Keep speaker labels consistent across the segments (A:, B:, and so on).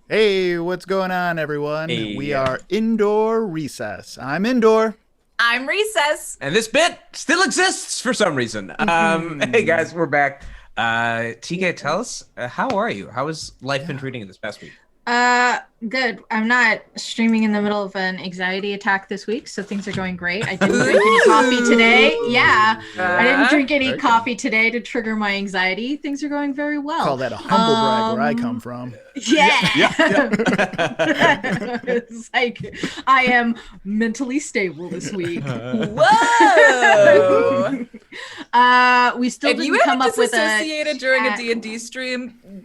A: Hey, what's going on, everyone? We
B: Hey.
A: are Indoor Recess. I'm Indoor.
C: I'm Recess.
B: And this bit still exists for some reason. Hey guys, we're back. TK, tell us, how are you? How has life been treating you this past week?
C: Good. I'm not streaming in the middle of an anxiety attack this week, so things are going great. I didn't drink any coffee today. Yeah, I didn't drink any
A: Very
C: coffee today to trigger my anxiety. Things are going very well.
A: Call that a humble brag where I come from.
C: Yeah.
B: Yeah.
C: It's like I am mentally stable this week.
D: Whoa!
C: We still
D: If
C: didn't
D: you
C: come
D: haven't
C: up with a
D: disassociated during a
C: chat.
D: D&D stream,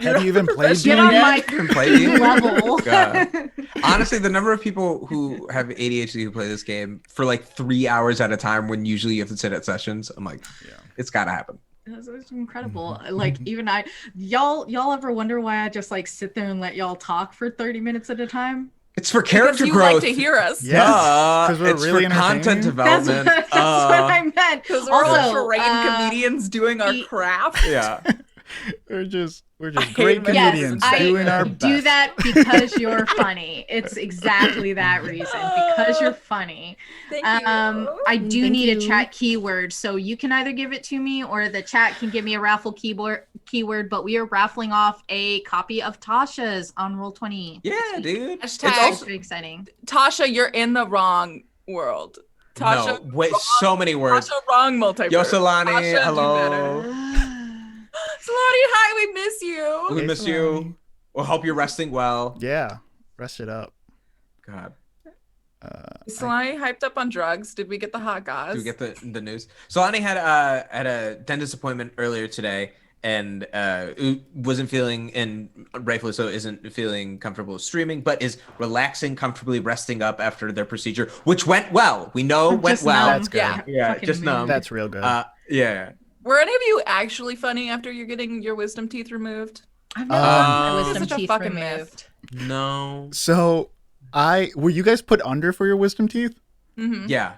A: Have you even played
C: Get on
A: D&D?
C: my level.
B: God. Honestly, the number of people who have ADHD who play this game for like 3 hours at a time when usually you have to sit at sessions, I'm like, it's gotta happen.
C: It's incredible. Like even y'all ever wonder why I just like sit there and let y'all talk for 30 minutes at a time?
B: It's for
D: because
B: character
D: you
B: growth.
D: like to hear us.
A: Yeah.
B: Duh.
A: 'Cause we're
B: It's
A: really
B: for content
A: entertaining.
B: development.
C: That's what I meant.
D: Because we're all
C: Also,
D: trained comedians doing our craft.
B: Yeah.
A: We're just
D: hate
A: great
D: my
A: comedians
D: yes,
A: doing our
C: I
A: best.
C: do that because you're funny. It's exactly that reason. Because you're funny.
D: Thank you.
C: I do
A: Thank
C: need
A: you.
C: a chat keyword, so you can either give it to me or the chat can give me a raffle keyword. But we are raffling off a copy of Tasha's on Roll20.
B: Yeah, dude.
D: Hashtag
B: It's also
C: Very exciting.
D: Tasha, you're in the wrong world. Tasha,
B: no, wait, so many words.
D: Tasha, wrong multiverse.
B: Yo, Solani,
D: Tasha, do
B: hello.
D: Solani, hi, we miss you.
B: We
A: Hey,
B: miss
A: Solani.
B: you. We'll hope you're resting well.
A: Yeah, rest it up.
B: God,
D: Is Solani hyped up on drugs? Did we get the hot goss?
B: do we get the news? Solani had a dentist appointment earlier today, and wasn't feeling, and rightfully so, isn't feeling comfortable streaming, but is relaxing, comfortably resting up after their procedure, which went well. We know
C: I'm
B: went
C: just
B: well.
C: numb.
A: That's good.
D: Yeah.
B: Yeah,
C: Fucking
B: just numb.
A: That's real good.
B: Yeah.
D: Were any of you actually funny after you're getting your wisdom teeth removed?
C: I've never gotten my
B: You're
C: wisdom
D: such a
C: teeth
D: fucking
C: removed.
B: No.
A: So, were you guys put under for your wisdom teeth?
D: Mm-hmm.
B: Yeah.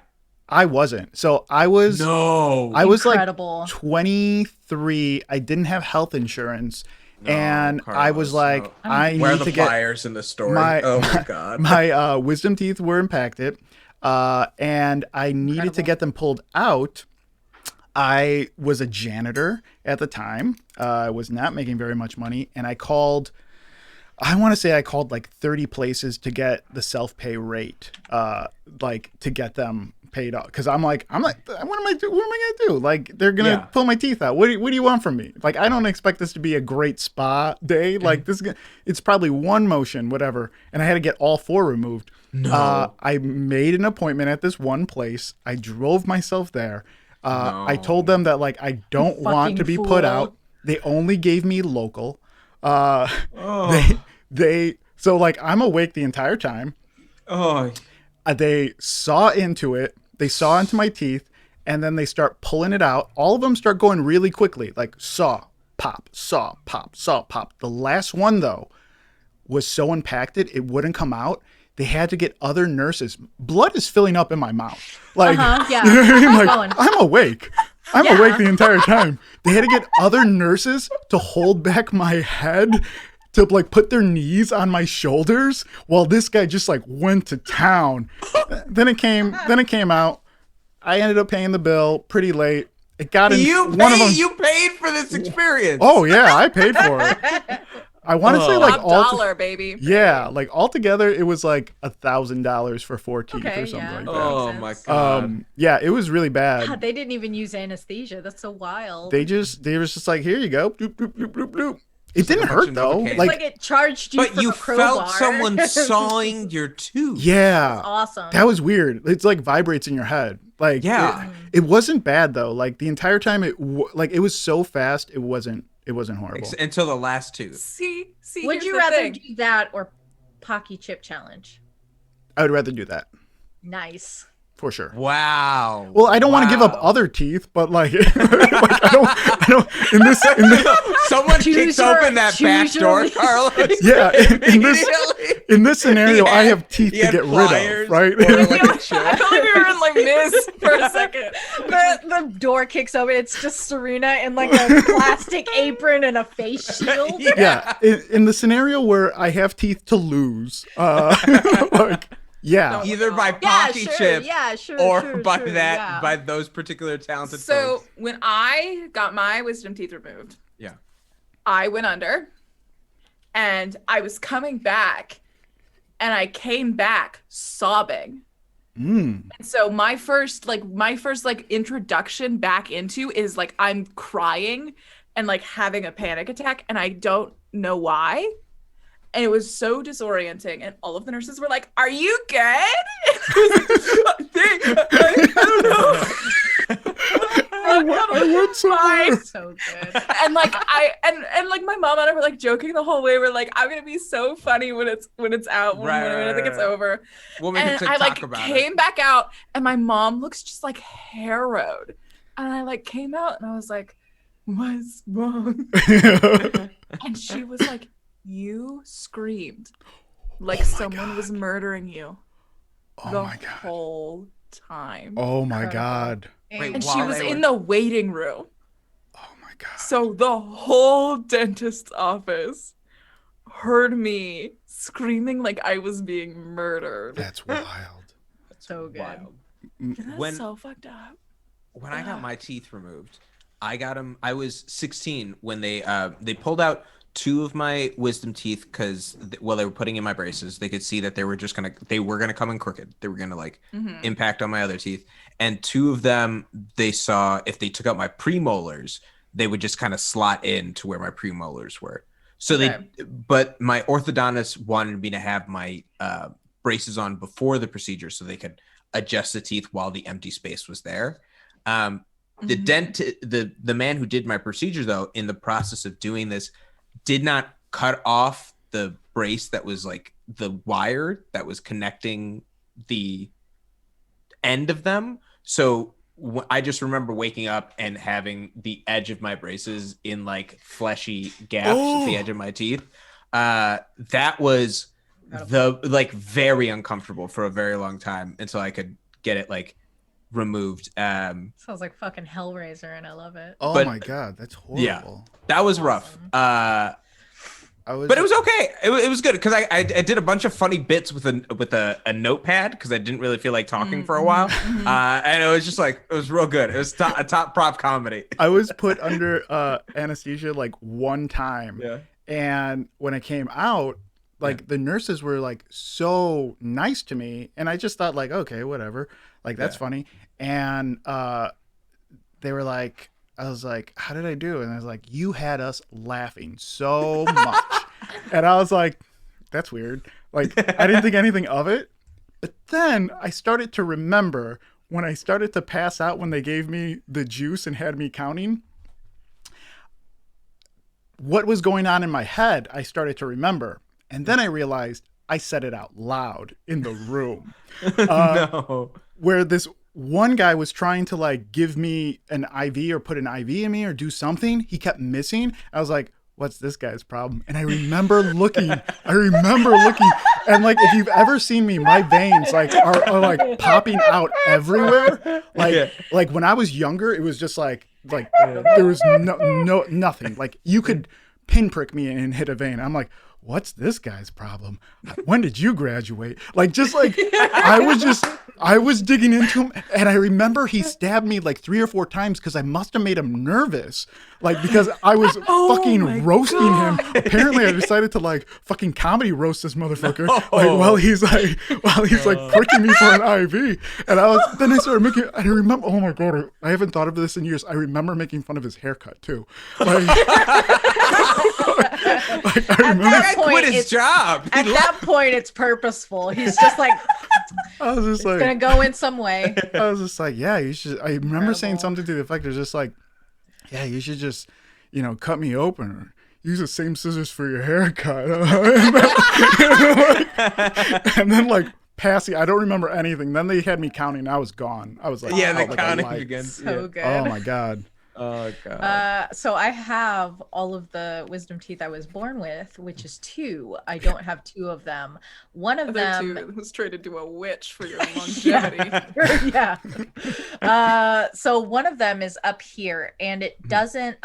A: I wasn't. So I was.
B: No.
A: I was like
C: Incredible.
A: 23. I didn't have health insurance,
B: No,
A: and I was
B: Carlos,
A: like,
B: no.
A: I
B: Where are
A: need
B: the
A: to get
B: pliers in the story?
A: my-
B: Oh my god.
A: my wisdom teeth were impacted, and I needed to
C: Incredible.
A: get them pulled out. I was a janitor at the time. I was not making very much money, and I want to say I called like 30 places to get the self-pay rate, like to get them paid off. Cause I'm like, what am I gonna do? Like, they're gonna
B: Yeah.
A: pull my teeth out. What do you want from me? Like, I don't expect this to be a great spa day. Like it's probably one motion, whatever. And I had to get all four removed.
B: No.
A: I made an appointment at this one place. I drove myself there. I
B: No.
A: told them that like I don't want to be
C: Fucking
A: put
C: fool.
A: out. They only gave me local.
B: Oh.
A: So like I'm awake the entire time.
B: Oh.
A: They saw into it. They saw into my teeth, and then they start pulling it out. All of them start going really quickly, like saw, pop, saw, pop, saw, pop. The last one though was so impacted it wouldn't come out. They had to get other nurses. Blood is filling up in my mouth. Like,
C: Yeah.
A: you know what I mean? Like,
C: Going.
A: I'm awake. I'm
C: Yeah.
A: awake the entire time. They had to get other nurses to hold back my head, to like put their knees on my shoulders while this guy just like went to town. Then it came out. I ended up paying the bill pretty late. It got in
B: You
A: one of them.
B: you paid for this experience.
A: Oh yeah, I paid for it. I want to say like
D: Top
A: all
D: dollar, baby.
A: yeah, like altogether it was like $1,000 for 4 teeth
C: Okay,
A: or something
C: yeah.
A: like that.
B: Oh
C: Makes
B: my
C: sense.
B: god.
A: Yeah, it was really bad.
C: God, they didn't even use anesthesia. That's so wild.
A: They was just like, here you go. Bloop, bloop, bloop, bloop, bloop. It didn't
B: like a
A: hurt
B: Novocaine.
A: though.
C: It's
A: Like,
C: like it charged you
B: But
C: from
B: you
C: a crowbar.
B: felt someone sawing your tooth.
A: yeah,
C: Awesome.
A: that was weird. It's like vibrates in your head. Like,
B: Yeah.
A: it wasn't bad though. Like the entire time it was so fast. It wasn't horrible.
B: Until the last tooth.
D: See,
C: Would
D: here's
C: you
D: the
C: rather
D: thing.
C: do that or Pocky Chip Challenge?
A: I would rather do that.
C: Nice.
A: for sure.
B: Wow.
A: Well, I don't want to give up other teeth, but like, I don't. In this,
B: someone kicks open that back door, Carlos.
A: Yeah, in this scenario, I have teeth to get rid of, right?
D: I felt like we were in like Miss for a second.
C: The door kicks open. It's just Serena in like a plastic apron and a face shield.
A: Yeah, in the scenario where I have teeth to lose, like, yeah.
B: Either by pocky chip or by
C: yeah.
B: by those particular talented
D: So
B: folks.
D: when I got my wisdom teeth removed,
B: Yeah.
D: I went under and I was coming back and I came back sobbing. And so my first introduction back into is like I'm crying and like having a panic attack and I don't know why. And it was so disorienting. And all of the nurses were like, "Are you good?" I don't know.
A: I went somewhere.
C: So good.
D: And like and like my mom and I were like joking the whole way. We're like, "I'm gonna be so funny when it's out when I think it's over."
B: We'll make a
D: And I
B: TikTok
D: like
B: about
D: came back out and my mom looks just like harrowed. And I like came out and I was like, "What's wrong?" And she was like, "You screamed like someone was murdering you the
A: my God.
D: whole time."
A: Oh my God.
B: Wait,
D: And
B: while
D: she was
B: they
D: in
B: were-
D: the waiting room.
A: Oh my God.
D: So the whole dentist's office heard me screaming like I was being murdered.
A: That's wild.
C: So good.
B: Wild.
D: That's
B: when-
D: so fucked up.
B: When I got my teeth removed, I got them. I was 16 when they pulled out 2 of my wisdom teeth because while they were putting in my braces, they could see that they were gonna come in crooked. They were gonna like impact on my other teeth. And 2 of them, they saw if they took out my premolars, they would just kind of slot in to where my premolars were. So but my orthodontist wanted me to have my braces on before the procedure so they could adjust the teeth while the empty space was there. The man who did my procedure, though, in the process of doing this, did not cut off the brace that was like the wire that was connecting the end of them. So I just remember waking up and having the edge of my braces in like fleshy gaps at the edge of my teeth. That was very uncomfortable for a very long time until I could get it like removed.
C: Sounds like fucking Hellraiser, and I love it.
A: Oh my God, that's horrible.
B: Yeah, that was rough. But it was okay. It was good because I did a bunch of funny bits with a notepad because I didn't really feel like talking for a while, and it was just like it was real good. It was a top prop comedy.
A: I was put under anesthesia like one time, and when I came out, like the nurses were like so nice to me, and I just thought like, okay, whatever, like that's funny, and they were like. I was like, how did I do? And I was like, you had us laughing so much. And I was like, that's weird. Like, I didn't think anything of it. But then I started to remember when I started to pass out when they gave me the juice and had me counting. What was going on in my head, I started to remember. And then I realized I said it out loud in the room.
B: No.
A: Where this one guy was trying to like give me an IV or put an IV in me or do something. He kept missing. I was like, what's this guy's problem? And I remember looking, and like, if you've ever seen me, my veins like are like popping out everywhere. Like when I was younger, it was just like there was no nothing. Like you could pinprick me and hit a vein. I'm like, what's this guy's problem? When did you graduate? Like, just like, I was digging into him. And I remember he stabbed me like 3 or 4 times because I must have made him nervous. Like, because I was fucking roasting him. Apparently I decided to like fucking comedy roast this motherfucker. No. Like, while he's like pricking me for an IV. And then I started I remember, oh my God, I haven't thought of this in years. I remember making fun of his haircut too. Like, I remember.
B: That guy quit his job.
C: At that point, it's purposeful. He's just like,
A: I was just like,
C: gonna go in some way.
A: I was just like, yeah, you should. I remember saying something to the effect of just like, yeah, you should just, cut me open or use the same scissors for your haircut. And then like passing. I don't remember anything. Then they had me counting. I was gone. I was like,
B: Yeah, the
A: out like a
B: counting
A: light.
B: begins.
D: So
B: Yeah.
D: good.
A: Oh my god.
B: Oh god.
C: So I have all of the wisdom teeth I was born with, which is 2. I don't have 2 of them. One of
D: Other
C: them,
D: 2 was trying to do a witch for your longevity.
C: yeah. So one of them is up here, and it doesn't.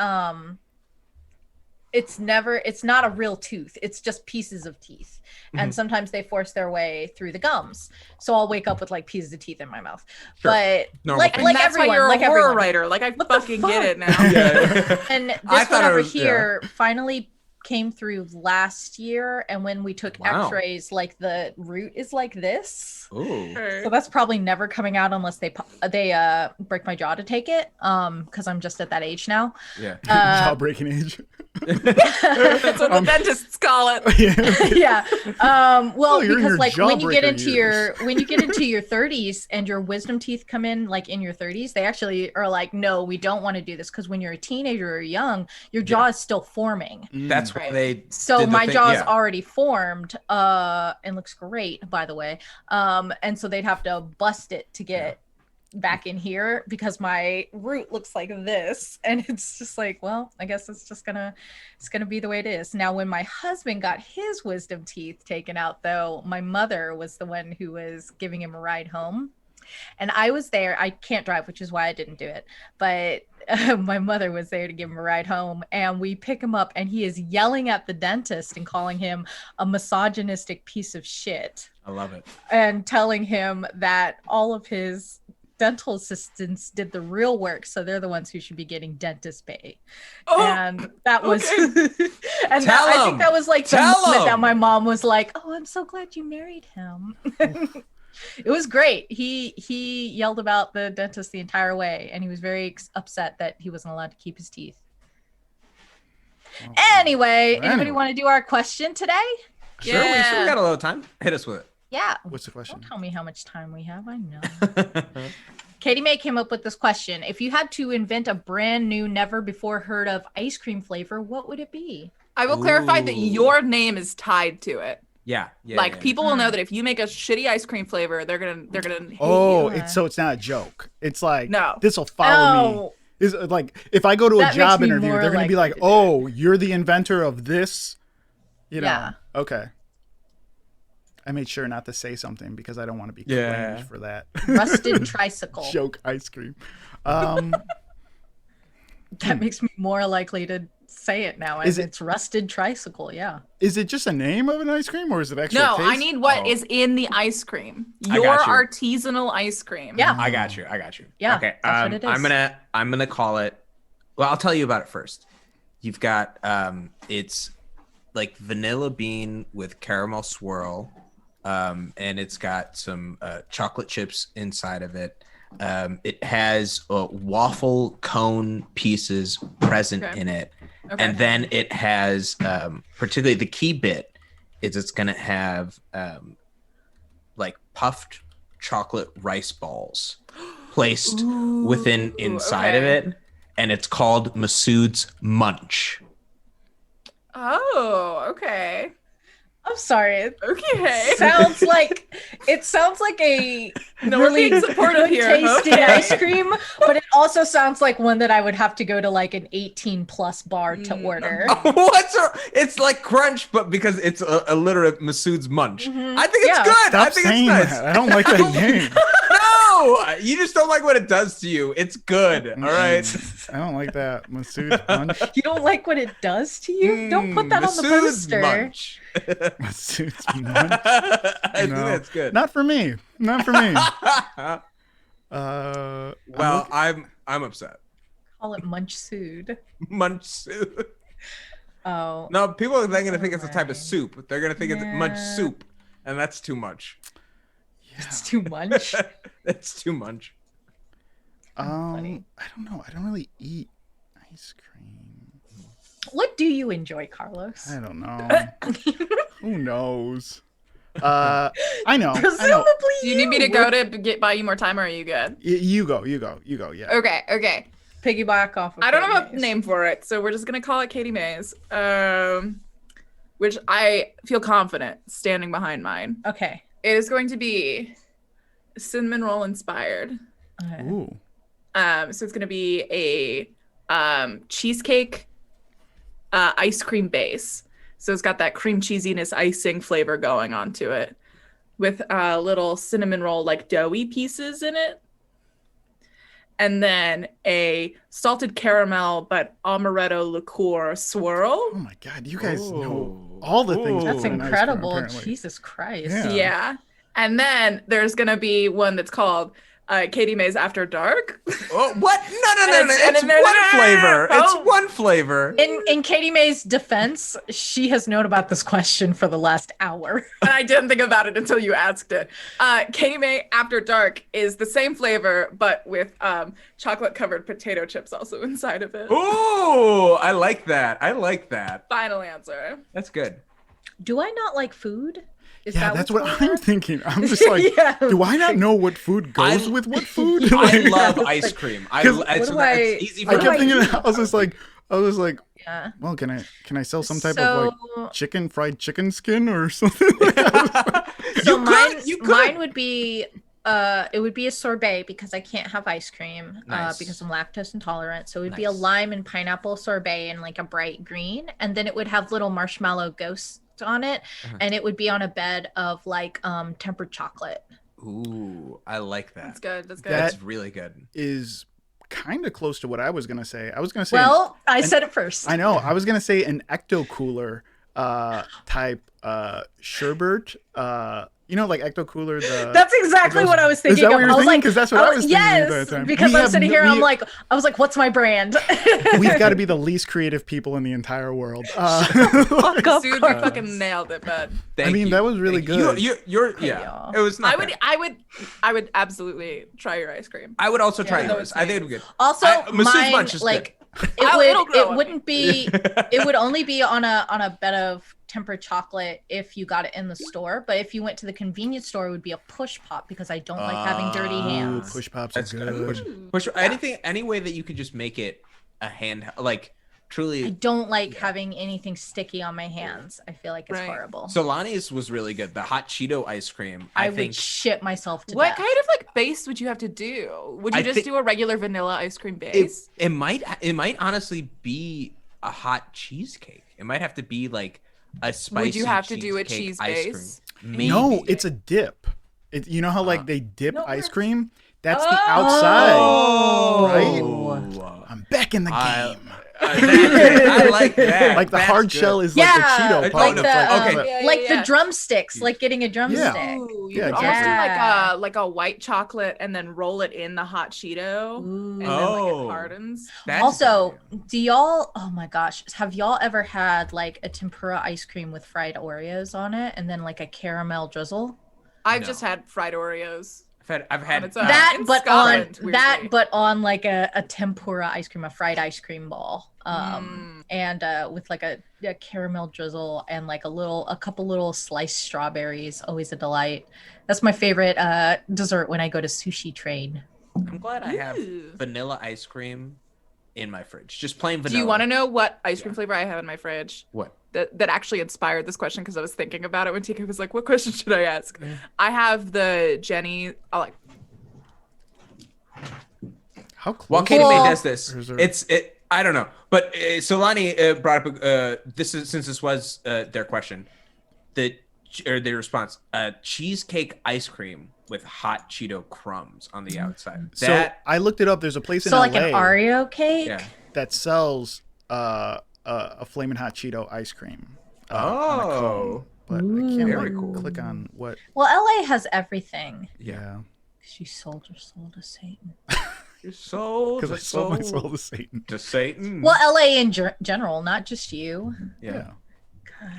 C: It's not a real tooth. It's just pieces of teeth. And sometimes they force their way through the gums. So I'll wake up with like pieces of teeth in my mouth.
B: Sure.
C: But
B: Normal
C: like
B: thing.
D: And that's
C: everyone,
D: why you're
C: like
D: a horror
C: everyone.
D: writer. Like I
C: What the
D: fucking get it now.
B: Yeah.
C: And
B: I
C: this
B: thought
C: one
B: it
C: over
B: was-
C: here finally came through last year, and when we took
B: Wow.
C: x-rays, like the root is like this.
B: Ooh.
C: So that's probably never coming out unless they break my jaw to take it, because I'm just at that age now.
B: Yeah.
A: Jawbreaking age.
D: That's what the dentists call it.
A: Yeah.
C: Yeah. Well,
A: you're in
C: because
A: your
C: like when you get
A: jawbreaker
C: into
A: years.
C: your 30s and your wisdom teeth come in like in your 30s, they actually are like, no, we don't want to do this, because when you're a teenager or young, your jaw is still forming.
B: That's why they.
C: So
B: did the
C: my
B: thing-
C: jaw is
B: yeah.
C: already formed, and looks great, by the way. And so they'd have to bust it to get back in here, because my root looks like this, and it's just like, well, I guess it's gonna be the way it is. Now, when my husband got his wisdom teeth taken out, though, my mother was the one who was giving him a ride home. And I was there. I can't drive, which is why I didn't do it. But my mother was there to give him a ride home. And we pick him up, and he is yelling at the dentist and calling him a misogynistic piece of shit,
B: I love it.
C: and telling him that all of his dental assistants did the real work, so they're the ones who should be getting dentist pay.
D: Oh,
C: And that was
D: okay.
C: and
B: Tell
C: I
B: him.
C: think that was like the
B: Tell
C: moment that
B: him.
C: my mom was like, oh, I'm so glad you married him. It was great. He yelled about the dentist the entire way, and he was very upset that he wasn't allowed to keep his teeth. Anyway, anybody want to do our question today?
B: Sure, we
D: Yeah.
B: got a little time. Hit us with it.
C: Yeah.
A: What's the question?
C: Don't tell me how much time we have. I know. Katie May came up with this question. If you had to invent a brand new, never before heard of ice cream flavor, what would it be?
D: I will clarify that
B: Ooh.
D: your name is tied to it.
B: Yeah.
D: Like
B: yeah.
D: people will know that if you make a shitty ice cream flavor, they're gonna hate
A: Oh,
D: you.
A: it's not a joke. It's like,
D: No.
A: this will follow me.
C: Oh,
A: Is like, if I go to a
C: That makes
A: job
C: me
A: interview,
C: more
A: they're going to be
C: likely
A: like,
C: to do
A: oh, you're the inventor of this. You know.
C: Yeah.
A: Okay. I made sure not to say something because I don't want to be
B: Yeah.
A: cringed for that.
C: rusted tricycle.
A: Joke ice cream.
C: That makes me more likely to say it now.
A: Is
C: As
A: it-
C: it's rusted tricycle. Yeah.
A: Is it just a name of an ice cream, or is it actually
D: No,
A: a taste?
D: I need what is
B: Oh.
D: in the ice cream.
B: I
D: Your
B: got you.
D: artisanal ice cream.
C: Yeah.
B: I got you.
C: Yeah,
B: Okay.
C: that's what it is.
B: I'm gonna call it. Well, I'll tell you about it first. You've got it's like vanilla bean with caramel swirl, and it's got some chocolate chips inside of it. It has waffle cone pieces present
D: Okay.
B: in it,
D: Okay.
B: and then it has particularly the key bit is it's gonna have like puffed chocolate rice balls placed within inside of
D: okay.
B: it, and it's called Masood's Munch.
D: Oh, okay.
C: I'm sorry.
D: Okay.
C: Sounds like a
D: No, we're
C: really
D: being supportive
C: good
D: here.
C: tasting
D: Okay.
C: ice cream, but it also sounds like one that I would have to go to like an 18+ bar to order.
B: It's like crunch, but because it's a literate Masood's Munch.
C: Mhm.
B: I think it's
C: Yeah.
B: good.
A: Stop
B: I think
A: saying
B: it's nice.
A: that. I don't like that name.
B: No, you just don't like what it does to you. It's good. All right.
A: I don't like that. Masood's Punch.
C: You don't like what it does to you? Don't put that on the
B: Masood's
C: poster.
B: Munch.
A: Masood's Munch.
B: I think
A: No.
B: that's good.
A: Not for me. Not for me.
B: Well, I'm upset.
C: Call it Munch Sood.
B: Munch soup.
C: Oh.
B: No, people are going to think it's a type of
C: Alright.
B: soup. They're going to think it's munch
C: Yeah.
B: soup, and that's too much.
C: It's too much.
B: That's too much.
C: funny.
A: I don't know. I don't really eat ice cream.
C: What do you enjoy, Carlos?
A: I don't know. Who knows? I know. I know.
C: Presumably
D: Do you need me to go to buy you more time, or are you good?
A: You go. Yeah.
D: Okay.
C: piggyback off of
D: I don't
C: Katie
D: have a
C: Mays.
D: name for it, so we're just gonna call it Katie Mays. Which I feel confident standing behind mine.
C: Okay.
D: It is going to be cinnamon roll inspired.
C: Okay.
A: Ooh.
D: So it's going to be a cheesecake ice cream base. So it's got that cream cheesiness icing flavor going onto it with little cinnamon roll like doughy pieces in it. And then a salted caramel but amaretto liqueur swirl.
A: Oh my God, you guys know
B: Ooh.
A: all the things.
B: Ooh.
C: That's
A: in an ice cream,
C: incredible.
A: apparently.
C: Jesus Christ.
A: Yeah.
D: Yeah. And then there's going to be one that's called Katie Mae's After Dark.
B: Oh, what? No.
D: And
B: It's
D: no,
B: one flavor.
D: oh.
B: It's one flavor.
C: In Katie Mae's defense, she has known about this question for the last hour.
D: And I didn't think about it until you asked it. Katie Mae After Dark is the same flavor, but with chocolate-covered potato chips also inside of it.
B: Ooh, I like that.
D: Final answer.
B: That's good.
C: Do I not like food? Is
A: Yeah,
C: that
A: that's
C: what's
A: what
C: going
A: I'm
C: on?
A: thinking. I'm just like,
C: Yeah.
A: do I not know what food goes
B: I-
A: with what food?
B: I
A: Like,
B: love
C: It's
B: ice
C: like-
B: cream.
A: What
C: do I-
B: It's easy
A: I
B: for
C: do
A: kept
C: I
A: thinking.
C: eat?
A: I was like,
C: Yeah.
A: well, can I sell some type of
C: So,
A: like fried chicken skin or something?
C: so
B: You could.
C: mine would be it would be a sorbet because I can't have ice cream
B: Nice.
C: because I'm lactose intolerant. So it would be a
B: Nice.
C: lime and pineapple sorbet in like a bright green, and then it would have little marshmallow ghosts on it,
B: Uh-huh.
C: and it would be on a bed of like tempered chocolate.
B: Ooh, I like that.
D: That's good. That's good.
A: That-
B: That's really good.
A: Is kind of close to what I was gonna say. I was gonna say.
C: Well, I said it first.
A: I know. I was gonna say an ecto cooler type sherbet. Like ecto cooler.
C: That's exactly what I was thinking
A: Is that what
C: of.
A: you're
C: I was
A: thinking?
C: like,
A: Because that's what I was thinking at
C: yes,
A: that time.
C: because
A: We
C: I'm
A: have
C: sitting
A: no-
C: here and
A: we-
C: I was like, what's my brand?
A: We've got to be the least creative people in the entire world.
C: Fuck off,
D: Dude, you
C: Carlos.
D: fucking nailed it, bud.
B: Thank
A: mean,
B: you.
A: that was really
B: Thank you.
A: good.
B: You're
C: Hey,
B: yeah.
C: y'all.
B: It was not bad.
D: I would absolutely try your ice cream.
B: I would also try
C: Yeah, that
B: yours. I think it'd be good.
C: Also,
B: Masseuse
C: mine
B: Munch is
C: like
B: good.
D: It'll
C: it
D: grow on
C: wouldn't be it would only be on a bed of tempered chocolate if you got it in the store, but if you went to the convenience store, it would be a push pop because I don't like having dirty
A: Ooh,
C: hands.
A: push pops
B: That's
A: are
B: good.
A: good.
B: Push any way that you could just make it a hand like
C: I
B: truly.
C: don't like having anything sticky on my hands. I feel like it's
D: Right.
C: horrible.
B: Solani's was really good. The hot Cheeto ice cream.
C: I
B: I
C: would
B: think
C: shit myself to
D: What
C: death.
D: kind of like base would you have to do? Would you
B: I
D: just
B: think-
D: do a regular vanilla ice cream base?
B: it might honestly be a hot cheesecake. It might have to be like a spicy.
D: Would you have to do a
B: cheesecake
D: cheese
B: ice
D: base?
B: cream. Maybe.
A: No, it's a dip. You know how like they dip
D: No,
A: ice
D: we're-
A: cream? That's the outside.
B: Oh,
A: Right? I'm back in the
B: I-
A: game.
B: I like that.
A: Like the
B: That's
A: hard
B: good.
A: shell is
C: Yeah,
A: like the Cheeto
B: like
A: part.
B: the,
A: It's like-
B: okay.
D: Yeah,
C: like
D: yeah.
C: the drumsticks, like getting a drumstick.
D: Ooh, you
A: Yeah,
D: could
A: exactly.
D: almost do like a white chocolate and then roll it in the hot Cheeto, and then like
B: Oh.
D: it hardens.
B: That's a
C: Also,
B: good idea.
C: do y'all, oh my gosh, have y'all ever had like a tempura ice cream with fried Oreos on it and then like a caramel drizzle?
D: I've
B: No.
D: just had fried Oreos.
B: I've had
D: its
B: uh,
D: own.
C: That
D: in
C: but
D: Scotland,
C: on that
D: weirdly.
C: but on like a tempura ice cream, a fried ice cream ball. And with like a caramel drizzle and like a couple little sliced strawberries, always a delight. That's my favorite dessert when I go to Sushi Train.
B: I'm glad I have
D: Ooh.
B: vanilla ice cream in my fridge. Just plain vanilla.
D: Do you want to know what ice cream flavor I have in my fridge?
B: What?
D: That actually inspired this question because I was thinking about it when TK was like, "What question should I ask?" I have the Jenny. I like.
A: How close?
B: While Katie
C: Cool.
B: Mae does this,
A: Or is there-
B: it. I don't know, but Solani brought up since this was their question, their response, cheesecake ice cream with hot Cheeto crumbs on the outside.
A: So
B: That
A: I looked it up. There's a place in
C: So
A: LA
C: like an Oreo cake?
B: yeah.
A: that sells a flaming hot Cheeto ice cream. on a cone, but I can't
B: Very
A: like,
B: cool.
A: click on what.
C: Well, LA has everything.
A: Yeah,
C: She sold her soul to Satan.
B: Your soul,
A: because I sold my soul to Satan.
B: to Satan.
C: Well, LA in general, not just you.
B: Yeah.
C: God,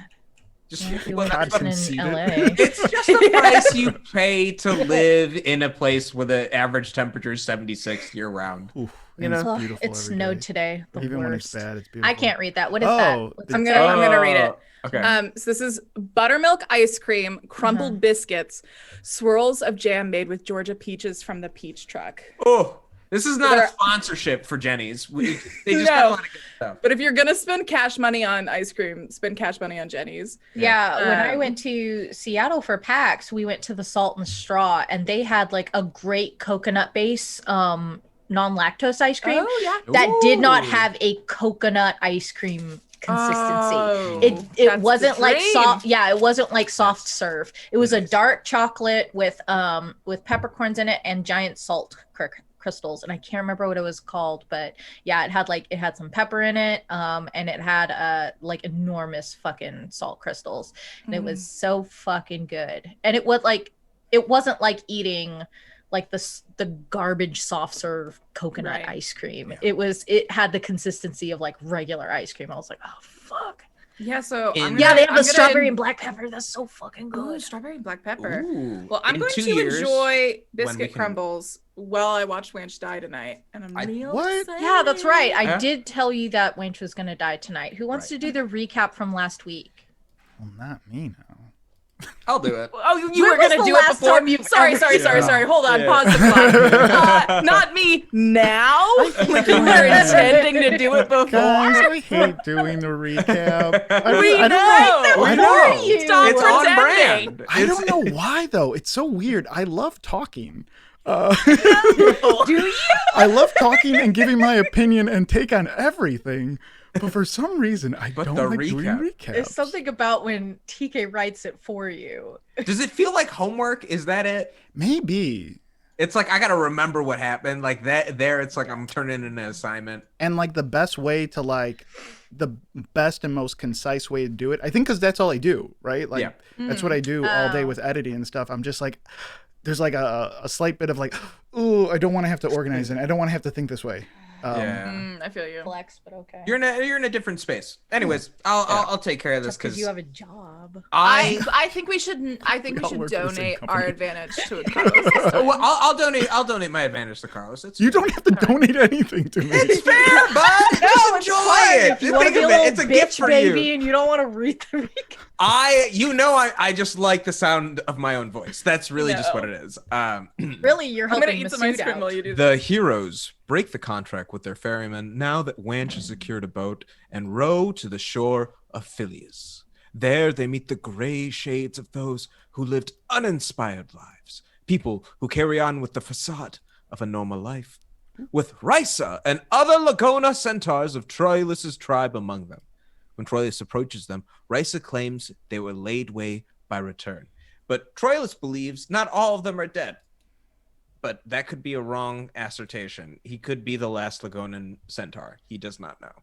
B: Just
C: I feel
B: well,
C: like
A: God
C: person in
A: conceded.
C: LA.
B: it's just the price you pay to live in a place where the average temperature is 76 year round.
A: Oof,
B: You
A: and
B: know?
A: it's
C: Ugh,
A: beautiful.
C: it
A: every
C: snowed
A: day.
C: today. The
A: Even when it's
C: worst.
A: bad, it's beautiful.
C: I can't read that. What is
A: Oh,
C: that? What's
D: I'm
C: it
D: gonna-
C: say?
D: I'm gonna read it.
B: Okay.
D: So this is buttermilk ice cream, crumbled biscuits, swirls of jam made with Georgia peaches from the peach truck.
B: Oh, This is not a
D: They're-
B: sponsorship for Jenny's. They just
D: No.
B: have a lot of good stuff.
D: But if you're gonna spend cash money on ice cream, spend cash money on Jenny's.
C: Yeah, when I
D: Um,
C: went to Seattle for PAX, we went to the Salt and Straw, and they had like a great coconut base non-lactose ice cream
D: Oh yeah.
C: that did not
B: Ooh.
C: have a coconut ice cream consistency.
D: Oh,
C: it
D: that's
C: wasn't
D: the
C: like
D: dream.
C: soft. Yeah, it wasn't like soft serve. It was a
B: Nice.
C: dark chocolate with peppercorns in it and giant salt crystals, and I can't remember what it was called, but yeah, it had some pepper in it, and it had like enormous fucking salt crystals, and it was so fucking good. And it wasn't like eating like the garbage soft serve coconut
D: Right.
C: ice cream. It had the consistency of like regular ice cream. I was like, oh fuck.
D: Yeah, so
B: In-
C: Yeah, they have
D: I'm
C: the
D: gonna
C: strawberry and black pepper. That's so fucking
D: Ooh,
C: good.
D: strawberry and black pepper.
B: Ooh.
D: Well, I'm
B: In
D: going
B: 2
D: to
B: years,
D: enjoy
B: we
D: biscuit
B: can-
D: crumbles while I watch Wanch die tonight, and I'm real
A: What?
D: excited.
C: Yeah, that's right. I
B: Yeah.
C: did tell you that Winch was going to die tonight. Who wants
B: Right.
C: to do the recap from last week?
A: Well, not me now.
B: I'll do it.
D: Oh, you
C: When
D: were
C: was
D: gonna
C: the
D: do it
C: last
D: before.
C: time you've
D: Sorry,
C: ever-
D: sorry. Hold on,
B: Yeah.
D: pause the clock. Not me now. Like you were intending to do it before.
A: Guys, I hate doing the recap.
D: We
A: I don't
D: know.
B: We
C: Who
B: know.
C: are you?
D: Stop
B: It's on
D: pretending.
B: brand.
A: I don't know why though. It's so weird. I love talking.
C: Do you?
A: I love talking and giving my opinion and take on everything. But for some reason, I
B: But
A: don't
B: the
A: like doing
B: recap.
A: recaps.
C: There's something about when TK writes it for you.
B: Does it feel like homework? Is that it?
A: Maybe.
B: It's like I gotta remember what happened. Like that. There, it's like I'm turning in an assignment.
A: And like the best way to like the best and most concise way to do it, I think, because that's all I do, right? Like
B: Yeah.
A: that's what I do all day
C: Oh.
A: with editing and stuff. I'm just like, there's like a slight bit of like, ooh, I don't want to have to organize it. I don't want to have to think this way.
B: Yeah.
D: I feel you.
C: Flex, but okay.
B: You're in a different space. Anyways, I'll take care of this
C: Just because
B: because
C: you have a job.
D: I think we should. I think we
A: all
D: should
A: work for the same
D: donate
A: company.
D: our advantage to a Carlos.
B: Well, I'll donate my advantage to Carlos. It's
A: You don't have to donate anything to me.
B: It's fair, bud. Just enjoy it.
C: If you want to
B: Think
C: be a
B: of
C: little
B: it. It's a gift
C: bitch
B: for
C: baby
B: you.
C: and you don't want to read the recap.
B: I just like the sound of my own voice. That's really just
D: No.
B: what it is.
C: Really, you're
D: I'm gonna
C: helping
D: eat some ice
C: Masood
D: cream
C: out.
D: while you do.
B: The heroes break the contract with their ferryman now that Wanch has secured a boat and row to the shore of Phileas. There they meet the gray shades of those who lived uninspired lives, people who carry on with the facade of a normal life, with Risa and other Lagona centaurs of Troilus' tribe among them. When Troilus approaches them, Risa claims they were laid way by return. But Troilus believes not all of them are dead. But that could be a wrong assertion. He could be the last Lagonan centaur. He does not know.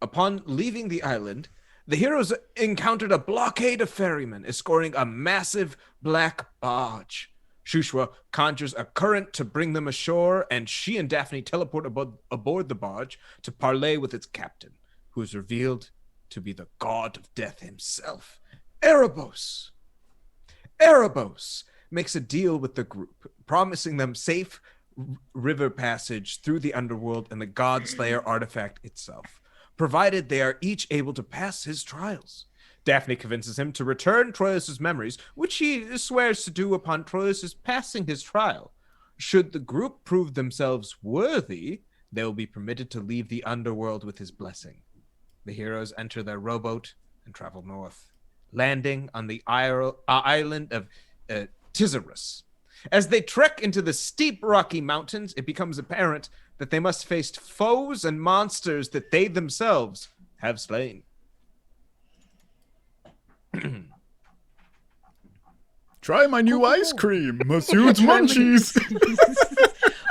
B: Upon leaving the island, the heroes encountered a blockade of ferrymen escorting a massive black barge. Shushwa conjures a current to bring them ashore, and she and Daphne teleport aboard the barge to parley with its captain, who is revealed to be the god of death himself, Erebos. Erebos makes a deal with the group, promising them safe river passage through the underworld and the God Slayer artifact itself, provided they are each able to pass his trials. Daphne convinces him to return Troilus' memories, which he swears to do upon Troilus' passing his trial. Should the group prove themselves worthy, they will be permitted to leave the underworld with his blessing. The heroes enter their rowboat and travel north, landing on the island of Tizarus. As they trek into the steep Rocky Mountains, it becomes apparent that they must face foes and monsters that they themselves have slain.
A: Try my new ice cream, Masood's Munchies.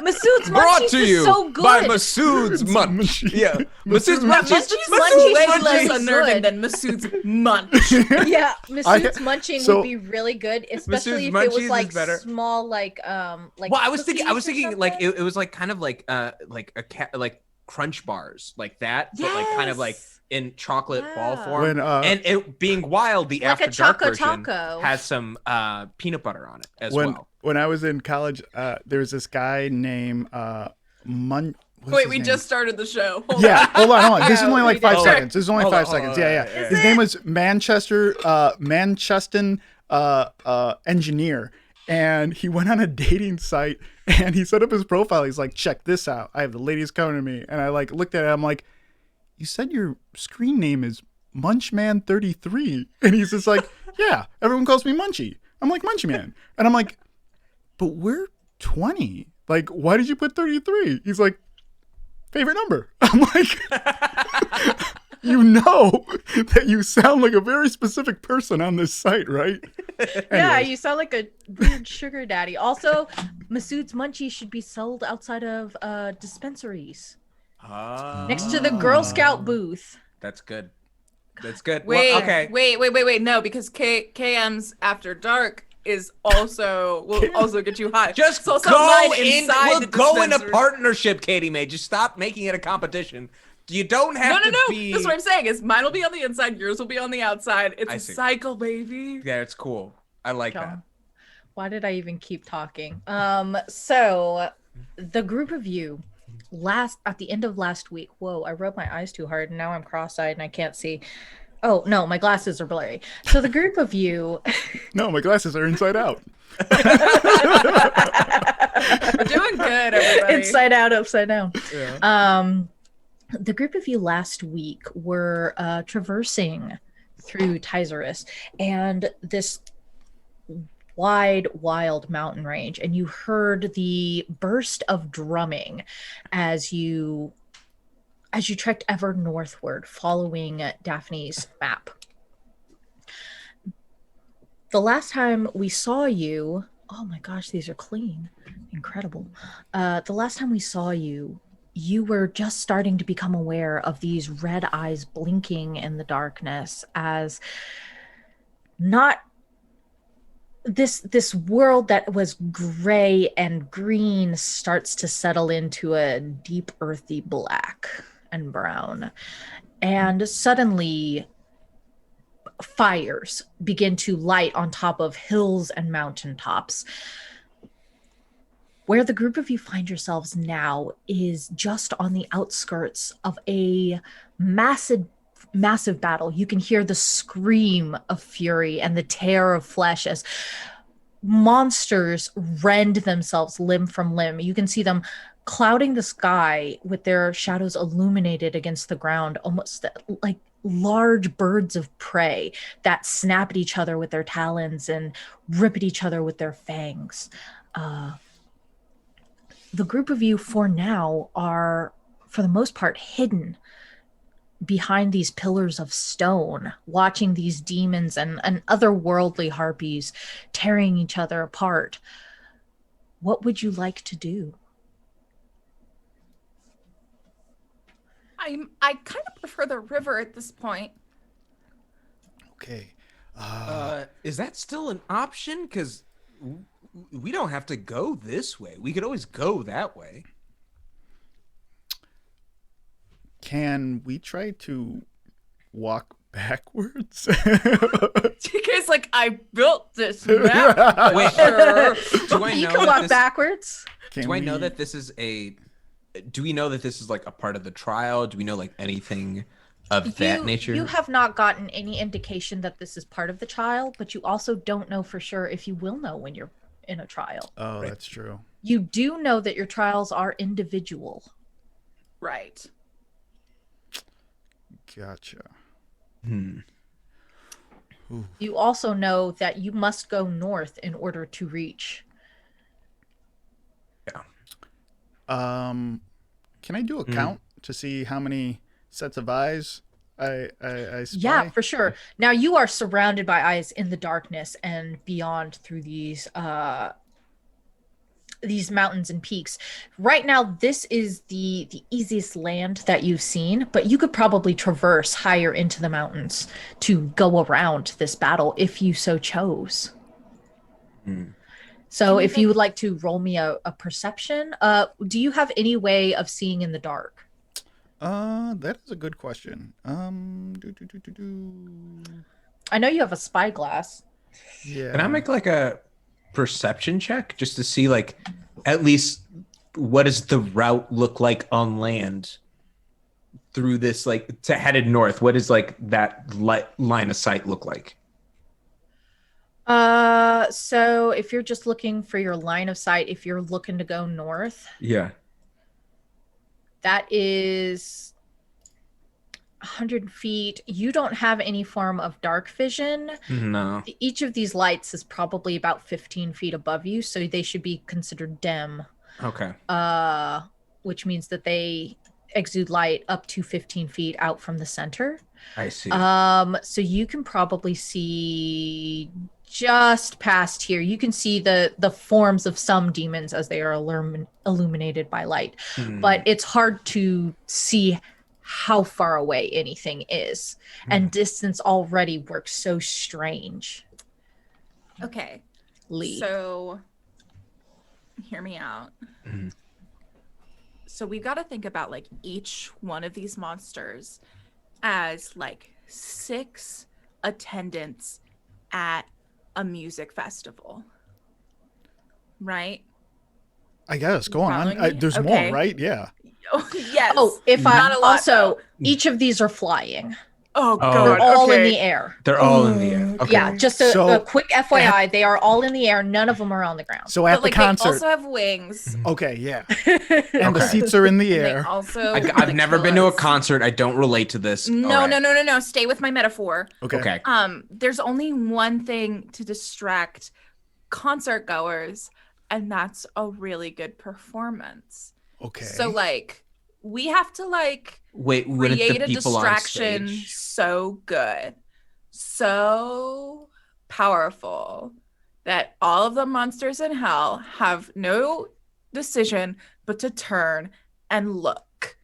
C: Masood's
B: Brought
C: Munchies
B: to
C: is
B: you
C: so good.
B: by Masood's Munch.
A: Munchies.
B: Yeah, Masood's
A: Masood's
B: Munchies.
C: Munchies
D: Way
C: is
D: less
C: really
D: unnerving
C: good.
D: than Masood's munch.
C: Yeah, Masood's munching
A: so-
C: would be really good, especially
B: Masood's
C: if it
B: Munchies
C: was
B: is
C: like
B: better.
C: small, like
B: Well, I was thinking
C: cookies or
B: like
C: something.
B: it was like kind of like a cat like crunch bars like that, but like kind of like in chocolate ball
C: Yeah.
B: form.
A: When,
B: and it being wild, the
C: Like a
B: After Dark
C: Choco
B: version
C: Taco.
B: has some peanut butter on it as
A: when
B: well.
A: when I was in college, there was this guy named what's
D: Wait,
A: his
D: we
A: name?
D: just started the show. Hold
A: Yeah,
D: on.
A: hold on. This is
C: Yeah,
A: only like
C: we
A: 5
C: did.
A: seconds. This is only
B: Hold
A: 5
B: on,
A: seconds.
B: hold on,
A: Yeah.
B: yeah.
A: His name was Manchester engineer, and he went on a dating site And he set up his profile. He's like, check this out. I have the ladies coming to me. And I like looked at it. I'm like, you said your screen name is Munchman33. And he's just like, yeah, everyone calls me Munchie. I'm like, Munchie Man. And I'm like, but we're 20. Like, why did you put 33? He's like, favorite number. I'm like, you know that you sound like a very specific person on this site, right?
C: Yeah,
A: Anyways.
C: you sound like a weird sugar daddy. Also, Masood's Munchies should be sold outside of dispensaries next to the Girl Scout booth.
B: That's good. That's good.
D: Wait,
B: Well, okay.
D: wait. No, because KM's After Dark is also will also get you high.
B: Just
D: so
B: go
D: inside
B: we'll
D: the
B: go in a
D: dispensary.
B: partnership, Katie May. Just stop making it a competition. You don't have
D: No.
B: to be.
D: That's what I'm saying. Is mine will be on the inside, yours will be on the outside. It's
B: I
D: a
B: see.
D: cycle, baby.
B: Yeah, it's cool. I like that.
C: John, why did I even keep talking? So the group of you at the end of last week. Whoa, I rubbed my eyes too hard and now I'm cross-eyed and I can't see. Oh no, my glasses are blurry. So the group of you
A: No, my glasses are inside out.
D: We're doing good, everybody.
C: inside out, upside down.
A: Yeah.
C: The group of you last week were traversing through Tyzerus and this wide, wild mountain range, and you heard the burst of drumming as you trekked ever northward, following Daphne's map. The last time we saw you, oh my gosh, these are clean, incredible. The last time we saw you, you were just starting to become aware of these red eyes blinking in the darkness as not this world that was gray and green starts to settle into a deep earthy black and brown. And suddenly fires begin to light on top of hills and mountaintops. Where the group of you find yourselves now is just on the outskirts of a massive battle. You can hear the scream of fury and the tear of flesh as monsters rend themselves limb from limb. You can see them clouding the sky with their shadows illuminated against the ground, almost like large birds of prey that snap at each other with their talons and rip at each other with their fangs. The group of you for now are, for the most part, hidden behind these pillars of stone, watching these demons and otherworldly harpies tearing each other apart. What would you like to do?
D: I kind of prefer the river at this point.
A: Okay.
B: Is that still an option? Because we don't have to go this way. We could always go that way.
A: Can we try to walk backwards?
D: TK's like, I built this map.
B: Wait,
D: Sure.
B: do I
C: You
B: know
C: can
B: that
C: walk
B: this-
C: backwards.
B: Do I know that this is a? Do we know that this is like a part of the trial? Do we know like anything of that nature?
C: You have not gotten any indication that this is part of the trial, but you also don't know for sure if you will know when you're in a trial.
A: Oh, that's true.
C: You do know that your trials are individual.
D: Right.
A: Gotcha.
C: You also know that you must go north in order to reach.
B: Yeah.
A: Can I do a count to see how many sets of eyes I spy?
C: Yeah, for sure. Now you are surrounded by eyes in the darkness and beyond through these mountains and peaks. Right now, this is the easiest land that you've seen, but you could probably traverse higher into the mountains to go around this battle if you so chose. So if you would like to roll me a perception, do you have any way of seeing in the dark?
A: That is a good question.
C: I know you have a spyglass.
A: Yeah.
B: Can I make like a perception check just to see like at least what does the route look like on land through this, like to headed north? What does like that line of sight look like?
C: So if you're just looking for your line of sight, if you're looking to go north,
B: Yeah.
C: that is 100 feet. You don't have any form of dark vision.
B: No.
C: Each of these lights is probably about 15 feet above you, so they should be considered dim.
B: Okay.
C: Which means that they exude light up to 15 feet out from the center.
B: I see.
C: So you can probably see just past here. You can see the forms of some demons as they are illuminated by light, but it's hard to see how far away anything is, and distance already works so strange.
D: Okay.
C: Lee.
D: So, hear me out. So we've got to think about like each one of these monsters as like 6 attendants at a music festival, right?
A: I guess. Go on.
D: Following me?
A: There's
D: Okay.
A: more, right? Yeah.
D: Oh, yes.
C: Oh, if
D: Not
C: I
D: a lot,
C: also,
D: though.
C: each of these are flying.
D: Oh,
B: Oh.
D: God.
C: They're all in
D: okay.
C: the air.
B: They're all in the air. Okay.
C: Yeah, just a
A: So-
C: quick FYI, they are all in the air. None of them are on the ground.
A: So at
D: But like
A: the concert.
D: they also have wings.
A: Okay, yeah. And the
B: Okay.
A: seats are in the
D: They
A: air.
D: also
B: I've
D: wanna
B: never
D: kill
B: been to a
D: us.
B: concert. I don't relate to this.
D: No,
B: All right.
D: no. Stay with my metaphor.
A: Okay.
B: Okay.
D: There's only one thing to distract concert goers, and that's a really good performance.
A: Okay.
D: So like we have to like
B: Wait, when it's
D: create
B: the
D: a
B: people on
D: distraction
B: stage.
D: so good, so powerful that all of the monsters in hell have no decision but to turn and look,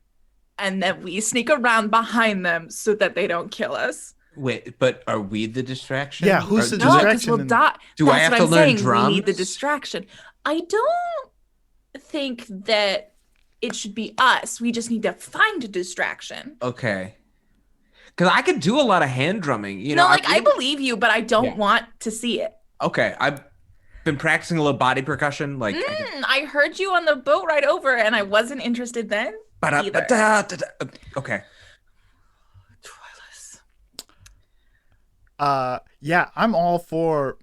D: and then we sneak around behind them so that they don't kill us.
B: Wait, but are we the distraction?
A: Yeah, who's
B: Or
A: the
B: do they-
D: No, because
A: distraction
D: we'll
A: in-
D: die.
B: Do I
D: That's
B: have
D: what
B: to
D: I'm
B: learn
D: saying. We need the
B: drums?
D: distraction. I don't think that it should be us. We just need to find a distraction.
B: Okay. Because I could do a lot of hand drumming. You know,
D: No, like I
B: really-
D: believe you, but I don't
B: Yeah.
D: want to see it.
B: Okay, I've been practicing a little body percussion. Like,
D: I heard you on the boat ride over, and I wasn't interested then. either.
B: Okay.
D: Troilus.
A: Yeah, I'm all for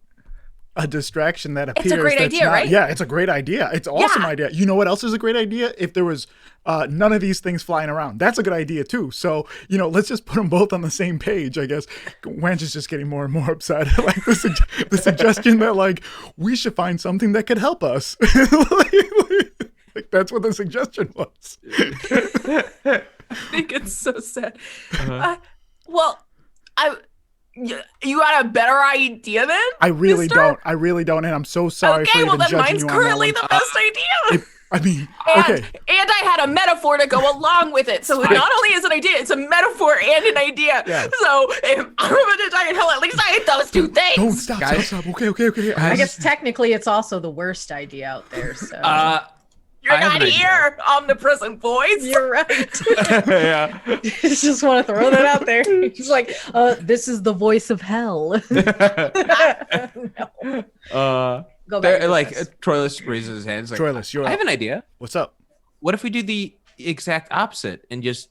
A: a distraction that
D: a
A: appears.
D: great
A: that's
D: idea,
A: not-
D: right?
A: Yeah, it's a great idea. It's an awesome
D: Yeah.
A: idea. You know what else is a great idea? If there was none of these things flying around, that's a good idea too. So let's just put them both on the same page. I guess Wench is just getting more and more upset at like the suggestion that like we should find something that could help us. Like, that's what the suggestion was.
D: I think it's so sad. Well, you got a better idea then?
A: I really
D: mister?
A: don't. I really don't, and I'm so sorry for
D: Okay, well
A: even
D: then
A: judging
D: mine's
A: you on that
D: currently
A: one.
D: the best idea.
A: I mean,
D: And,
A: okay.
D: and I had a metaphor to go along with it. So not only is it an idea, it's a metaphor and an idea.
A: Yeah.
D: So if I'm going to die in hell, at least I hate those two things.
A: Don't stop,
B: Guys.
A: stop. Okay.
C: I guess technically it's also the worst idea out there. So
D: You're
B: I have
D: not
B: an idea.
D: here, omnipresent voice.
C: you're right.
B: Yeah.
C: Just want to throw that out there. He's like, this is the voice of hell. No. Go back.
B: Like
C: to this.
B: Troilus raises his hands. Like,
A: Troilus, you're
B: I
A: up.
B: have an idea.
A: What's up?
B: What if we do the exact opposite and just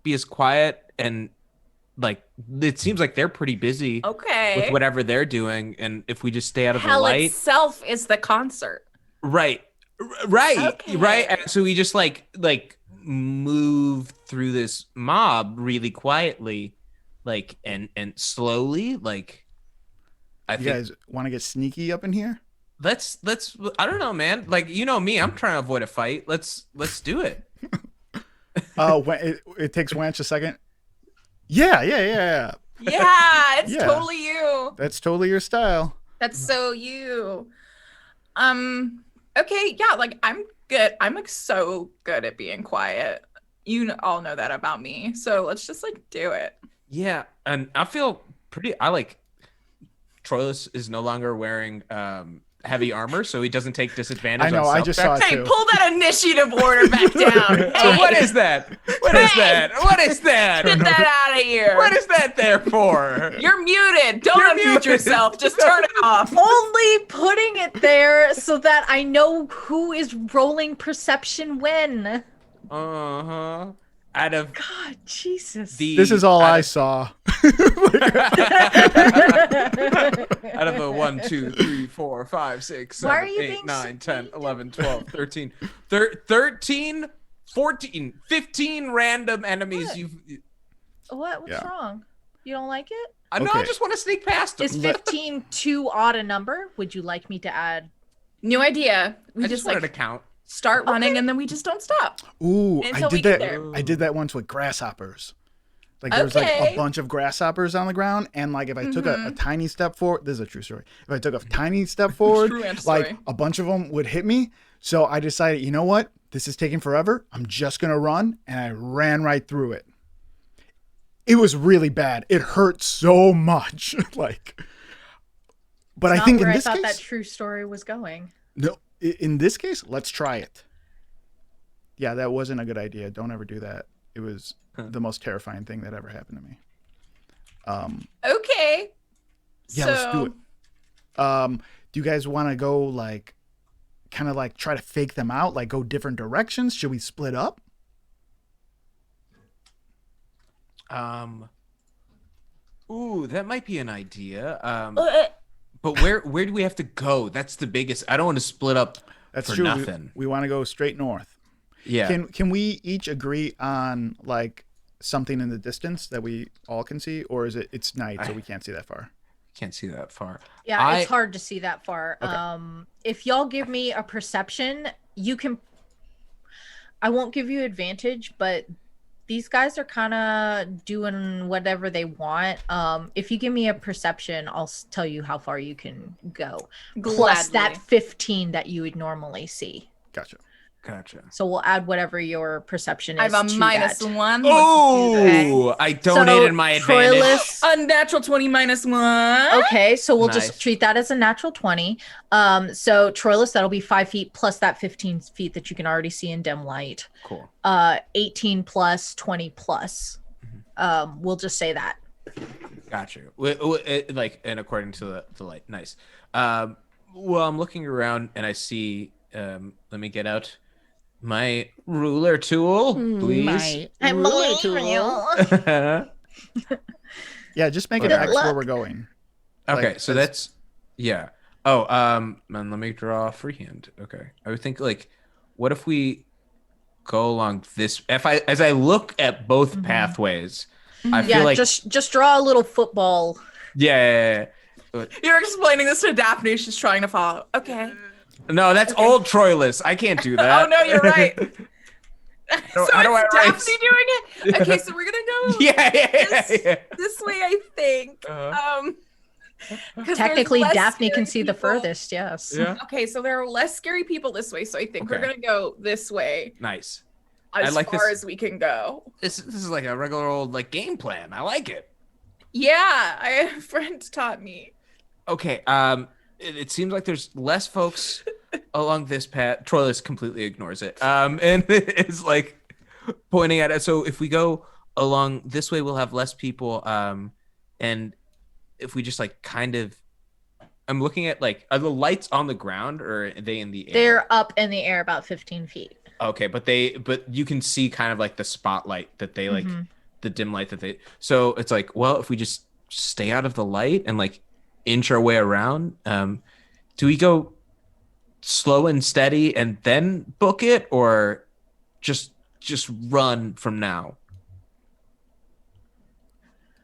B: be as quiet and like it seems like they're pretty busy
D: Okay.
B: with whatever they're doing, and if we just stay out of the
D: Hell
B: light,
D: itself is the concert.
B: right, right,
D: Okay.
B: right, and so we just like move through this mob really quietly, like and slowly, like I
A: You
B: think
A: guys want to get sneaky up in here?
B: let's I don't know, man. Like you know me, I'm trying to avoid a fight. Let's do it.
A: It takes Wench a second. Yeah.
D: Yeah, it's
A: Yeah.
D: totally you.
A: That's totally your style.
D: That's so you. Okay, yeah, like I'm good. I'm like so good at being quiet. All know that about me. So let's just like do it.
B: Yeah, and I feel pretty. I like Troilus is no longer wearing heavy armor, so he doesn't take disadvantage.
A: I know,
B: On
A: I just saw it
D: Hey,
A: too.
D: pull that initiative order back down.
B: So
D: Hey,
B: what is that? What is that? What is that?
D: get that out of here.
B: What is that there for?
D: You're muted. Don't
B: You're
D: unmute
B: muted.
D: yourself. Just turn it off.
C: Only putting it there so that I know who is rolling perception when.
B: Uh-huh. Out of
C: God, Jesus.
B: the
A: This is all
B: out
A: I
B: of-
A: saw.
B: out of a 1 2, 3, 4, 5, 6,
C: Why are
B: 7,
C: you
B: 8,
C: being
B: 9,
C: so
B: 10,
C: mean?
B: 11, 12, 13, 13, 14, 15 random enemies
C: What?
B: you've.
C: What's
A: Yeah.
C: wrong? You don't like it?
B: No, I
A: Okay.
B: just want to sneak past them.
C: Is 15 too odd a number? Would you like me to add?
D: New idea. We
B: I
D: just
B: just wanted to
D: like
B: count.
D: start running and then we just don't stop.
A: Ooh,
D: Until
A: I
D: we
A: did
D: get
A: that.
D: there.
A: I did that once with grasshoppers. Like there was like
D: Okay.
A: a bunch of grasshoppers on the ground, and like if I took a tiny step forward, this is a true story. If I took a tiny step forward,
D: True and
A: like
D: story.
A: a bunch of them would hit me. So I decided, you know what? This is taking forever. I'm just gonna run, and I ran right through it. It was really bad. It hurt so much. Like, but I
C: Not
A: think
C: where
A: in
C: I
A: this
C: thought
A: case,
C: that true story was going.
A: no. In this case, let's try it. Yeah, that wasn't a good idea. Don't ever do that. It was the most terrifying thing that ever happened to me.
D: Okay.
A: Yeah, let's do it. Do you guys want to go like kind of like try to fake them out, like go different directions? Should we split up?
B: Ooh, that might be an idea. But where do we have to go? That's the biggest. I don't want to split up
A: That's
B: for
A: true.
B: nothing.
A: We want to go straight north.
B: Yeah.
A: Can we each agree on like something in the distance that we all can see, or is it's night so we can't see that far?
B: Can't see that far.
C: Yeah, it's hard to see that far.
A: Okay.
C: If y'all give me a perception, you can. I won't give you advantage, but these guys are kind of doing whatever they want. If you give me a perception, I'll tell you how far you can go. Plus that
D: Gladly.
C: 15 that you would normally see.
A: Gotcha.
B: Gotcha.
C: So we'll add whatever your perception is.
D: I have a
C: to
D: minus
C: that.
D: one. Let's do this.
B: Oh, I donated my advantage.
C: Troilus,
D: Unnatural 20 minus one.
C: okay, so we'll
B: Nice.
C: just treat that as a natural 20. So Troilus, that'll be 5 feet plus that 15 feet that you can already see in dim light.
B: Cool.
C: 18 plus 20 plus. We'll just say that.
B: Gotcha. Like, and according to the light. Nice. Well, I'm looking around and I see. Let me get out my ruler tool, please.
C: I'm believing you.
A: Yeah, just make it
B: Good
A: X where
C: luck.
A: we're going.
B: Okay,
A: Like,
B: so that's yeah. Oh, man, let me draw freehand. Okay, I would think like, what if we go along this? As I look at both pathways, I feel
C: Yeah,
B: like
C: just draw a little football.
B: yeah.
D: You're explaining this to Daphne. She's trying to follow. Okay.
B: No, that's old Troilus. I can't do that.
D: Oh, no, you're right. So
B: how do I
D: it's
B: write?
D: Daphne doing it? Okay, so we're going to go
B: yeah.
D: this way, I think.
B: Uh-huh.
D: 'Cause there's
C: Technically,
D: less
C: Daphne can
D: scary
C: see the
D: people.
C: furthest. Yes.
B: Yeah.
D: Okay, so there are less scary people this way, so I think we're
B: Okay.
D: going to go this way
B: Nice.
D: as
B: like
D: far
B: this.
D: as we can go.
B: This is like a regular old like game plan. I like it.
D: Yeah, a friend taught me.
B: Okay. It seems like there's less folks along this path. Troilus completely ignores it. And is like pointing at it. So if we go along this way, we'll have less people. And if we just like kind of, I'm looking at like, are the lights on the ground or are they in the air?
C: They're up in the air about 15 feet.
B: Okay, but you can see kind of like the spotlight that they like,
C: Mhm.
B: the dim light that they. So it's like, well, if we just stay out of the light and like inch our way around, do we go slow and steady and then book it, or just run from now?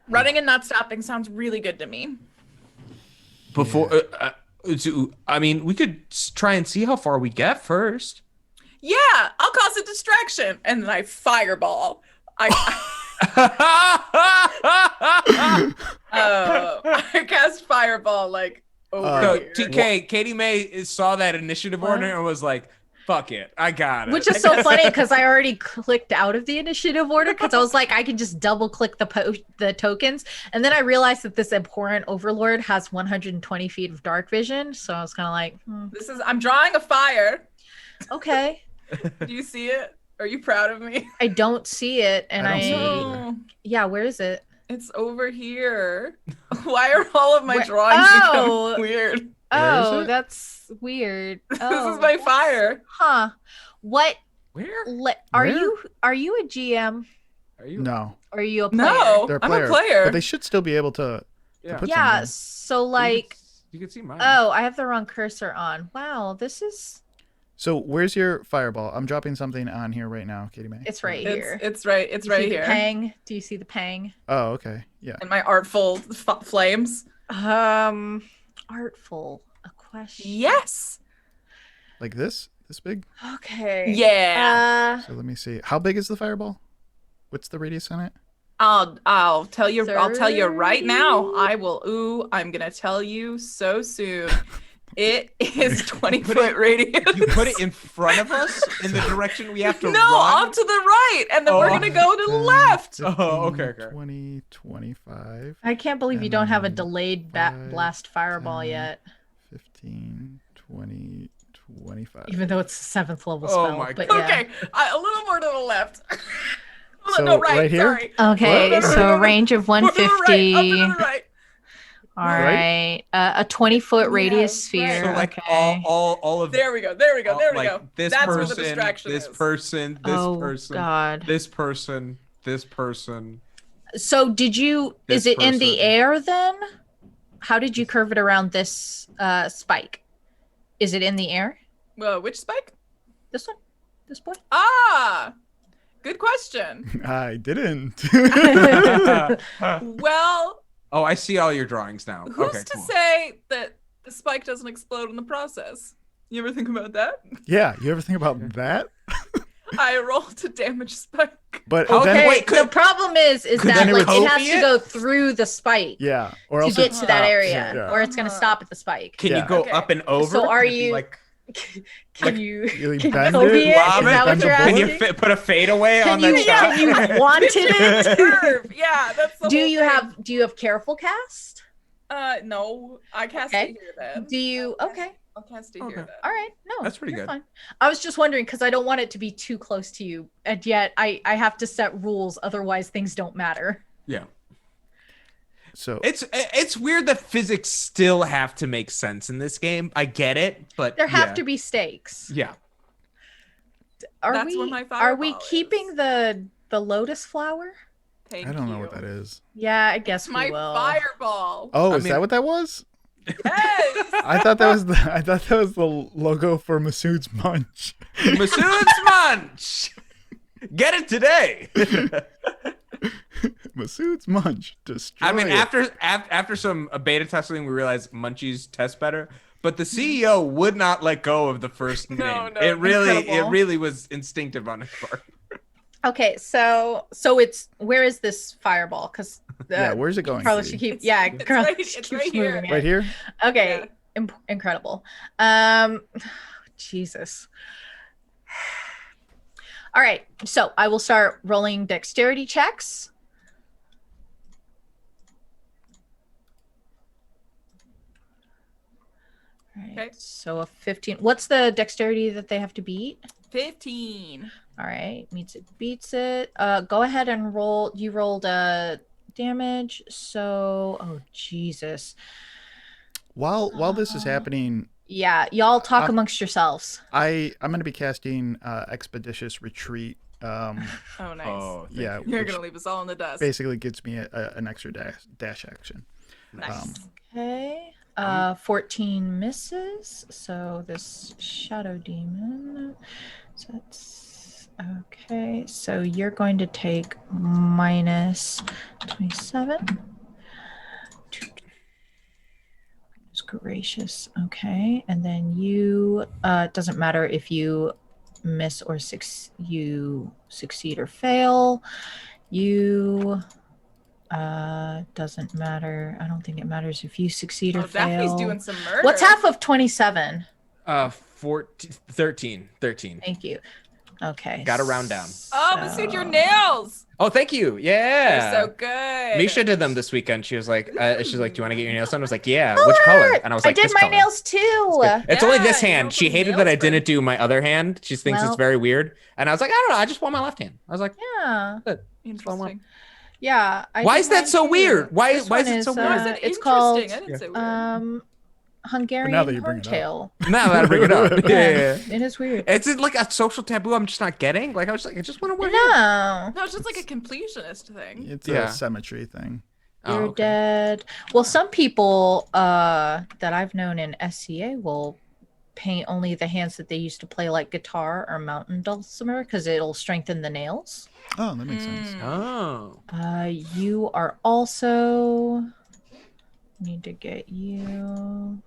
D: Running and not stopping sounds really good to me.
B: Before, I mean, we could try and see how far we get first.
D: Yeah, I'll cause a distraction. And then I fireball. I cast fireball like over
B: So
D: here.
B: TK, Katie May saw that initiative order and was like, "Fuck it, I got it."
C: Which is so funny because I already clicked out of the initiative order because I was like, I can just double click the tokens. And then I realized that this abhorrent overlord has 120 feet of dark vision. So I was kind of like,
D: I'm drawing a fire.
C: okay.
D: Do you see it? Are you proud of me?
C: I don't see it. And
A: I don't see it either.
D: Oh,
C: yeah, where is it?
D: it's over here. Why are all of my
C: Where-
D: drawings
C: Oh!
D: becoming weird?
A: Where is
C: Oh,
A: it?
C: that's weird.
D: This
C: Oh,
D: is my fire.
C: huh. What?
B: Where
C: Are
A: Where?
C: you a GM?
B: are you?
A: No,
C: Or are you a player?
D: No,
A: they're
D: I'm a
A: players,
D: player.
A: but they should still be able to
B: Yeah.
A: put
C: Yeah.
A: something.
C: So like,
E: You can see mine.
C: Oh, I have the wrong cursor on. Wow, this is.
A: So where's your fireball? I'm dropping something on here right now, Katie May.
C: It's right here.
D: It's right. It's
C: Do you
D: right
C: see the
D: here.
C: pang? Do you see the pang?
A: Oh, okay. Yeah.
D: And my artful flames.
C: Artful. A question.
D: Yes.
A: Like this? This big?
C: Okay.
D: Yeah.
A: So let me see. How big is the fireball? What's the radius on it?
D: I'll tell you. I'll tell you right now.
C: 30?
D: I will. Ooh, I'm gonna tell you so soon. It is 20-foot radius.
E: You put it in front of us in the direction we have to
D: No,
E: run?
D: off to the right, and then we're gonna go to the
A: 10,
D: left.
A: 15,
E: Oh, okay.
A: 20, 25,
C: I can't believe you
A: And
C: don't have a
A: then
C: delayed
A: 5,
C: blast fireball
A: 10.
C: yet,
A: 15, 20, 25.
C: even though it's a 7th level
E: Oh
C: spell.
E: my
C: but
E: God.
C: yeah.
D: Okay, a little more to the left.
A: So,
D: no, right,
A: right here?
D: Sorry.
C: Okay,
D: No,
C: so a range of
D: More to the right,
C: 150.
D: up and to the right.
C: All
A: Right?
C: right. A 20-foot
D: Yeah,
C: radius
D: right.
C: sphere.
E: So like
C: okay.
E: all of
D: There we go. There we go. There we
E: like
D: go.
E: this
D: That's
E: person,
D: where the distraction
E: this
D: is.
E: person, this
C: Oh,
E: person,
C: God.
E: this person, this person.
C: So did you,
E: This
C: is it in the
E: person.
C: air then? How did you curve it around this spike? Is it in the air?
D: Well, which spike?
C: This one? This boy?
D: Ah, good question.
A: I didn't.
D: Well,
E: Oh, I see all your drawings now.
D: who's
E: Okay,
D: to
E: cool.
D: say that the spike doesn't explode in the process? You ever think about that?
A: Yeah, you ever think about that?
D: I rolled to damage spike.
A: But
E: Okay,
A: then,
E: wait,
C: the problem is
E: could
C: that
A: then
C: like it has
E: Copy
C: to
E: it?
C: go through the spike
A: yeah, or
C: to
A: else
C: get
A: it
C: to that
A: stops.
C: area,
A: Yeah.
C: or it's gonna stop at the spike.
E: Can
A: Yeah.
E: you go
D: Okay.
E: up and over?
C: So are
E: Can it be
C: you-
E: like
C: Can
E: Like,
C: you
A: you
C: can you
A: bend
C: Kobe
A: it,
C: it?
E: lob
C: Is that what
A: bend
C: you're
A: the
E: Can
C: asking?
E: you put a fadeaway
C: Can
E: on
C: you,
E: that
C: can
E: shot?
C: you wanted it?
D: Curve. Yeah, that's the
C: do
D: whole
C: you
D: thing.
C: have careful cast?
D: No, I cast
C: Okay.
D: it here then.
C: Do you okay?
D: I'll cast it
E: Okay.
D: here then.
C: All right, no,
E: That's pretty
C: you're
E: good.
C: Fine. I was just wondering because I don't want it to be too close to you, and yet I have to set rules, otherwise things don't matter.
E: Yeah.
A: So
E: It's weird that physics still have to make sense in this game. I get it, but
C: There have
E: yeah.
C: to be stakes.
E: Yeah.
C: Are
D: That's where
C: we?
D: my
C: Are we
D: fireball
C: keeping
D: is.
C: the lotus flower?
D: Thank
A: I don't know
D: you.
A: what that is.
C: Yeah, I guess
D: My
C: we will.
D: fireball.
A: Oh,
E: I
A: is
E: mean-
A: that what that was?
D: Yes.
A: I thought that was the logo for Masood's Munch.
E: Masood's Munch! Get it today!
A: Masood's Munch. Destroy
E: I mean,
A: it.
E: after some beta testing, we realized Munchies test better. But the CEO would not let go of the first name.
D: No,
E: it
C: incredible.
E: really was instinctive on his part.
C: Okay, so it's where is this fireball? Because
A: Yeah, where's it going?
C: Carlos,
A: Katie?
C: you keep
D: It's-
C: yeah,
D: it's
C: Carlos
D: right-
C: keeps
D: it's right here.
C: moving it.
A: Right here?
C: Okay,
D: Yeah.
C: incredible. Jesus. All right, so I will start rolling dexterity checks. All right,
D: Okay.
C: so a 15. What's the dexterity that they have to beat?
D: 15.
C: All right, meets it, beats it. Go ahead and roll. You rolled damage, so oh Jesus.
A: While this is happening,
C: Yeah, y'all talk
A: I'm
C: amongst yourselves.
A: I'm gonna be casting Expeditious Retreat.
D: Oh, nice.
E: Oh, thank
A: Yeah,
E: you.
D: You're
A: which
D: gonna leave us all in the dust.
A: basically gets me an extra dash action.
D: Nice.
C: Okay. 14 misses. So this shadow demon. So that's okay. So you're going to take minus 27. Goodness gracious. Okay. And then you it doesn't matter if you miss or you succeed or fail. You doesn't matter. I don't think it matters if you succeed or
D: Oh, Daphne's
C: fail.
D: doing some murder.
C: What's half of 27?
E: 13.
C: Thank you. Okay.
E: Gotta round down.
D: Oh, Masood, your nails.
E: Oh, thank you. Yeah.
D: They're so good.
E: Misha did them this weekend. She was like, "Do you want to get your nails done?" I was like, "Yeah." Which color? And I was like,
C: I did
E: "This
C: my
E: color."
C: nails too.
E: It's only
D: Yeah,
E: this
D: you
E: hand.
D: know,
E: She
D: some
E: hated
D: nails
E: that I
D: for-
E: didn't do my other hand. She thinks
C: Well-
E: it's very weird. And I was like, I don't know. I just want my left hand. I was like,
C: Yeah.
D: Interesting.
C: Yeah.
E: Why is that so weird? Why
C: This
E: is
C: one
E: it so
D: No,
E: weird?
D: is it
C: It's called
D: interesting? I didn't say weird.
C: Hungarian
A: Now that you bring it up.
C: horntail.
E: Now that I bring it up. Yeah.
C: It is weird.
E: Is it like a social taboo I'm just not getting? Like, I was like, I just want to wear it.
C: No.
D: No, it's just like a completionist thing.
A: It's
E: Yeah.
A: a symmetry thing.
C: You're
E: okay.
C: dead. Well, some people that I've known in SCA will paint only the hands that they used to play like guitar or mountain dulcimer because it'll strengthen the nails.
A: Oh, that makes sense.
E: Oh.
C: You are also need to get you.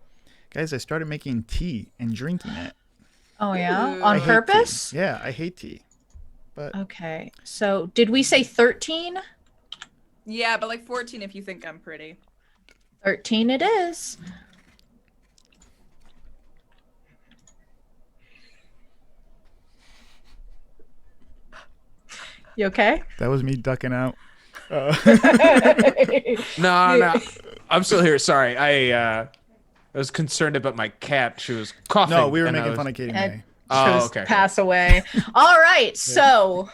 A: Guys, I started making tea and drinking it.
C: Oh yeah,
D: Ooh.
C: on
A: I hate
C: purpose.
A: tea. Yeah, I hate tea. But
C: Okay, so did we say 13?
D: Yeah, but like 14 if you think I'm pretty.
C: 13 it is. You okay?
A: that was me ducking out.
E: No. I'm still here. Sorry. I was concerned about my cat. She was coughing.
A: No, we were
E: and I
A: making
E: was-
A: fun of Katie
C: And-
A: May.
E: Oh,
C: Chose
E: okay.
C: pass away. All right, so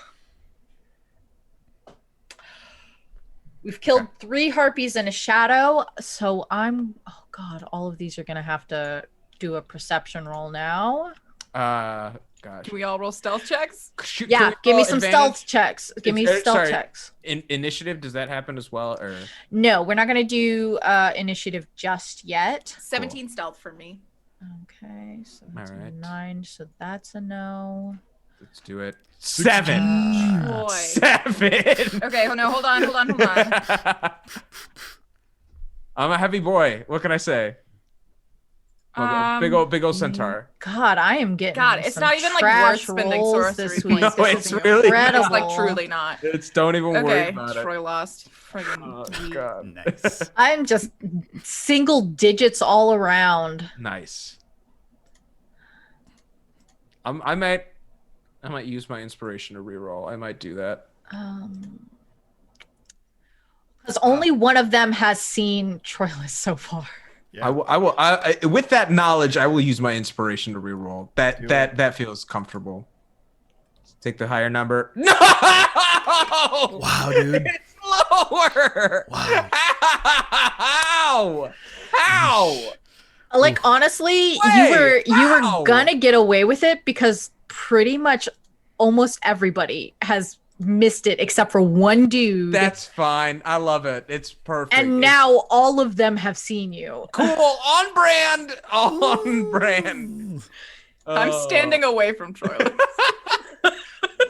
C: we've killed 3 harpies and a shadow. So oh god, all of these are gonna have to do a perception roll now.
E: Gosh.
D: Can we all roll stealth checks?
E: Can
C: Yeah,
E: we
C: give me
E: roll
C: some
E: advantage?
C: stealth checks. Give me
E: Sorry.
C: stealth checks.
E: Initiative, does that happen as well, or?
C: No, we're not gonna do initiative just yet.
D: 17 stealth for me.
C: Okay, so that's
E: All right.
C: 9. So that's a no.
E: Let's do it. 7.
D: Boy.
E: 7.
D: Okay, oh no, hold on.
E: I'm a heavy boy. What can I say? Big old centaur.
C: God, I am getting
D: God, it's
C: some
D: not even like
C: trash
D: worth spending
C: rolls
D: sorcery
C: this
D: points.
C: week.
E: No,
C: This
E: it's
C: is
E: really
C: incredible.
D: It's like truly not.
E: It's don't even worry
D: Okay,
E: about it.
D: Troy lost. Friggin'
E: Oh
D: dweeb.
E: god.
A: Nice.
C: I'm just single digits all around.
E: Nice. I might use my inspiration to reroll. I might do that.
C: Because only one of them has seen Troilus so far.
A: Yeah.
E: I will. With that knowledge, I will use my inspiration to reroll.
A: Do
E: That feels comfortable. Take the higher number. No!
A: Wow, dude.
E: It's lower.
A: Wow.
E: How?
C: Like honestly, you
E: Wait,
C: were
E: wow.
C: gonna get away with it because pretty much almost everybody has missed it except for one dude.
E: That's fine. I love it. It's perfect.
C: and
E: It's
C: now all of them have seen you.
E: cool. On brand. On brand.
D: I'm standing away from Troy.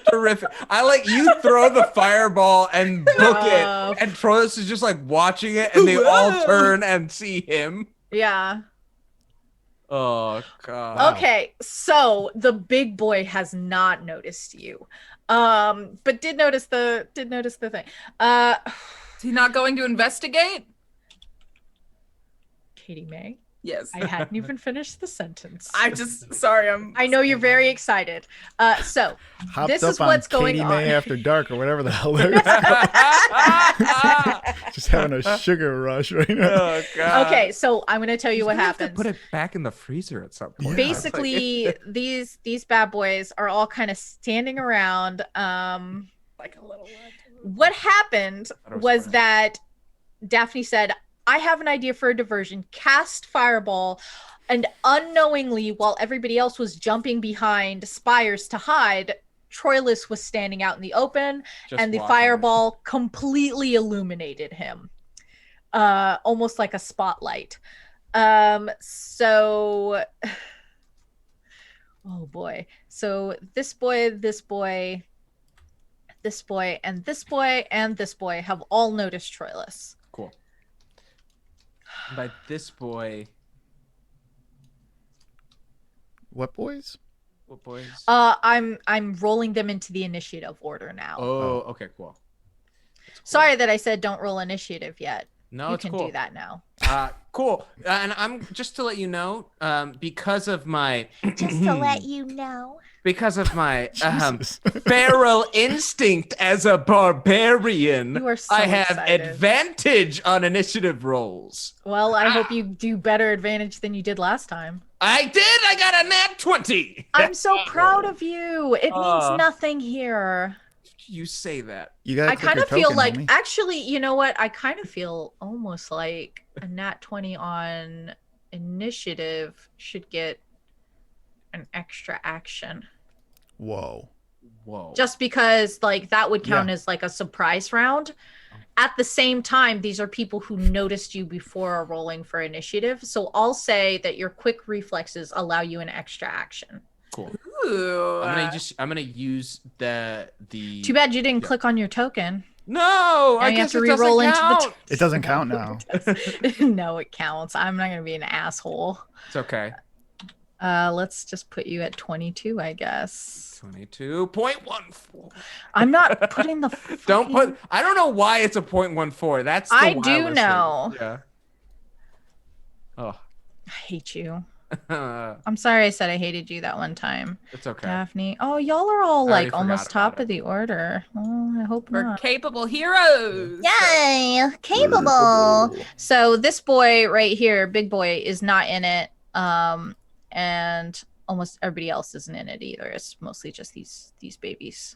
E: Terrific. I like you throw the fireball and book
C: Uh,
E: it, and Troilus is just like watching it, and they all turn and see him.
C: Yeah.
E: Oh god.
A: Wow.
C: Okay, so the big boy has not noticed you. But did notice the thing.
D: Is he not going to investigate?
C: Katie May,
D: Yes.
C: I hadn't even finished the sentence.
D: Sorry,
C: I know you're very excited. So
A: Hopped
C: this
A: up
C: is what's
A: on
C: going
A: Katie
C: on.
A: May After Dark or whatever the hell they're just having a sugar rush right now.
E: Oh god.
C: Okay, so I'm gonna tell you what
E: We're gonna have to
C: happens.
E: Put it back in the freezer at some point.
C: Basically, these bad boys are all kind of standing around.
D: like a little
C: What happened
E: That was
C: was
E: funny.
C: that Daphne said, I have an idea for a diversion. Cast fireball. And unknowingly, while everybody else was jumping behind spires to hide, Troilus was standing out in the open,
E: Just
C: and the
E: walking.
C: fireball completely illuminated him. Almost like a spotlight. So oh boy. So this boy, this boy, this boy, and this boy, and this boy have all noticed Troilus.
E: Cool. By this boy,
A: What boys?
E: what boys?
C: I'm rolling them into the initiative order now.
E: Oh, okay, cool. That's cool.
C: Sorry that I said don't roll initiative yet.
E: No,
C: You
E: it's
C: can
E: cool.
C: do that now.
E: Cool. And I'm just to let you know, because of my
C: Just to let you know.
E: because of my
A: Jesus.
E: feral instinct as a barbarian,
C: You are so
E: I have
C: excited.
E: advantage on initiative rolls.
C: Well, I hope you do better advantage than you did last time.
E: I did. I got a nat 20.
C: I'm so proud of you. It
E: Uh,
C: means nothing here.
E: You say that.
A: You gotta
C: I
A: click
C: kind
A: your
C: of feel
A: token,
C: like,
A: homie.
C: actually, you know what? I kind of feel almost like a nat 20 on initiative should get an extra action.
A: Whoa.
E: Whoa.
C: just because like that would count
A: Yeah.
C: as like a surprise round. At the same time, these are people who noticed you before are rolling for initiative. So I'll say that your quick reflexes allow you an extra action.
E: Cool.
D: Ooh.
E: I'm gonna use the.
C: Too bad you didn't
E: Yeah.
C: click on your token.
E: No,
C: Now
E: I
C: you have
E: guess
C: to
E: it
C: re-roll
E: doesn't
C: into
E: count.
C: the
A: It doesn't count now.
C: No, it counts. I'm not gonna be an asshole.
E: It's okay.
C: Let's just put you at 22, I guess.
E: 22.14.
C: I'm not putting the
E: Don't
C: fucking-
E: put. I don't know why it's a 0.14. That's the
C: I do
E: wildest thing.
C: know.
E: Yeah. Oh.
C: I hate you.
E: it's
C: I'm sorry I said I hated you that one time.
E: okay.
C: Daphne. Oh, y'all are all
E: I already
C: like almost
E: forgot about
C: top of the order. Oh, I hope
D: We're
C: not.
D: capable heroes.
C: Yay! Capable. So this boy right here, big boy, is not in it. And almost everybody else isn't in it either. It's mostly just these babies.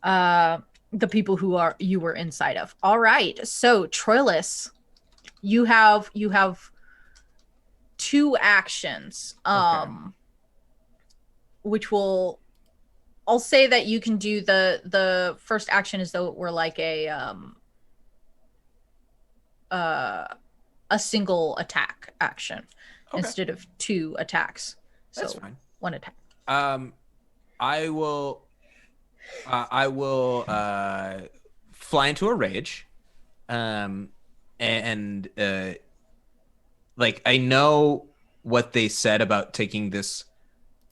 C: The people who are you were inside of. All right. So Troilus, you have 2 actions. Which will I'll say that you can do the first action as though it were like a single attack action instead of 2 attacks. So
E: That's fine.
C: 1 attack.
E: I will fly into a rage, and like I know what they said about taking this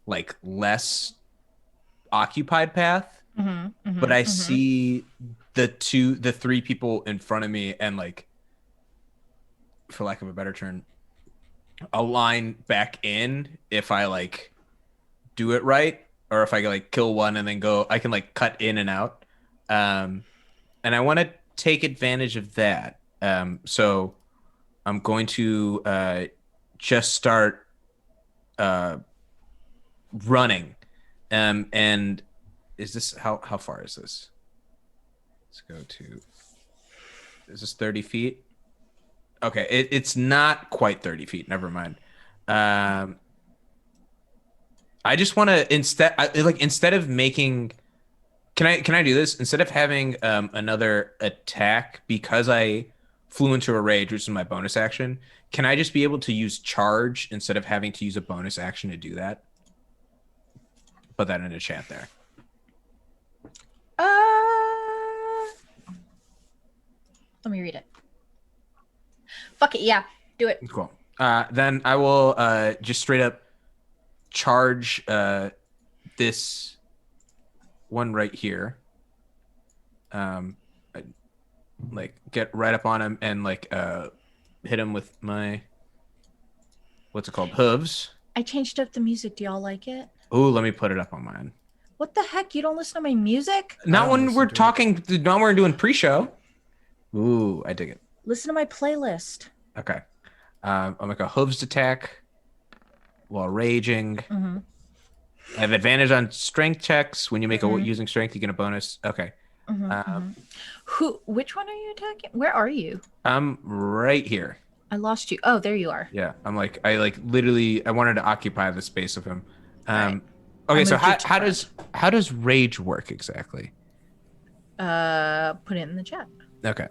E: like less occupied path, but I see the 3 people in front of me, and like, for lack of a better term, align back in if I like do it right, or if I like kill one and then go, I can like cut in and out. And I want to take advantage of that. So I'm going to just start running. And is this how far is this? Let's go to. Is this 30 feet? Okay, it's not quite 30 feet. Never mind. I just want to instead of making. Can I do this instead of having another attack because I flew into a rage, which is my bonus action? Can I just be able to use charge instead of having to use a bonus action to do that? Put that in a chat there.
C: Let me read it. Fuck it, yeah, do it.
E: Cool. Then I will just straight up charge this one right here. Like get right up on him and like hit him with my what's it called? Hooves.
C: I changed up the music. Do y'all like it?
E: Ooh, let me put it up on mine.
C: What the heck? You don't listen to my music?
E: Not
A: don't
E: when
A: listen
E: we're
A: to it.
E: talking. Not when we're doing pre-show. Ooh, I dig it.
C: Listen to my playlist.
E: Okay. I'll make a hooves attack while raging. I have advantage on strength checks. When you make a using strength, you get a bonus. Okay.
C: Which one are you attacking? Where are you?
E: I'm right here.
C: I lost you. Oh, there you are.
E: Yeah. I literally I wanted to occupy the space of him.
C: Right.
E: Okay,
C: I
E: so
C: moved you to
E: how does rage work exactly?
C: Put it in the chat.
E: Okay.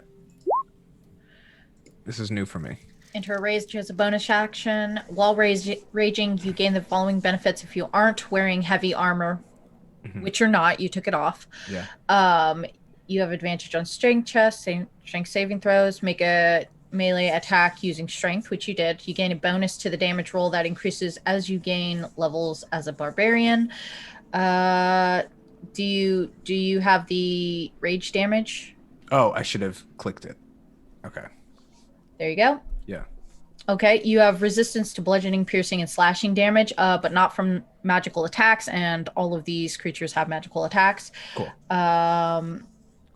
E: This is new for me.
C: Enter a rage as a bonus action. While raging, you gain the following benefits if you aren't wearing heavy armor, which you're not. You took it off.
E: Yeah.
C: You have advantage on strength checks, strength saving throws. Make a melee attack using strength, which you did. You gain a bonus to the damage roll that increases as you gain levels as a barbarian. Do you have the rage damage?
E: Oh, I should have clicked it. Okay.
C: There you go.
E: Yeah.
C: Okay, you have resistance to bludgeoning, piercing, and slashing damage, but not from magical attacks, and all of these creatures have magical attacks.
E: Cool.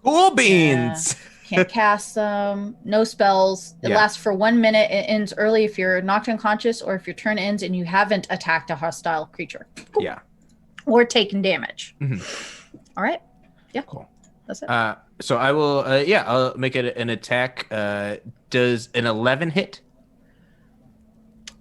E: Cool beans.
C: Can't cast them. No spells. It
E: Yeah.
C: lasts for 1 minute. It ends early if you're knocked unconscious or if your turn ends and you haven't attacked a hostile creature. Cool.
E: Yeah.
C: Or taken damage.
E: Mhm.
C: All right. Yeah.
E: Cool.
C: That's it.
E: So I will. I'll make it an attack. Does an 11 hit?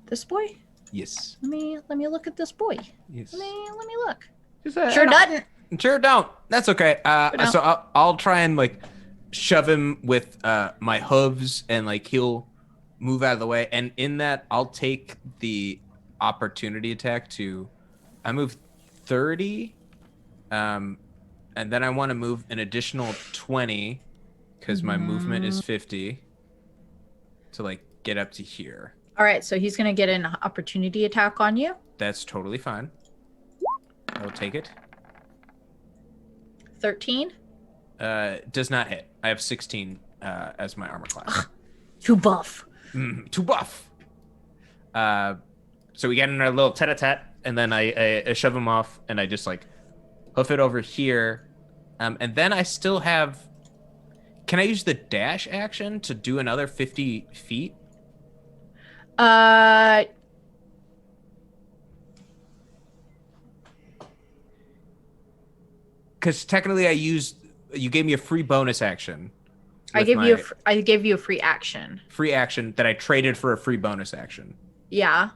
C: This boy?
E: Yes.
C: Let me look at this boy.
E: Yes.
C: Let me look.
E: Just
C: Sure doesn't.
E: Sure, don't. That's okay.
C: no.
E: So I'll try and like shove him with my hooves, and like he'll move out of the way. And in that, I'll take the opportunity attack to. I move 30, and then I want to move an additional 20 because my movement is 50 to like get up to here.
C: All right, so he's gonna get an opportunity attack on you.
E: That's totally fine. I will take it.
C: 13.
E: Does not hit. I have 16 as my armor class.
C: Too buff.
E: Too buff. So we get in our little tete-a-tete, and then I shove him off, and I just like hoof it over here. And then I still have. Can I use the dash action to do another 50 feet? Because technically, you gave me a free bonus action.
C: I gave you a free action.
E: Free action that I traded for a free bonus action.
C: Yeah.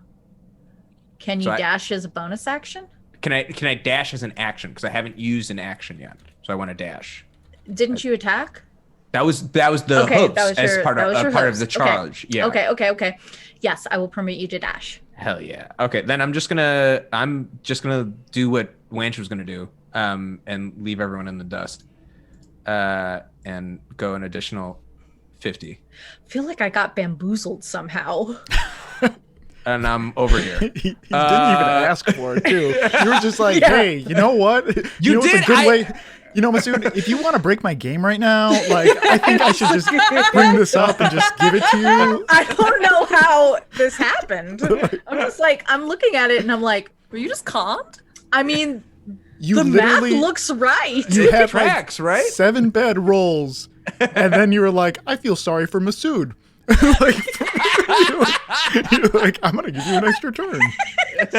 C: Can you
E: So
C: dash as a bonus action?
E: Can I dash as an action? Because I haven't used an action yet, so I want to dash.
C: Didn't you attack?
E: That was the hooks as part of the charge.
C: Okay.
E: Yeah.
C: Okay. Yes, I will permit you to dash.
E: Hell yeah. Okay, then I'm just gonna do what Wanch was gonna do, and leave everyone in the dust, and go an additional 50.
C: I feel like I got bamboozled somehow.
E: And I'm over here.
A: He didn't even ask for it, too. You were just like,
C: Yeah.
A: hey, you know what? You know what's
E: did,
A: a good way. You know, Masood, if you want to break my game right now, like, I think I should just bring this up and just give it to you.
C: I don't know how this happened. I'm just like, I'm looking at it and I'm like,
D: Were you just calmed?
C: I mean,
A: You
C: the math
A: literally
C: looks right.
A: you had
E: Tracks,
A: like
E: right?
A: 7 bad rolls, and then you were like, I feel sorry for Masood. Like, you're like, I'm gonna give you an extra turn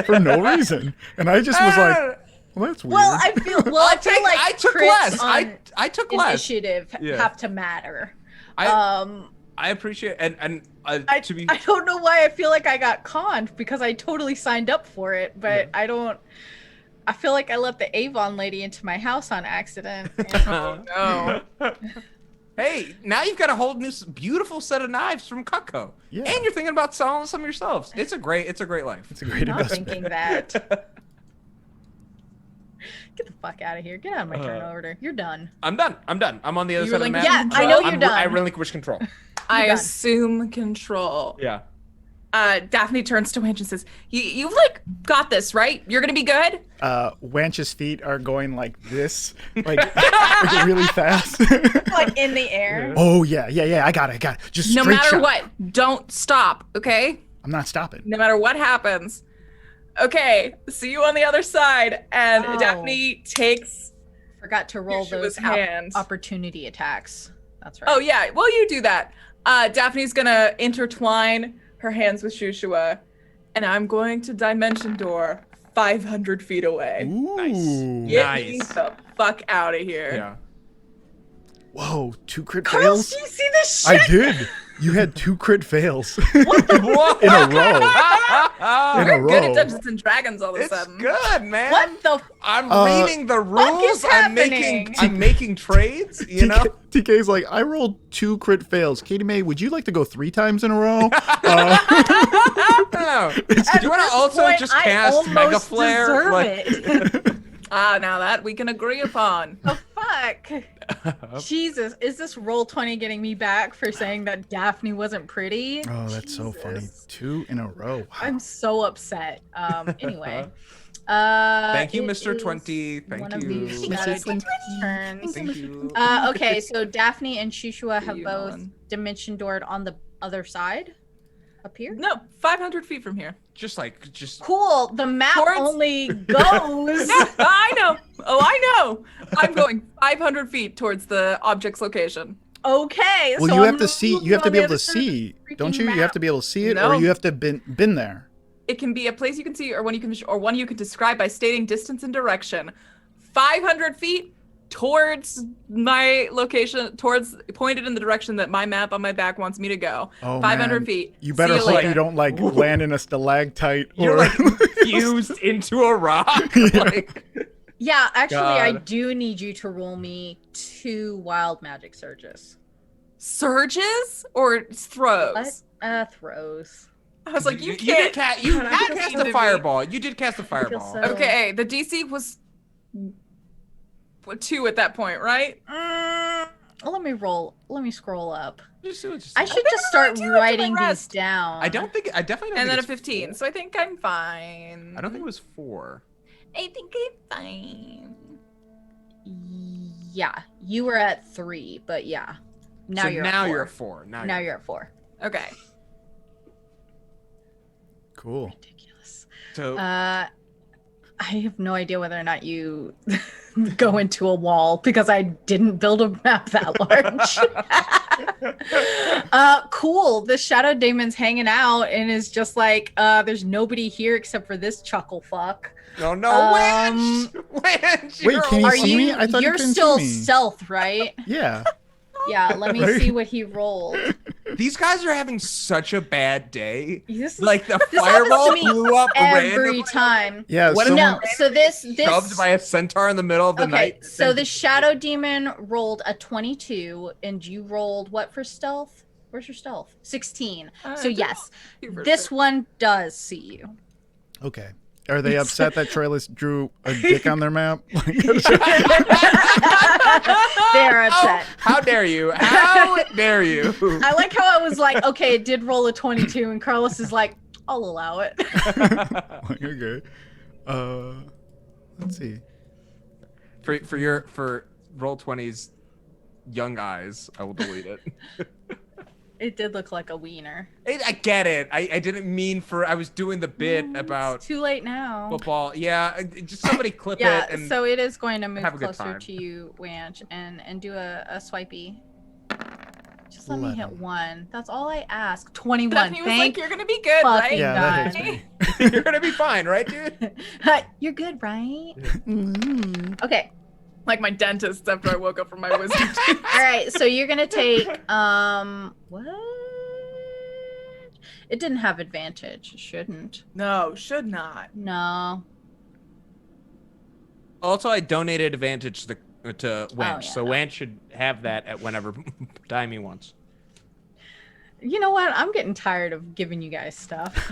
A: for no reason, and I just was like, well, that's weird.
C: Well, I feel like
E: I took
C: crits
E: less.
C: on
E: I took less.
C: initiative
E: Yeah.
C: have to matter.
E: I appreciate and
C: I
E: to be
C: don't know why I feel like I got conned because I totally signed up for it, but I don't. I feel like I let the Avon lady into my house on accident. And
D: No.
E: Hey, now you've got a whole new beautiful set of knives from Cutco.
A: Yeah.
E: And you're thinking about selling some yourselves. It's a great life.
A: It's a great
C: I'm not
A: investment.
C: thinking that. Get the fuck out of here. Get out of my turn order. You're done.
E: I'm done. I'm on the other
D: You
E: side of the map.
D: relinquish
C: Yeah, I know you're done.
E: I relinquish control.
D: I
C: done.
D: assume control.
E: Yeah.
D: Daphne turns to Winch and says, "You've like got this, right? You're gonna be good."
A: Wanch's feet are going like this, like really fast.
C: Like in the air.
A: Oh yeah, I got it. Just
D: No
A: straight
D: matter
A: shot.
D: what, don't stop, okay?
A: I'm not stopping.
D: No matter what happens. Okay, see you on the other side. And
C: Oh.
D: Daphne takes.
C: Forgot to roll
D: Yeshua's
C: those
D: hand.
C: opportunity attacks. That's right.
D: Oh yeah, well you do that. Daphne's gonna intertwine her hands with Shushua, and I'm going to dimension door 500 feet away.
A: Ooh.
D: Get
E: Nice.
D: me the fuck out of here.
E: Yeah.
A: Whoa, 2 crit
C: Carl,
A: fails.
C: do you see this shit?
A: I did. You had 2 crit fails
E: What?
A: in a row. In a
D: We're good
A: row.
D: at Dungeons and Dragons all of a
E: It's
D: sudden.
E: good, man.
C: What the
E: I'm reading the
C: fuck is
E: rules. I'm
C: happening?
E: making trades. You know.
A: TK's like, I rolled 2 crit fails. Katie May, would you like to go 3 times in a row?
E: No. Do you want to also
C: point,
E: just
C: I
E: cast Mega
C: almost
E: Flare?
C: deserve
E: Like-
C: it.
D: Now that we can agree upon.
C: The fuck? Jesus, is this roll 20 getting me back for saying that Daphne wasn't pretty?
A: Oh, that's so funny.
C: Jesus.
A: 2 in a row. Wow.
C: I'm so upset. Anyway.
E: Thank you,
C: it
E: Mr.
C: is
E: 20.
C: one
E: Thank
C: of
E: you.
C: these.
A: Mr. 20.
C: Turns.
E: Thank you.
C: Okay, so Daphne and Shushua have
D: you,
C: both
D: Nolan.
C: dimension doored on the other side. Up here.
D: No, 500 feet from here.
E: Just
C: Cool. The map
D: Towards-
C: only goes.
D: I know. Oh, I know. I'm going 500 feet towards the object's location.
C: Okay.
A: Well,
C: so
A: you
C: I'm
A: have to see.
C: moving
A: You have to
C: on
A: be
C: the
A: able to
C: other side of the
A: see,
C: freaking
A: don't you? You have
C: map.
A: to be able to see it,
D: No.
A: or you have to been there.
D: It can be a place you can see, or one you can describe by stating distance and direction. 500 feet towards my location, pointed in the direction that my map on my back wants me to go.
A: Oh,
D: 500
A: man.
D: feet.
A: You better
D: See
A: hope
D: later.
A: you don't like land in a stalactite
E: you're
A: or
E: like fused into a rock.
A: Yeah.
E: Like,
C: Yeah, actually, I
E: God.
C: do need you to roll me 2 wild magic surges.
D: Surges or throws?
C: What? Throws.
D: I was like,
E: you
D: you
E: did
D: can't.
E: you
D: God, I
E: did
D: feel
E: cast
D: mean
E: the
D: to me.
E: fireball. You did cast the
C: I feel
E: fireball.
C: so-
D: Okay, the DC was 2 at that point, right?
C: Let me roll. Let me scroll up.
E: Just do it, just
C: I
E: do it.
C: should
D: think
C: just
D: I'm
C: start
D: only 2 after my
C: writing these
D: rest.
C: down.
E: I definitely don't
D: And
E: think
D: then a
E: it's
D: 15,
E: 4.
D: so I think I'm fine.
E: I don't think it was 4.
D: I think I'm fine.
C: Yeah, you were at 3, but yeah. Now
E: So
C: you're
E: now
C: at 4.
E: you're at 4.
C: Now you're at 4.
D: Okay.
A: Cool.
C: Ridiculous.
E: So
C: I have no idea whether or not you go into a wall because I didn't build a map that large. Cool. The shadow daemon's hanging out and is just like, there's nobody here except for this chuckle fuck.
E: no,
C: Um,
E: Wench! Wench!
A: Wait,
E: you're
A: can you
C: Are
E: alive.
A: see
C: you?
A: me? I thought you
C: You're
A: couldn't see
C: still
A: me.
C: stealth, right?
A: Yeah.
C: Yeah. Let me
A: Right.
C: see what he rolled.
E: These guys are having such a bad day.
C: This is
E: Like the
C: This happens
E: fireball
C: to me
E: blew up
C: every
E: randomly.
C: time.
A: Yeah.
E: What if
A: someone,
C: No. So this
E: Shoved by a centaur in the middle of the
C: Okay,
E: night.
C: so the shadow demon rolled a 22, and you rolled what for stealth? Where's your stealth? 16. So yes, this one does see you.
A: Okay. Are they upset that Troilus drew a dick on their map?
C: They're upset.
E: How dare you? How dare you?
C: I like how I was like, okay, it did roll a 22, and Carlos is like, I'll allow it.
A: Like, okay. Let's see.
E: For Roll20's young eyes, I will delete it.
C: It did look like a wiener.
E: I get it. I didn't mean for. I was doing the bit about
C: It's too late now.
E: football. Yeah, just somebody clip
C: Yeah,
E: it. And
C: so it is going to move
E: have a good
C: closer
E: time.
C: to you, Wanch, and do a swipey. Just let me hit
A: 11.
C: 1. That's all I ask. 21.
D: Stephanie was like,
C: Thank
D: you're gonna be good,
C: fucking
D: right?
A: Yeah, that
C: God.
A: hits me.
E: you're gonna be fine, right, dude?
C: You're good, right?
A: Mm.
C: Okay.
D: Like my dentist after I woke up from my wisdom teeth.
C: All right. So you're gonna take what? It didn't have advantage. It shouldn't.
D: No, should not.
C: No.
E: Also, I donated advantage to Wench,
C: yeah,
E: so
C: no.
E: Wench should have that at whenever time he wants.
C: You know what? I'm getting tired of giving you guys stuff.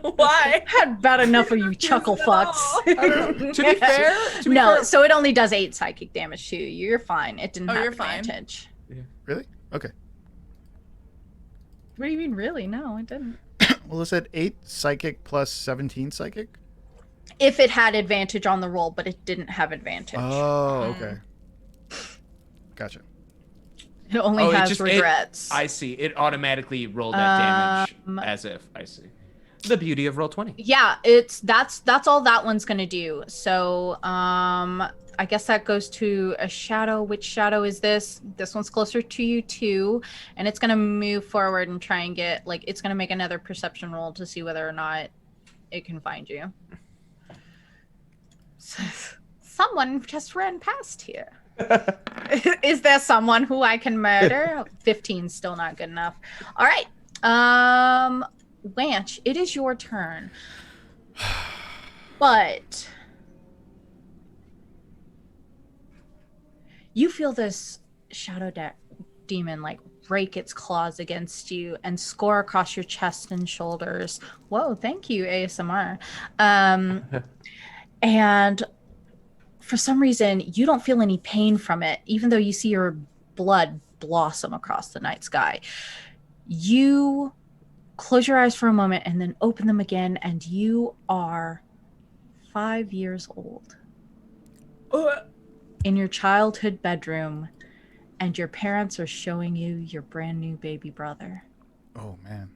D: Why?
C: Had about enough of you chuckle
D: Use it all.
C: fucks.
E: To be fair,
C: No, so it only does 8 psychic damage to you. You're fine. It didn't
D: Oh,
C: have
D: you're fine.
C: advantage.
A: Really? Okay.
C: What do you mean, really? No, it didn't.
A: Well, it said 8 psychic plus 17 psychic.
C: If it had advantage on the roll, but it didn't have advantage.
A: Oh, okay. Gotcha.
C: It only
E: Oh, it
C: has
E: just-
C: regrets.
E: I see. It automatically rolled that damage
C: Um,
E: as if. I see. The beauty of Roll20.
C: Yeah, that's all that one's gonna do. So I guess that goes to a shadow. Which shadow is this? This one's closer to you too, and it's gonna move forward and try and get it's gonna make another perception roll to see whether or not it can find you. Someone just ran past here. Is there someone who I can murder? 15's still not good enough. All right. Wanch, it is your turn. But you feel this shadow demon break its claws against you and score across your chest and shoulders. Whoa, thank you, ASMR. And for some reason, you don't feel any pain from it, even though you see your blood blossom across the night sky. You close your eyes for a moment and then open them again, and you are 5 years old in your childhood bedroom, and your parents are showing you your brand new baby brother.
A: Oh, man.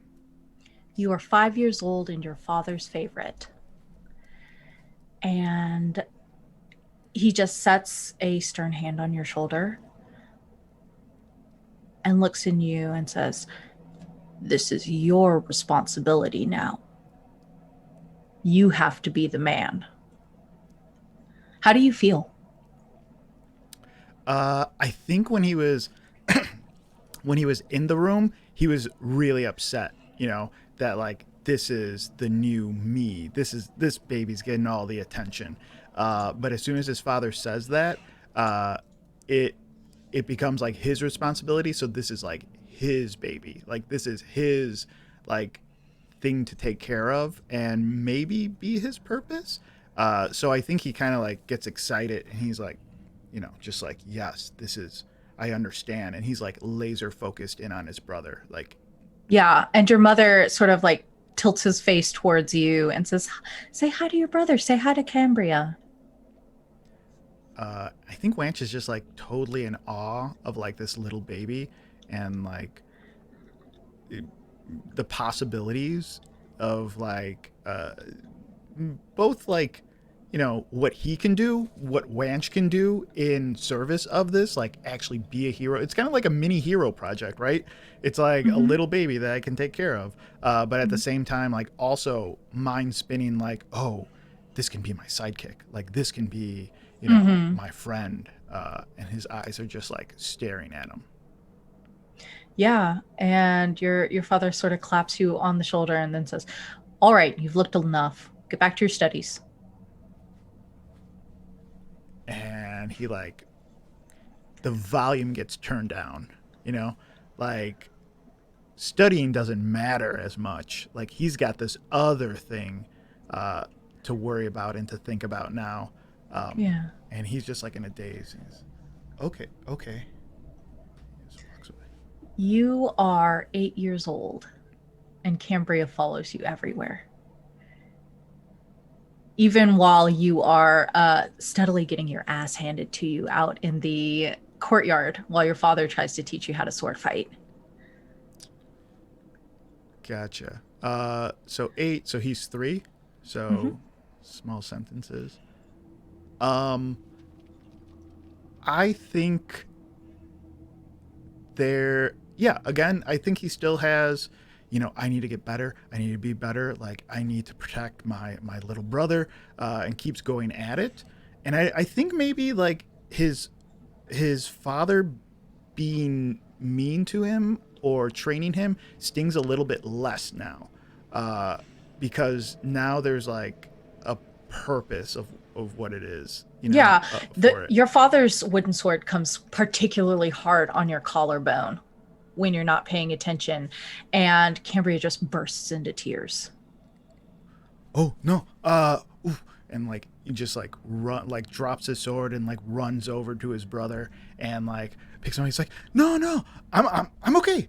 C: You are 5 years old and your father's favorite. And he just sets a stern hand on your shoulder and looks in you and says, "This is your responsibility now. You have to be the man." How do you feel?
A: I think when he was in the room, he was really upset, that this is the new me. This baby's getting all the attention. But as soon as his father says that, uh, it it becomes like his responsibility. So this is like his baby. Like this is his like thing to take care of and maybe be his purpose. So I think he kind of like gets excited and he's like, just like, yes, this is, I understand. And he's like laser focused in on his brother. Like,
C: Yeah. And your mother sort of like tilts his face towards you and says, say hi to your brother. Say hi to Cambria.
A: I think Wanch is just like totally in awe of like this little baby and like the possibilities of like both like what he can do, what Wanch can do in service of this, like actually be a hero. It's kind of like a mini hero project, right? It's like a little baby that I can take care of, but at the same time like also mind spinning like, oh, this can be my sidekick, like this can be my friend, and his eyes are just like staring at him.
C: Yeah. And your father sort of claps you on the shoulder and then says, all right, you've looked enough. Get back to your studies.
A: And he like the volume gets turned down, like studying doesn't matter as much. Like he's got this other thing to worry about and to think about now.
C: Yeah.
A: And he's just like in a daze. He's, okay. He just walks away.
C: You are 8 years old and Cambria follows you everywhere. Even while you are steadily getting your ass handed to you out in the courtyard while your father tries to teach you how to sword fight.
A: Gotcha. So 8, so he's 3. So small sentences. I think again, I think he still has, I need to get better. I need to be better. Like I need to protect my little brother, and keeps going at it. And I think maybe like his father being mean to him or training him stings a little bit less now, because now there's like a purpose of what it is.
C: Yeah,
A: for it.
C: your father's wooden sword comes particularly hard on your collarbone when you're not paying attention, and Cambria just bursts into tears.
A: Oh no, oof. And like he just like like drops his sword and like runs over to his brother and like picks him up. He's like, no, I'm okay,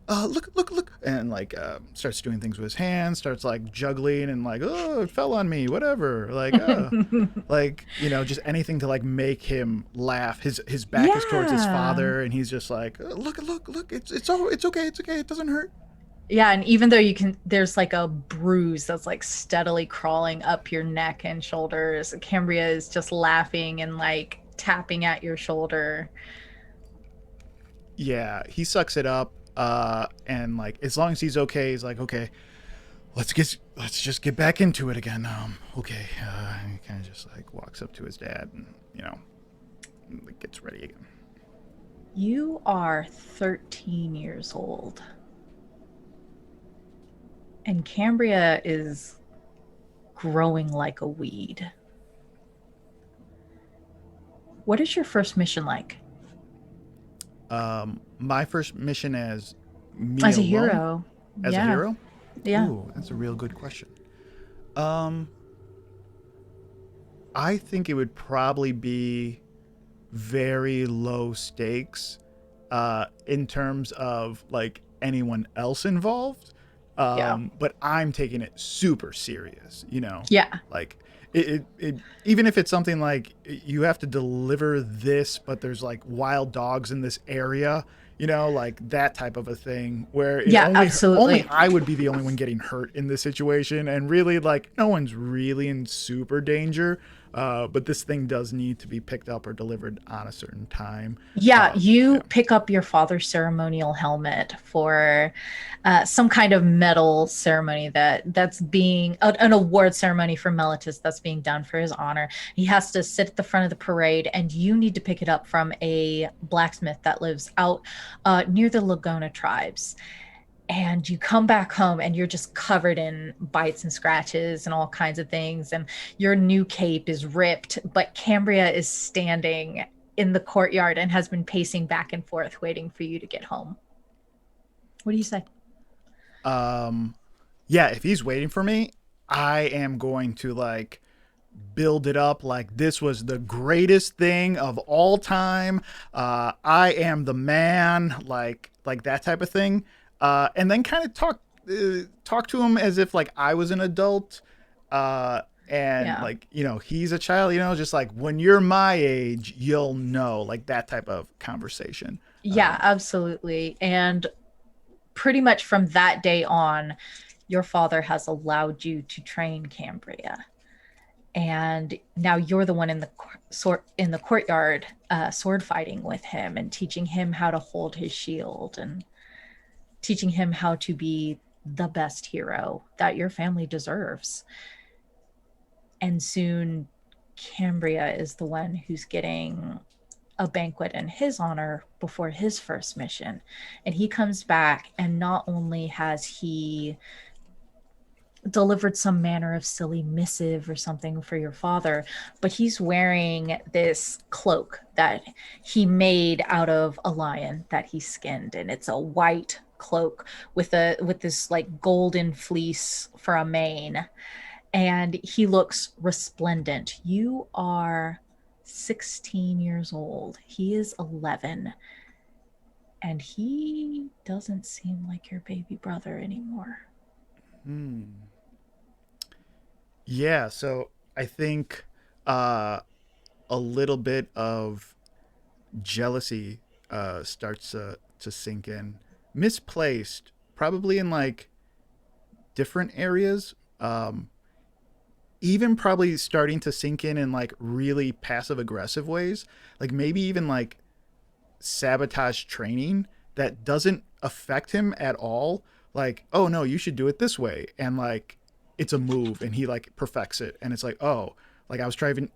A: look, and like starts doing things with his hands, starts like juggling and like, oh, it fell on me, whatever, like like just anything to like make him laugh. His back is towards his father and he's just like, look, it's okay, it doesn't hurt.
C: Yeah, and even though there's like a bruise that's like steadily crawling up your neck and shoulders, Cambria is just laughing and like tapping at your shoulder.
A: Yeah, he sucks it up, and like as long as he's okay, he's like, okay, let's just get back into it again. Okay, and he kind of just like walks up to his dad and gets ready again.
C: You are 13 years old. And Cambria is growing like a weed. What is your first mission like?
A: My first mission as me
C: as a
A: alone?
C: hero.
A: As a hero?
C: Yeah.
A: Ooh, that's a real good question. I think it would probably be very low stakes in terms of like anyone else involved. But I'm taking it super serious,
C: Yeah.
A: like it even if it's something like you have to deliver this, but there's like wild dogs in this area, like that type of a thing where
C: absolutely.
A: only I would be the only one getting hurt in this situation. And really like no one's really in super danger. But this thing does need to be picked up or delivered on a certain time.
C: You pick up your father's ceremonial helmet for some kind of medal ceremony that's being an award ceremony for Meletus that's being done for his honor. He has to sit at the front of the parade, and you need to pick it up from a blacksmith that lives out near the Lagona tribes. And you come back home and you're just covered in bites and scratches and all kinds of things, and your new cape is ripped, but Cambria is standing in the courtyard and has been pacing back and forth waiting for you to get home. What do you say?
A: Yeah, if he's waiting for me, I am going to like build it up like this was the greatest thing of all time. I am the man, like that type of thing. And then kind of talk to him as if like I was an adult. And
C: Yeah.
A: like, he's a child, just like when you're my age, you'll know, like that type of conversation.
C: Yeah, absolutely. And pretty much from that day on, your father has allowed you to train Cambria. And now you're the one in the courtyard, sword fighting with him and teaching him how to hold his shield and teaching him how to be the best hero that your family deserves. And soon Cambria is the one who's getting a banquet in his honor before his first mission. And he comes back, and not only has he delivered some manner of silly missive or something for your father, but he's wearing this cloak that he made out of a lion that he skinned, and it's a white cloak with this like golden fleece for a mane, and he looks resplendent. You are 16 years old. He is 11, and he doesn't seem like your baby brother anymore.
A: Hmm. Yeah, so I think uh, a little bit of jealousy starts to sink in. Misplaced, probably in like different areas. Even probably starting to sink in like really passive aggressive ways. Like maybe even like sabotage training that doesn't affect him at all. Like, oh no, you should do it this way. And like it's a move and he like perfects it. And it's like, oh, like I was trying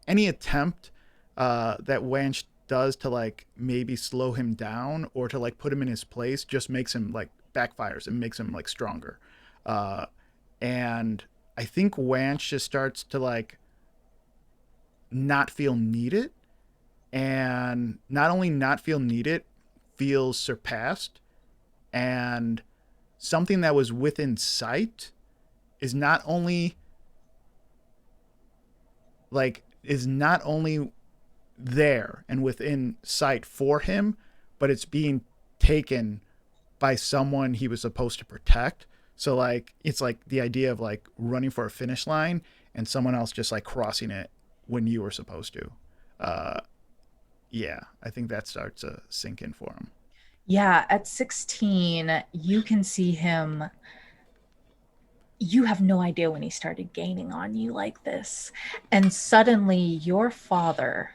A: any attempt that Wanch does to like maybe slow him down or to like put him in his place just makes him like backfires and makes him like stronger. Uh and I think Wanch just starts to like not feel needed, and not only not feel needed, feels surpassed, and something that was within sight is not only there and within sight for him, but it's being taken by someone he was supposed to protect. So like it's like the idea of like running for a finish line and someone else just like crossing it when you were supposed to. Uh, yeah, I think that starts to sink in for him.
C: Yeah, at 16, you can see him. You have no idea when he started gaining on you like this. And suddenly, your father,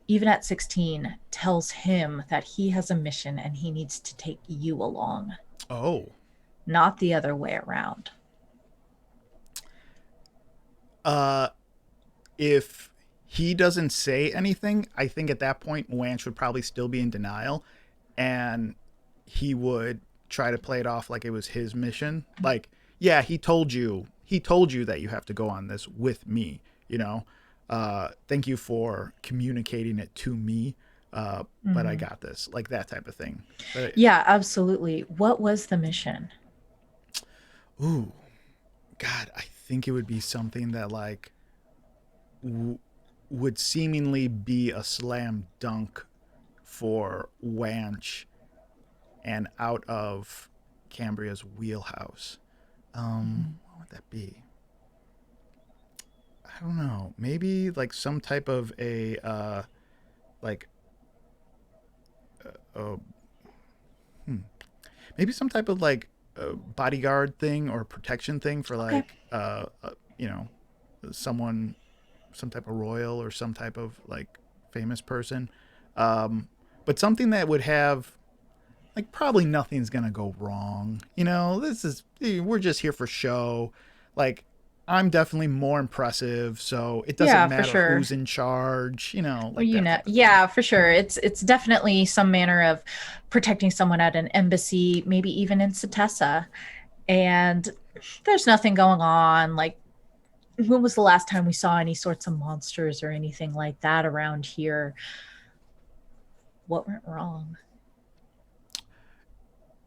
C: even at 16, tells him that he has a mission and he needs to take you along,
A: Oh,
C: not the other way around.
A: uh, if he doesn't say anything, I think at that point Wanch would probably still be in denial, and he would try to play it off like it was his mission. Like, yeah, he told you that you have to go on this with me. Thank you for communicating it to me. But I got this, like that type of thing. But
C: Yeah, absolutely. What was the mission?
A: ooh, God, I think it would be something that like w- would seemingly be a slam dunk for Wanch and out of Cambria's wheelhouse. What would that be? I don't know. Maybe like some type of a like uh, hmm. maybe some type of like bodyguard thing or protection thing for
C: Okay.
A: like you know someone, some type of royal or some type of like famous person, but something that would have like probably nothing's gonna go wrong. This is, we're just here for show. Like I'm definitely more impressive, so it doesn't
C: Yeah, for
A: matter
C: sure.
A: who's in charge,
C: Well,
A: like
C: you
A: that
C: know,
A: type of thing.
C: yeah, for sure. It's definitely some manner of protecting someone at an embassy, maybe even in Satessa. And there's nothing going on. Like, when was the last time we saw any sorts of monsters or anything like that around here? What went wrong?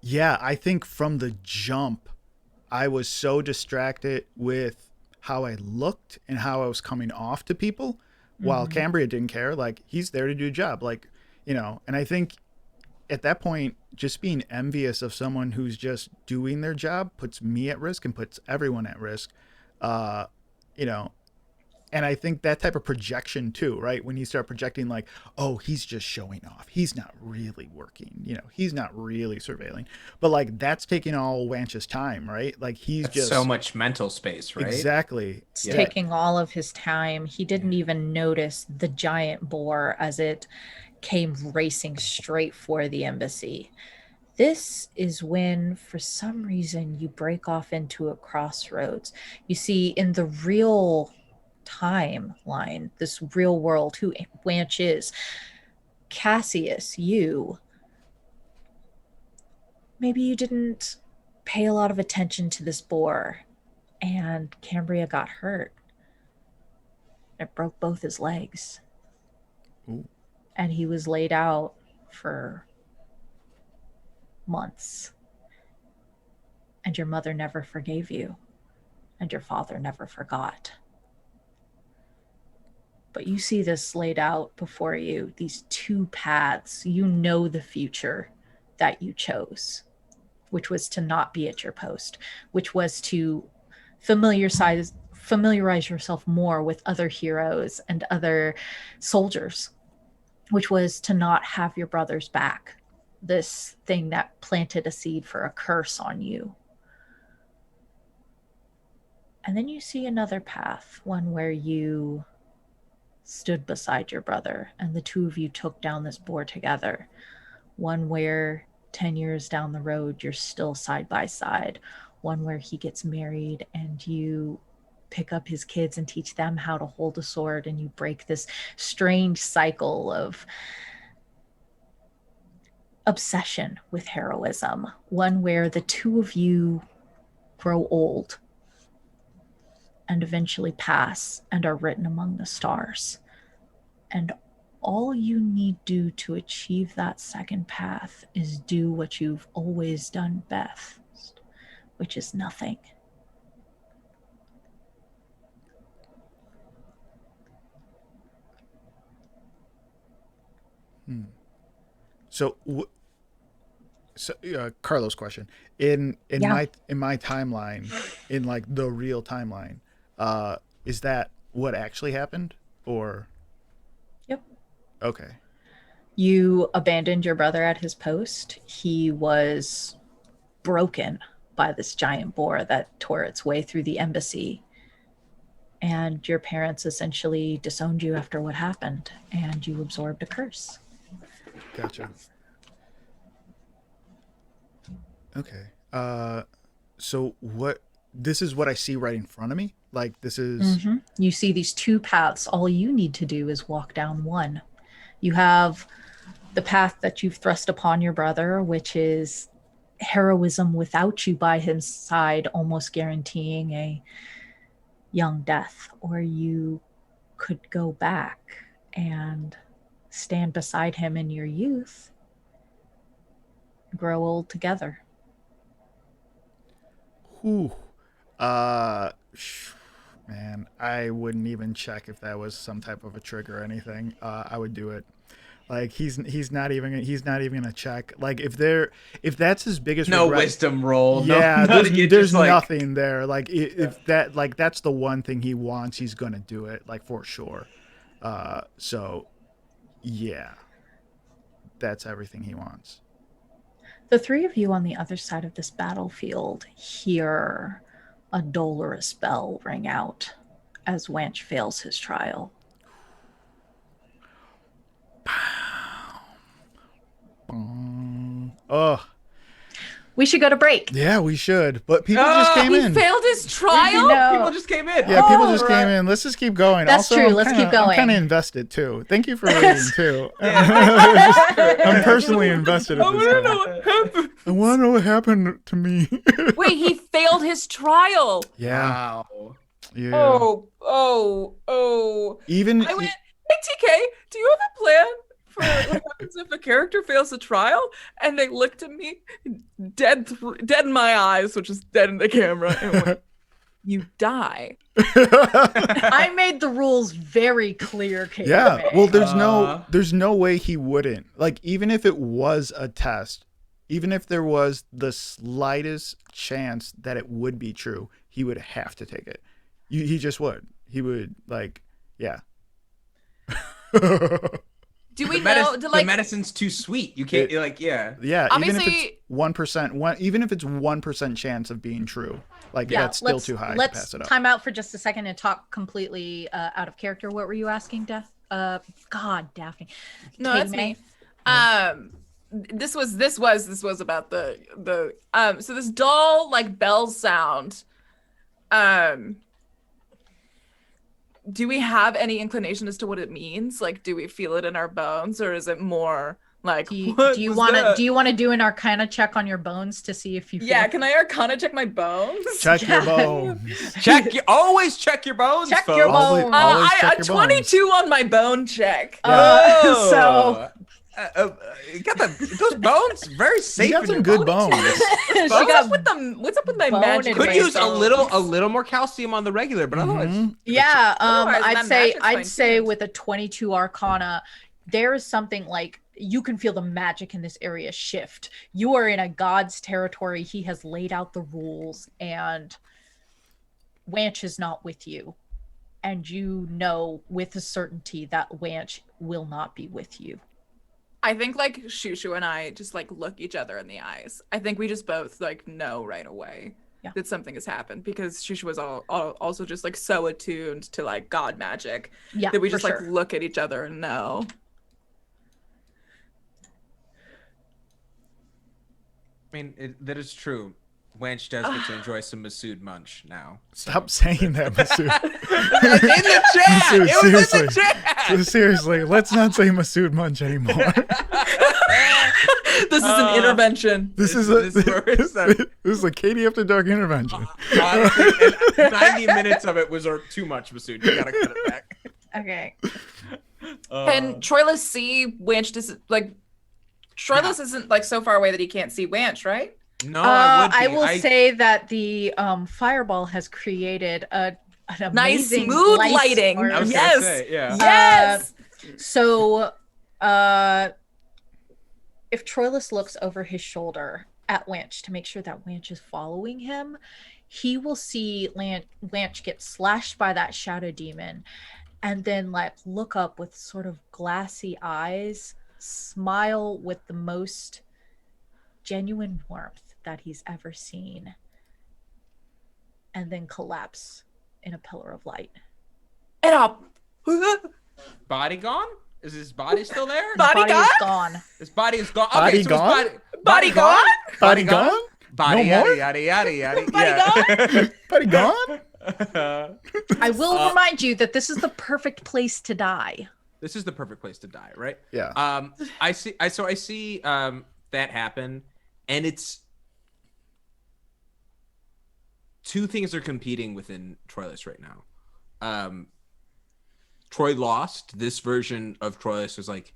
A: Yeah, I think from the jump, I was so distracted with how I looked and how I was coming off to people, while
C: Mm-hmm.
A: Cambria didn't care. Like, he's there to do a job. Like, and I think at that point, just being envious of someone who's just doing their job puts me at risk and puts everyone at risk. Uh, you know, and I think that type of projection too, right? When you start projecting like, oh, he's just showing off. He's not really working. He's not really surveilling. But like that's taking all Wanch's time, right? Like he's
B: That's so
A: just
B: much mental space, right?
A: exactly.
C: It's
B: Yeah.
C: taking all of his time. He didn't even notice the giant boar as it came racing straight for the embassy. This is when, for some reason, you break off into a crossroads. You see, in the real timeline, this real world, who Blanche is, Cassius, maybe you didn't pay a lot of attention to this boar, and Cambria got hurt. It broke both his legs,
A: Ooh.
C: and he was laid out for months. And your mother never forgave you, and your father never forgot. But you see this laid out before you, these two paths. You know the future that you chose, which was to not be at your post, which was to familiarize yourself more with other heroes and other soldiers, which was to not have your brother's back. This thing that planted a seed for a curse on you. And then you see another path, one where you stood beside your brother and the two of you took down this boar together. One where 10 years down the road, you're still side by side. One where he gets married and you pick up his kids and teach them how to hold a sword, and you break this strange cycle of obsession with heroism. One where the two of you grow old and eventually pass and are written among the stars. And all you need do to achieve that second path is do what you've always done best, which is nothing.
A: Hmm. So, Carlos' question in
C: Yeah.
A: my timeline, in like the real timeline, uh, is that what actually happened, or
C: Yep.
A: okay?
C: You abandoned your brother at his post. He was broken by this giant boar that tore its way through the embassy. And your parents essentially disowned you after what happened, and you absorbed a curse.
A: Gotcha. Okay. So what? This is what I see right in front of me. Like this is
C: Mm-hmm. You see these two paths. All you need to do is walk down one. You have the path that you've thrust upon your brother, which is heroism without you by his side, almost guaranteeing a young death. Or you could go back and stand beside him in your youth, grow old together.
A: whew. Uh, man, I wouldn't even check if that was some type of a trick or anything. I would do it. Like he's not even gonna check. Like if that's his biggest
B: No
A: regret,
B: wisdom roll. No,
A: yeah,
B: you
A: there's
B: just like
A: nothing there. Like if that like that's the one thing he wants, he's gonna do it like for sure. So yeah, that's everything he wants.
C: The three of you on the other side of this battlefield hear a dolorous bell ring out as Wanch fails his trial.
A: Oh,
C: We should go to break.
A: Yeah, we should. But people just came
D: He
A: in.
D: failed his trial.
C: No.
B: People just came in.
A: Yeah, people just
B: All
A: came
B: right.
A: in. Let's just keep going.
C: That's
A: also,
C: true.
A: I'm
C: Let's
A: kinda,
C: keep going.
A: I'm kind of invested too. Thank you for waiting too. I'm personally invested at this time.
D: What happened?
A: I want to know what happened to me.
D: Wait, he failed his trial.
A: Yeah.
B: Wow.
A: Yeah.
D: Oh.
A: Even
D: I went, hey TK, do you have a plan for what happens if a character fails the trial? And they looked at me, dead in my eyes, which is dead in the camera, and went, you die.
C: I made the rules very clear, Kate.
A: yeah. Well, there's
B: Uh.
A: no way he wouldn't. Like, even if it was a test, even if there was the slightest chance that it would be true, he would have to take it. He just would. He would, like, yeah.
D: Do we know?
B: The medicine's too sweet. You can't yeah.
A: Yeah, even if
D: Obviously-
A: it's 1%, even if it's 1% chance of being true, like that's still too high to
C: Let's
A: pass it up.
C: time out for just a second and talk completely out of character. What were you asking, God, Daphne.
D: No,
C: Kate
D: that's
C: May?
D: me. This was about the so this dull like bell sound. Do we have any inclination as to what it means? Like, do we feel it in our bones, or is it more like
C: Do you
D: want to
C: do an Arcana check on your bones to see if you feel
D: Yeah, can I Arcana check my bones?
A: Check your bones.
B: Always check your bones.
C: Check
B: folks.
C: your
A: Always-
C: bones.
A: always check
D: I
A: your
D: 22 on my bone check.
C: So
B: You got those bones very safe.
A: You got
B: in
A: some
B: your
A: good
B: body.
A: bones.
C: she
D: What's
C: got
D: up with the what's up with my
C: bone
D: magic?
B: Could use a
C: bones.
B: little more calcium on the regular, but otherwise,
C: Yeah,
D: Otherwise,
C: I'd
D: that
C: say
D: magic's
C: I'd
D: fine
C: say
D: too.
C: with a 22 Arcana, there is something like you can feel the magic in this area shift. You are in a god's territory. He has laid out the rules, and Wanch is not with you. And you know with a certainty that Wanch will not be with you.
D: I think like Shushu and I just like look each other in the eyes. I think we just both like know right away
C: Yeah.
D: that something has happened because Shushu was also just like so attuned to like god magic
C: Yeah,
D: that we
C: for
D: just like
C: sure.
D: look at each other and know.
B: I mean that is true. Wench does get to enjoy some Masood munch now.
A: Stop saying that, Masood.
B: In the chat.
A: Masood,
B: It was in the
A: seriously.
B: chat.
A: Seriously, let's not say Masood Munch anymore.
D: This is an intervention.
A: This is
B: This is where it's at.
A: this is a Katie After Dark intervention.
B: Honestly, and 90 minutes of it was too much, Masood. You gotta cut it back.
C: Okay.
D: Can Troilus see Wanch? Troilus isn't like so far away that he can't see Wanch, right?
B: No, I would be.
C: I will say that the fireball has created an
D: Nice
C: amazing
D: mood
C: light
D: lighting.
C: storm.
B: I was
D: Yes.
B: gonna say, yeah.
D: Yes.
C: So, if Troilus looks over his shoulder at Wanch to make sure that Wanch is following him, he will see Wanch get slashed by that shadow demon, and then like look up with sort of glassy eyes, smile with the most genuine warmth that he's ever seen, and then collapse in a pillar of light.
D: And up.
B: Body gone? Is his body still there?
D: Body
C: Body
D: gone?
C: is gone.
B: His body is gone.
A: Body
B: Okay, so
A: gone?
B: his
D: Body gone?
A: Body gone?
B: Body
A: No more?
B: yada yada yada.
D: Body
A: Body gone?
C: I will remind you that this is the perfect place to die.
B: This is the perfect place to die, right?
A: Yeah.
B: I see that happen, and it's two things are competing within Troilus right now. Troy lost. This version of Troilus was like,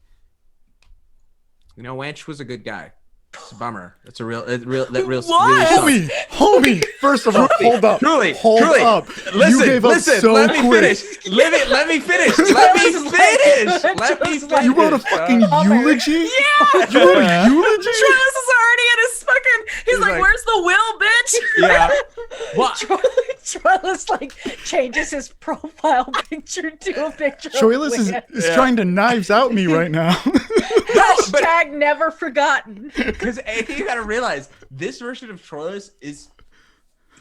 B: Wanch was a good guy. It's a bummer. That's a real
D: What?
B: really
A: Homie, first of all, hold up.
B: Truly,
A: Hold up.
B: Listen,
A: You gave up
B: listen.
A: so
B: Let me
A: quick.
B: finish. Let me finish. Let me finish. Let me finish.
A: You wrote a fucking eulogy?
D: Yeah.
A: You wrote a eulogy?
D: Troilus is already at his fucking. He's like,
B: like-
D: "Where's the will, bitch?"
B: Yeah. What?
C: Troilus like changes his profile picture to a picture.
A: Troilus is trying to knives out me right now.
C: Hashtag never forgotten.
B: Because you gotta realize this version of Troilus is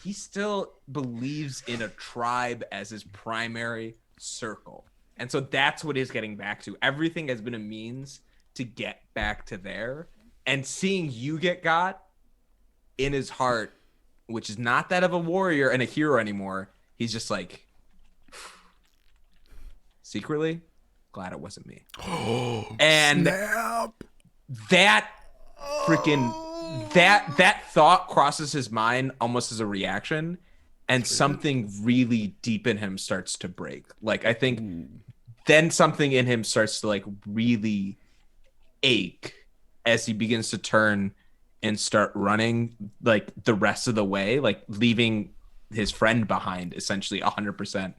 B: he still believes in a tribe as his primary circle. And so that's what he's getting back to. Everything has been a means to get back to there. And seeing you get got
E: in his heart, which is not that of a warrior and a hero anymore, he's just like, secretly, glad it wasn't me. And
A: Snap.
E: that freaking that thought crosses his mind almost as a reaction, and something really deep in him starts to break. Like, I think then something in him starts to like really ache as he begins to turn and start running like the rest of the way, like leaving his friend behind essentially 100%.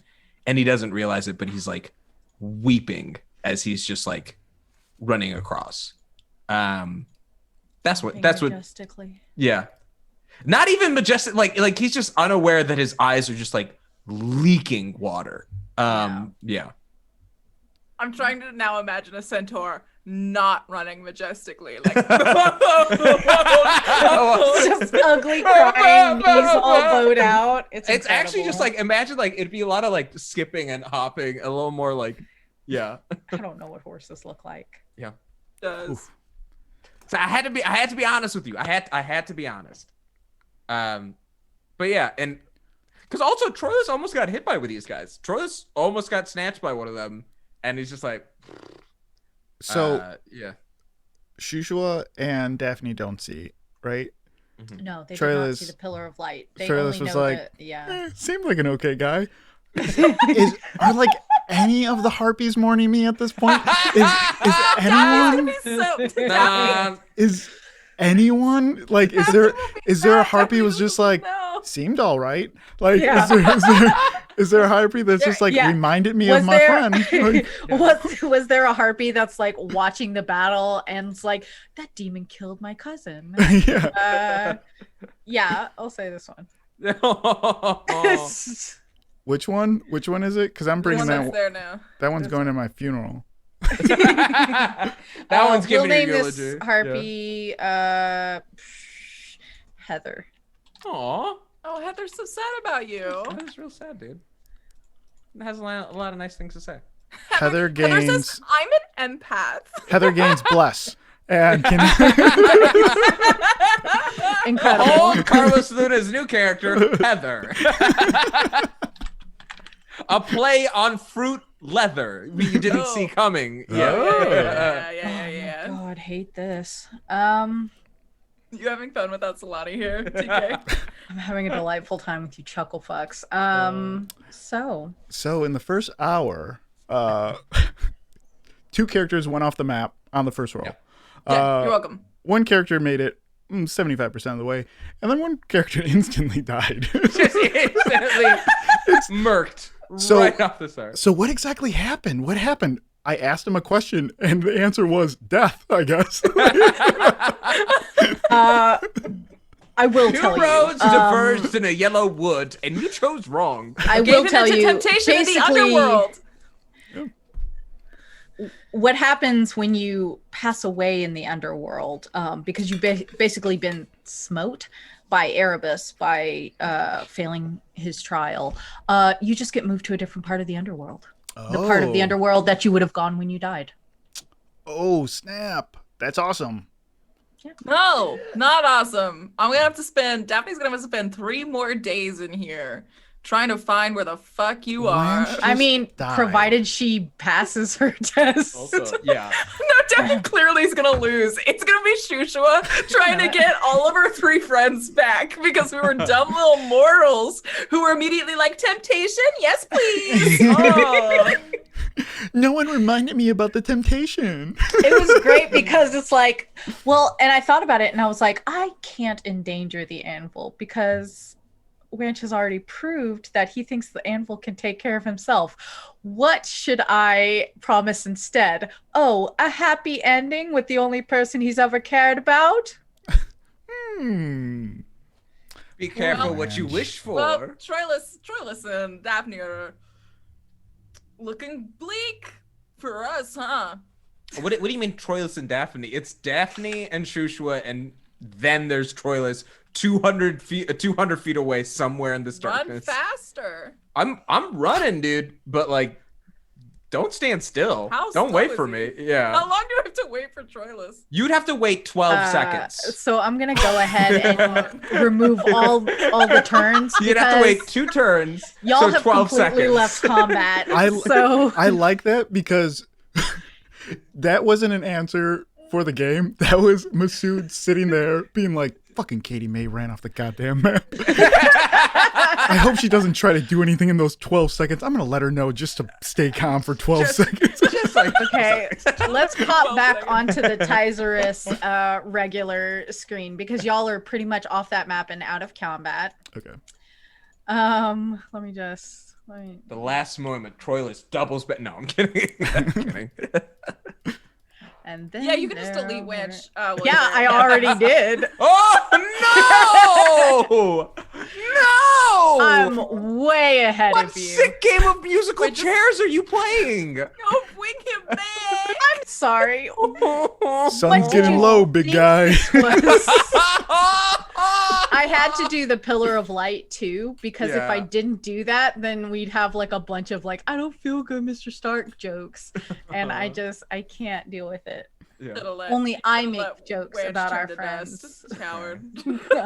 E: And he doesn't realize it, but he's like weeping as he's just like running across. That's what
C: Majestically.
E: yeah. Not even majestic, like he's just unaware that his eyes are just like leaking water. Yeah.
D: I'm trying to now imagine a centaur not running majestically, like
C: Just ugly crying, knees all bowed out.
E: It's actually just
C: incredible.
E: like, imagine like it'd be a lot of like skipping and hopping, a little more like, yeah.
C: I don't know what horses look like.
E: Yeah.
D: does.
E: Oof. So I had to be honest with you. I had to be honest. But yeah, and because also Troilus almost got hit by one of these guys. Troilus almost got snatched by one of them, and he's just like,
A: So
E: yeah.
A: Shushua and Daphne don't see, right?
C: No, they did not
A: Troilus-
C: see the pillar of light. They
A: Troilus
C: only
A: was
C: know
A: like,
C: that, yeah.
A: Seemed like an okay guy. Are like any of the harpies mourning me at this point? Is anyone? Is anyone like? Is there a harpy who's just like
D: No.
A: seemed all right? Like,
C: Yeah.
A: is there a harpy that's just like
C: Yeah.
A: reminded me of my friend? Like,
C: was there a harpy that's like watching the battle and it's like, that demon killed my cousin?
A: yeah.
C: Yeah, I'll say this one.
A: Which one? Which one is it? Because I'm bringing
D: One that's
A: that.
D: there now.
A: That one's going to my funeral.
E: That one's
C: we'll
E: giving
C: name
E: you
C: this
E: eulogy.
C: harpy Heather.
E: Aw,
D: Oh, Heather's so sad about you.
E: that's real sad, dude. It has a lot of nice things to say.
A: Heather
D: Heather
A: gains.
D: says, I'm an empath.
A: Heather gains bless. And can
C: Incredible.
E: Oh, Carlos Luna's new character, Heather. A play on fruit leather you didn't
D: Oh.
E: see coming.
A: Oh.
D: Yeah.
C: Oh, God, hate this.
D: You having fun with that Solani here, TK?
C: I'm having a delightful time with you chuckle fucks.
A: So in the first hour, 2 characters went off the map on the first roll.
D: Yeah, you're welcome.
A: One character made it 75% of the way, and then one character instantly died.
E: Just instantly murked
A: So-
E: right off the start.
A: So what exactly happened? What happened? I asked him a question, and the answer was death, I guess.
C: I will
E: Two
C: tell
E: roads
C: you.
E: diverged in a yellow wood, and you chose wrong.
C: I
D: Gave
C: will
D: him
C: tell
D: into
C: you.
D: temptation in the
C: Basically,
D: underworld.
C: what happens when you pass away in the underworld, because you've basically been smote by Erebus by failing his trial, you just get moved to a different part of the underworld. The part of the underworld that you would have gone when you died.
A: Oh, snap. That's awesome.
D: No, not awesome. Daphne's gonna have to spend 3 more days in here trying to find where the fuck you are.
A: When
C: I mean,
A: die.
C: provided she passes her test.
E: Also, yeah.
D: No, Daphne clearly is gonna lose. It's gonna be Shushua trying to get all of her 3 friends back because we were dumb little mortals who were immediately like, temptation? Yes, please. Oh.
A: No one reminded me about the temptation.
C: It was great because it's like, well, and I thought about it and I was like, I can't endanger the anvil because Ranch has already proved that he thinks the anvil can take care of himself. What should I promise instead? Oh, a happy ending with the only person he's ever cared about?
A: Hmm.
E: Be careful what you wish for.
D: Well, Troilus and Daphne are looking bleak for us, huh?
E: What do you mean Troilus and Daphne? It's Daphne and Shushua, and then there's Troilus 200 feet away somewhere in this
D: Run
E: darkness.
D: faster.
E: I'm running, dude, but like don't stand still.
D: How
E: Don't
D: slow
E: wait
D: is
E: for
D: he?
E: me. Yeah.
D: How long do I have to wait for Troilus?
E: You'd have to wait 12 seconds.
C: So I'm gonna go ahead and remove all the turns.
E: You'd have to wait
C: because
E: 2 turns.
C: Y'all
E: so
C: have
E: 12
C: completely
E: seconds.
C: left combat.
A: I
C: so
A: I like that because that wasn't an answer for the game. That was Masood sitting there being like, "Fucking Katie May ran off the goddamn map." I hope she doesn't try to do anything in those 12 seconds. I'm gonna let her know just to stay calm for 12 seconds.
E: Just like
C: okay, let's pop
D: 12
C: back
D: seconds.
C: onto the Tyzerus regular screen because y'all are pretty much off that map and out of combat.
A: Okay.
C: Let me
E: the last moment, Troilus doubles back. No, I'm kidding. I'm kidding.
C: and then
D: Yeah, you can just
C: there
D: delete
C: were-
D: Winch. While
C: Yeah,
D: you're
C: I
D: at
C: already
D: that.
C: did.
E: Oh no! No!
C: I'm way ahead
E: What
C: of you.
E: sick game of musical
D: Wait, just-
E: chairs are you playing?
D: No, bring him back.
C: I'm sorry.
A: Sun's
C: What did
A: getting
C: you
A: low, big
C: think
A: guy.
C: this was? I had to do the Pillar of Light too because if I
E: Yeah.
C: didn't do that, then we'd have like a bunch of like I don't feel good, Mr. Stark jokes, and I can't deal with it.
E: Yeah.
D: Should've let-
C: Only I
D: should've
C: make
D: let
C: jokes
D: Winch
C: about
D: turn
C: our
D: to
C: friends,
D: dust. Coward.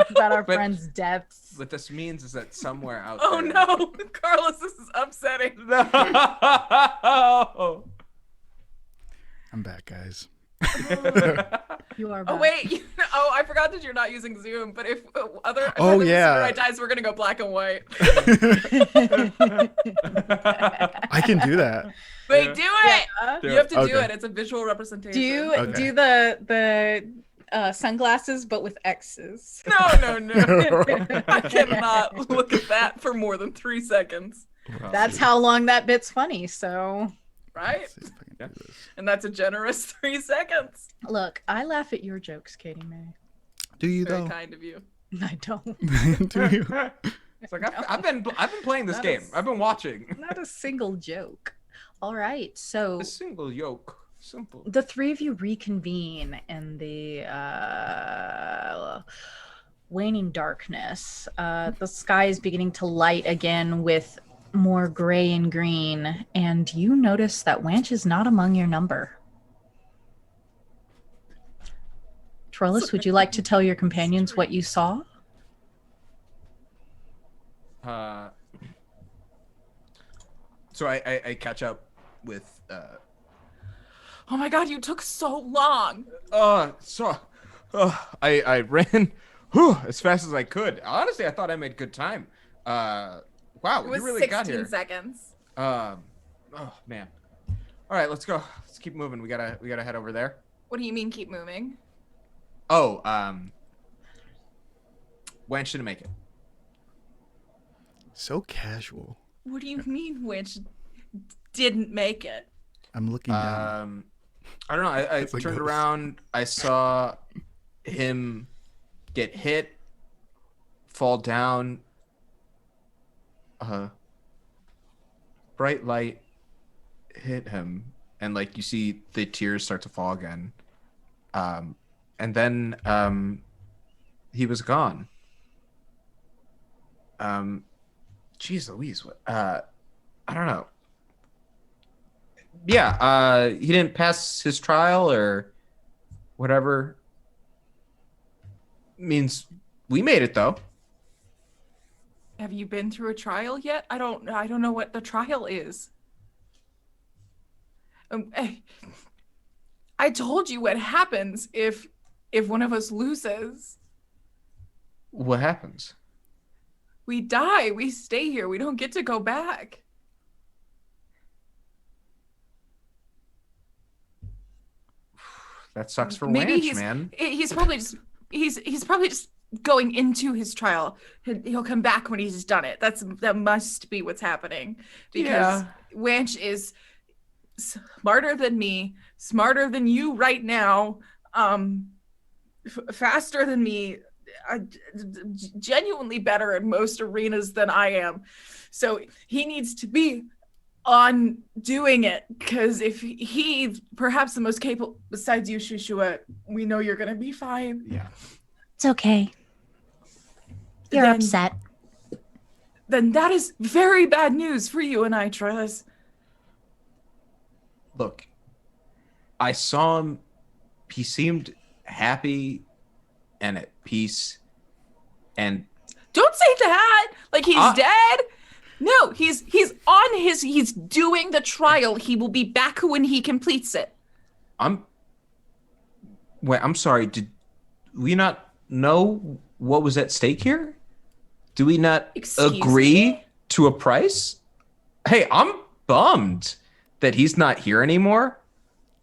C: about our
E: But-
C: friends' deaths.
E: What this means is that somewhere out
D: Oh
E: there.
D: no, Carlos, this is upsetting.
E: No!
A: I'm back, guys.
C: You are.
D: Oh
C: back.
D: wait, I forgot that you're not using Zoom. But if other
A: Oh, yeah.
D: right dies, we're gonna go black and white.
A: I can do that.
D: Wait, do it.
E: Do
D: You have to do
A: Okay.
D: it. It's a visual representation.
C: Do do the sunglasses but with X's.
D: No. I cannot look at that for more than 3 seconds.
C: That's how long that bit's funny. So
D: Right?
A: Let's see if I can do this.
D: And that's a generous 3 seconds.
C: look, I laugh at your jokes, Katie May.
A: Do you
D: Very
A: though?
D: kind of you.
C: I don't.
A: Do you?
E: It's like I've been playing this
C: That
E: game.
C: is-
E: I've been watching.
C: Not a single joke. All right, so
E: A single yoke. Simple.
C: the three of you reconvene in the waning darkness. The sky is beginning to light again with more gray and green, and you notice that Wanch is not among your number. Troilus, would you like to tell your companions what you saw?
E: So I catch up with
D: Oh my god, you took so long.
E: I ran as fast as I could. Honestly, I thought I made good time. Wow,
D: It was
E: you really
D: 16
E: got here.
D: seconds.
E: Oh man. All right, let's go. Let's keep moving. We gotta head over there.
D: What do you mean keep moving?
E: Oh, when should I make it?
A: So casual.
D: What do you mean Winch didn't make it?
A: I'm looking down.
E: I don't know. I
A: It's a
E: turned
A: ghost.
E: around. I saw him get hit, fall down. Bright light hit him, and like you see the tears start to fall again. And then he was gone. Jeez Louise, what? I don't know. Yeah, he didn't pass his trial or whatever. Means we made it though.
D: Have you been through a trial yet? I don't know what the trial is. I told you what happens if one of us loses.
E: What happens?
D: We die. We stay here. We don't get to go back.
E: That sucks for
D: Maybe
E: Wanch,
D: he's
E: man.
D: he's probably just going into his trial. He'll come back when he's done it. That must be what's happening because
E: Yeah.
D: Wanch is smarter than me, smarter than you right now, faster than me, genuinely better in most arenas than I am. So he needs to be on doing it because if he perhaps the most capable besides you, Shushua, we know you're gonna be fine.
E: Yeah.
C: It's okay. You're
D: Then-
C: upset.
D: Then that is very bad news for you and I, Troilus.
E: Look, I saw him. He seemed happy and at peace. And
D: Don't say that. Like he's dead. No, he's doing the trial. He will be back when he completes it.
E: I'm sorry. Did we not know what was at stake here? Do we not agree to a price? Hey, I'm bummed that he's not here anymore.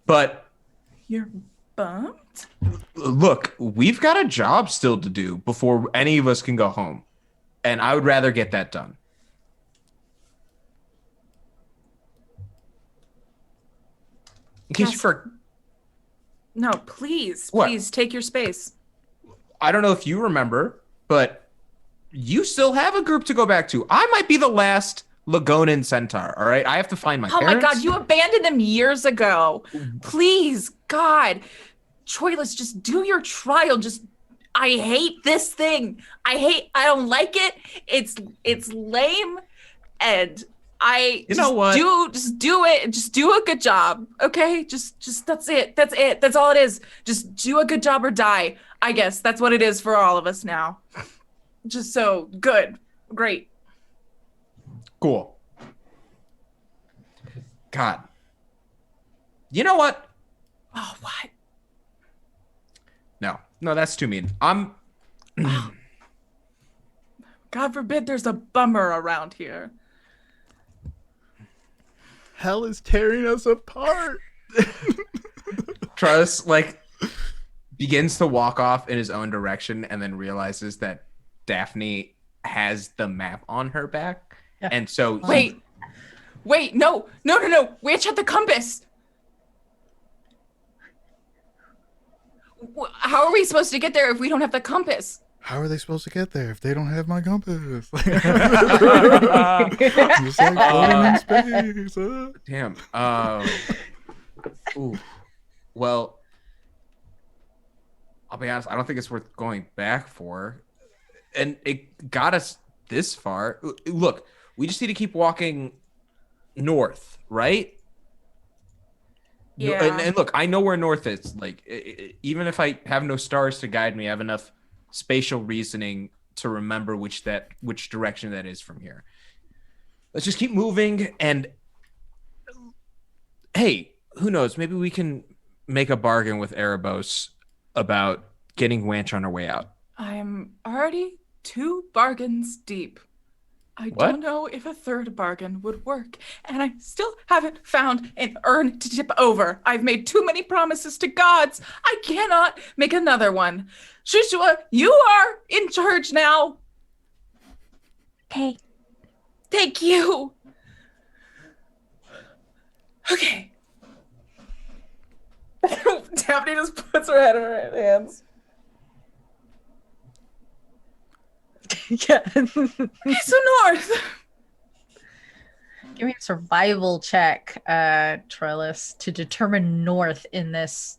E: But
D: you're bummed?
E: Look, we've got a job still to do before any of us can go home. And I would rather get that done. In case you forgot.
D: No, please,
E: What?
D: please take your space.
E: I don't know if you remember, but you still have a group to go back to. I might be the last Lagonan Centaur, all right? I have to find my parents.
D: Oh my God, you abandoned them years ago. Please, God. Troilus, just do your trial. I hate this thing. I don't like it. It's lame. And
E: you know what?
D: Just do it. Just do a good job. Okay? Just that's it. That's it. That's all it is. Just do a good job or die. I guess that's what it is for all of us now. Just so good. Great.
E: Cool. God. You know what?
D: Oh, what?
E: No, that's too mean.
D: God forbid there's a bummer around here.
A: Hell is tearing us apart.
E: Trus begins to walk off in his own direction and then realizes that Daphne has the map on her back. Yeah. And so
D: Wait, no. Witch had the compass. How are we supposed to get there if we don't have the compass?
A: How are they supposed to get there if they don't have my compass? Just like floating in space.
E: Damn. Ooh. Well, I'll be honest. I don't think it's worth going back for. And it got us this far. Look, we just need to keep walking north, right?
D: Yeah.
E: And look, I know where north is. Even if I have no stars to guide me, I have enough spatial reasoning to remember which direction that is from here. Let's just keep moving. And hey, who knows? Maybe we can make a bargain with Erebos about getting Wanch on our way out.
D: I am already 2 bargains deep. I don't know if a 3rd bargain would work, and I still haven't found an urn to tip over. I've made too many promises to gods. I cannot make another one. Shushua, you are in charge now.
C: Okay.
D: Thank you. Okay. Daphne just puts her head in her hands.
C: Yeah.
D: Okay, so north.
C: Give me a survival check, Troilus, to determine north in this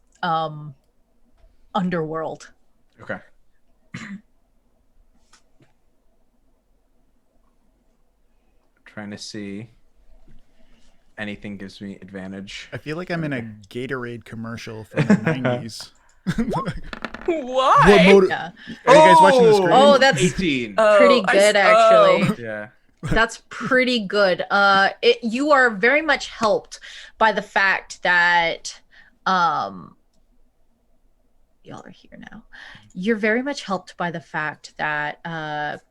C: underworld.
E: Okay. Trying to see. Anything gives me advantage.
A: I feel like I'm in a Gatorade commercial from the 90s.
D: Why?
C: Yeah.
A: Are you guys watching the screen?
C: Oh, that's
E: 18.
C: pretty good, actually.
E: Yeah.
C: That's pretty good. You are very much helped by the fact that y'all are here now. You're very much helped by the fact that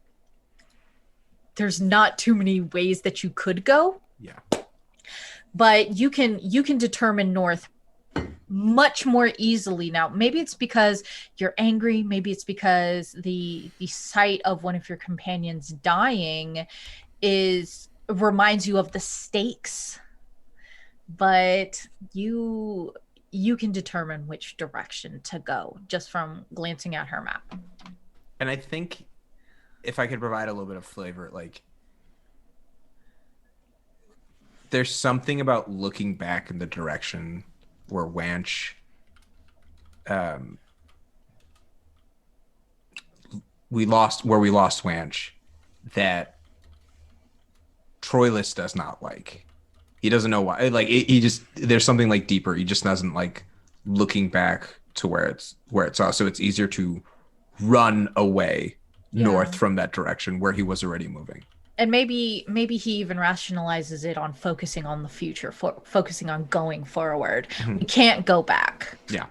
C: there's not too many ways that you could go.
E: Yeah.
C: But you can determine north much more easily now. Maybe it's because you're angry, maybe it's because the sight of one of your companions dying reminds you of the stakes, but you can determine which direction to go just from glancing at her map.
E: And I think if I could provide a little bit of flavor, there's something about looking back in the direction where Wanch we lost Wanch that Troilus does not like. He doesn't know why. Like he just there's something like deeper. He just doesn't like looking back to where it's saw. So it's easier to run away north from that direction where he was already moving.
C: And maybe he even rationalizes it on focusing on the future, focusing on going forward. We can't go back.
E: Yeah.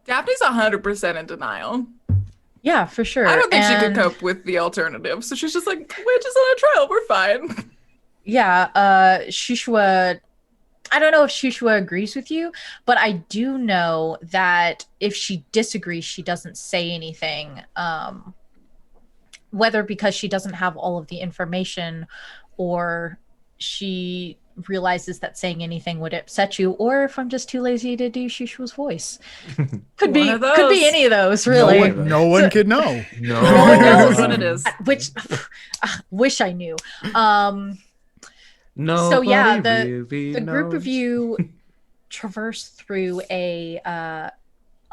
D: Daphne's 100% in denial.
C: Yeah, for sure.
D: I don't think she could
C: And
D: cope with the alternative. So she's just like, we're just on a trial. We're fine.
C: yeah, Shushua, I don't know if Shushua agrees with you, but I do know that if she disagrees, she doesn't say anything. Whether because she doesn't have all of the information or she realizes that saying anything would upset you, or if I'm just too lazy to do Shushua's voice. Could be any of those, really.
A: No one could know.
E: No
D: one knows what it is.
C: Which wish I knew.
E: No.
C: So yeah, the group of you traverse through a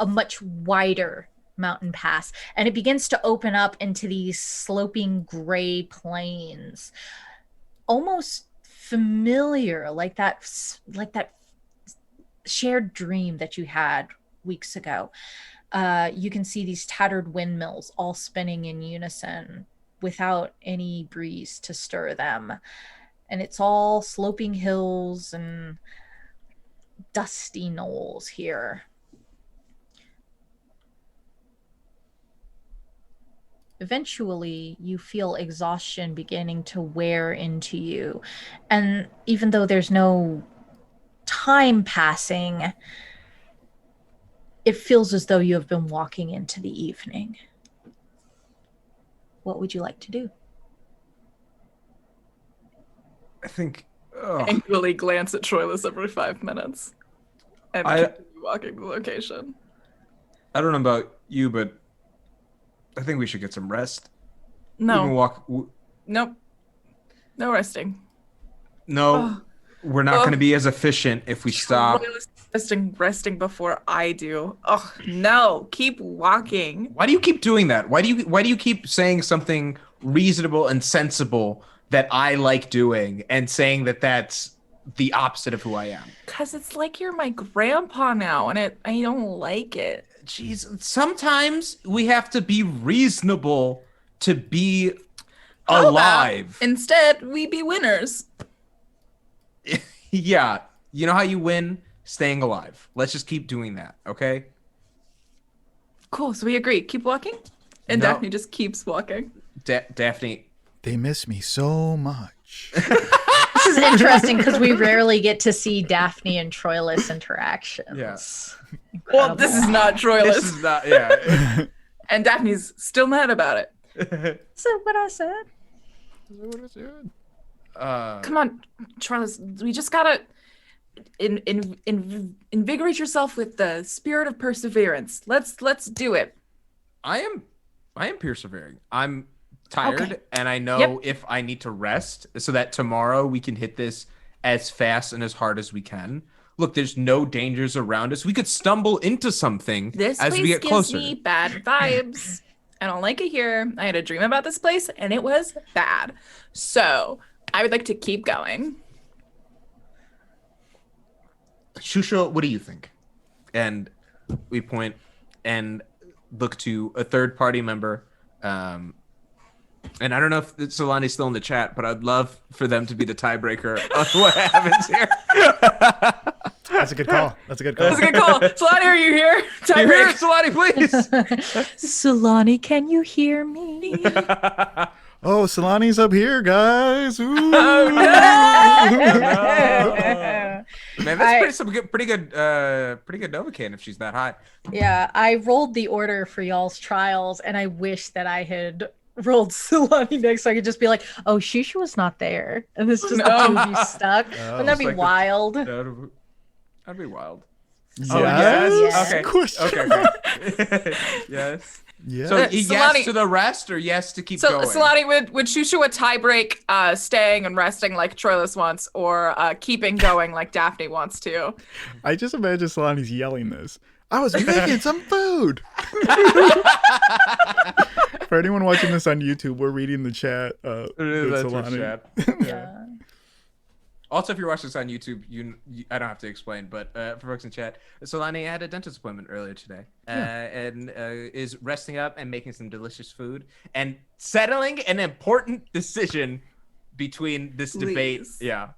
C: much wider mountain pass, and it begins to open up into these sloping gray plains, almost familiar, like that shared dream that you had weeks ago. You can see these tattered windmills all spinning in unison without any breeze to stir them. And it's all sloping hills and dusty knolls here. Eventually, you feel exhaustion beginning to wear into you. And even though there's no time passing, it feels as though you have been walking into the evening. What would you like to do?
E: I think
D: Angrily glance at Troilus every 5 minutes and continue walking the location.
E: I don't know about you, but I think we should get some rest.
D: No. Nope. No resting.
E: No, we're not going to be as efficient if we stop.
D: Resting before I do. Oh no! Keep walking.
E: Why do you keep doing that? Why do you keep saying something reasonable and sensible that I like doing and saying that that's the opposite of who I am?
D: Because it's like you're my grandpa now, and I don't like it.
E: Jeez, sometimes we have to be reasonable to be alive.
D: Instead, we be winners.
E: Yeah, you know how you win? Staying alive. Let's just keep doing that, okay?
D: Cool, so we agree. Keep walking? And
E: No.
D: Daphne just keeps walking.
E: Daphne.
A: They miss me so much.
C: This is interesting because we rarely get to see Daphne and Troilus interactions.
E: Yeah.
D: Well, this is not Troilus.
E: This is not, yeah.
D: And Daphne's still mad about it.
C: So what I said.
D: Come on, Troilus. We just gotta invigorate yourself with the spirit of perseverance. Let's do it.
E: I am persevering. I'm tired, and I know if I need to rest so that tomorrow we can hit this as fast and as hard as we can. Look, there's no dangers around us. We could stumble into something
D: This
E: as
D: place
E: we get
D: gives
E: closer.
D: me bad vibes. I don't like it here. I had a dream about this place, and it was bad. So I would like to keep going.
E: Shusha, what do you think? And we point and look to a third party member. And I don't know if Solani's still in the chat, but I'd love for them to be the tiebreaker on what happens here.
A: That's a good call. That's a good call.
D: That's a good call. Solani, are you here?
E: You hear it, Solani, please?
C: Solani, can you hear me?
A: Oh, Solani's up here, guys. Ooh.
E: Oh, no. Man, that's pretty good Novocaine if she's that high.
C: Yeah, I rolled the order for y'all's trials, and I wish that I had rolled Solani next so I could just be like, oh, Shusha was not there. And this just the two of you stuck. Wouldn't that be wild?
E: That'd be wild.
A: Yes.
E: Oh, yes? Okay.
A: Question.
E: Okay. Yes.
A: Yeah.
E: So yes
D: Solani-
E: to the rest or yes to keep
D: So,
E: going?
D: Solani, would Shusha a tiebreak staying and resting like Troilus wants, or keeping going like Daphne wants to?
A: I just imagine Solani's yelling this. I was making some food. For anyone watching this on YouTube, we're reading the chat.
E: That's
A: with
E: for
A: Solani.
E: chat.
C: Yeah.
E: Also, if you're watching this on YouTube, I don't have to explain, but for folks in chat, Solani had a dentist appointment earlier today, and is resting up and making some delicious food and settling an important decision between this debate.
D: Please.
E: Yeah.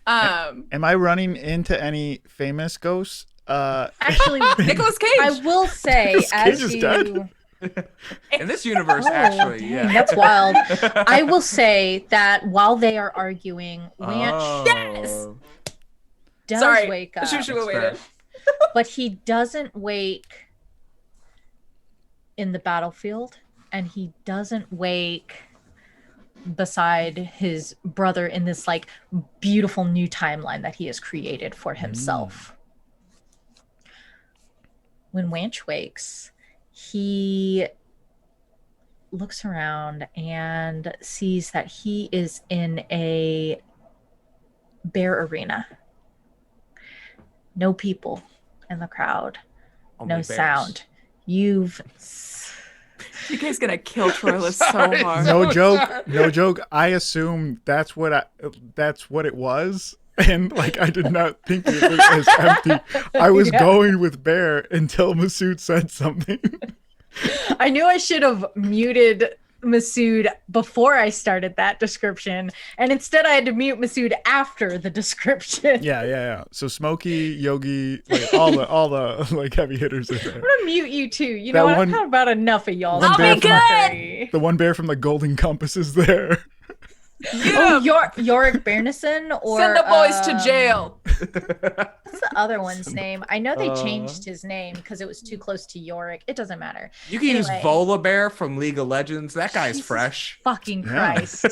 A: Am I running into any famous ghosts?
C: Actually,
D: Nicolas Cage.
C: I will say,
A: Nicolas Cage
C: as
A: is
C: you,
A: dead?
E: In this universe,
C: Oh,
E: actually,
C: dang,
E: yeah.
C: that's wild. I will say that while they are arguing, Lance
E: Oh.
C: does
D: Sorry.
C: wake up,
D: Shushu
E: That's
D: waited.
C: but he doesn't wake in the battlefield, and he doesn't wake beside his brother in this like beautiful new timeline that he has created for himself. When Wanch wakes, he looks around and sees that he is in a bear arena. No people in the crowd.
E: Only
C: No
E: bears.
C: Sound. You've
D: You guys gonna kill Troilus so
E: Sorry.
D: hard.
A: No
E: So
A: joke.
E: sorry.
A: No joke. I assumed that's what it was. And like I did not think it was as empty. I was
C: Yeah.
A: going with bear until Masood said something.
C: I knew I should have muted Masood before I started that description, and instead I had to mute Masood after the description.
A: Yeah. So Smokey, Yogi, like all the like heavy hitters are there.
C: I'm gonna mute you too. You
A: That
C: know what?
A: one-
C: I've had about enough of y'all.
A: one bear from-
C: Fuckery.
A: The one bear from the Golden Compass is there.
C: Oh, Yorick Bearnison, or
D: Send the boys to jail.
C: What's the other one's name? I know they
E: Uh,
C: changed his name because it was too close to Yorick. It doesn't matter.
E: You can use
C: Anyway.
E: Volabear from League of Legends. That guy's
C: Jesus
E: fresh.
C: Fucking
A: Yeah.
C: Christ.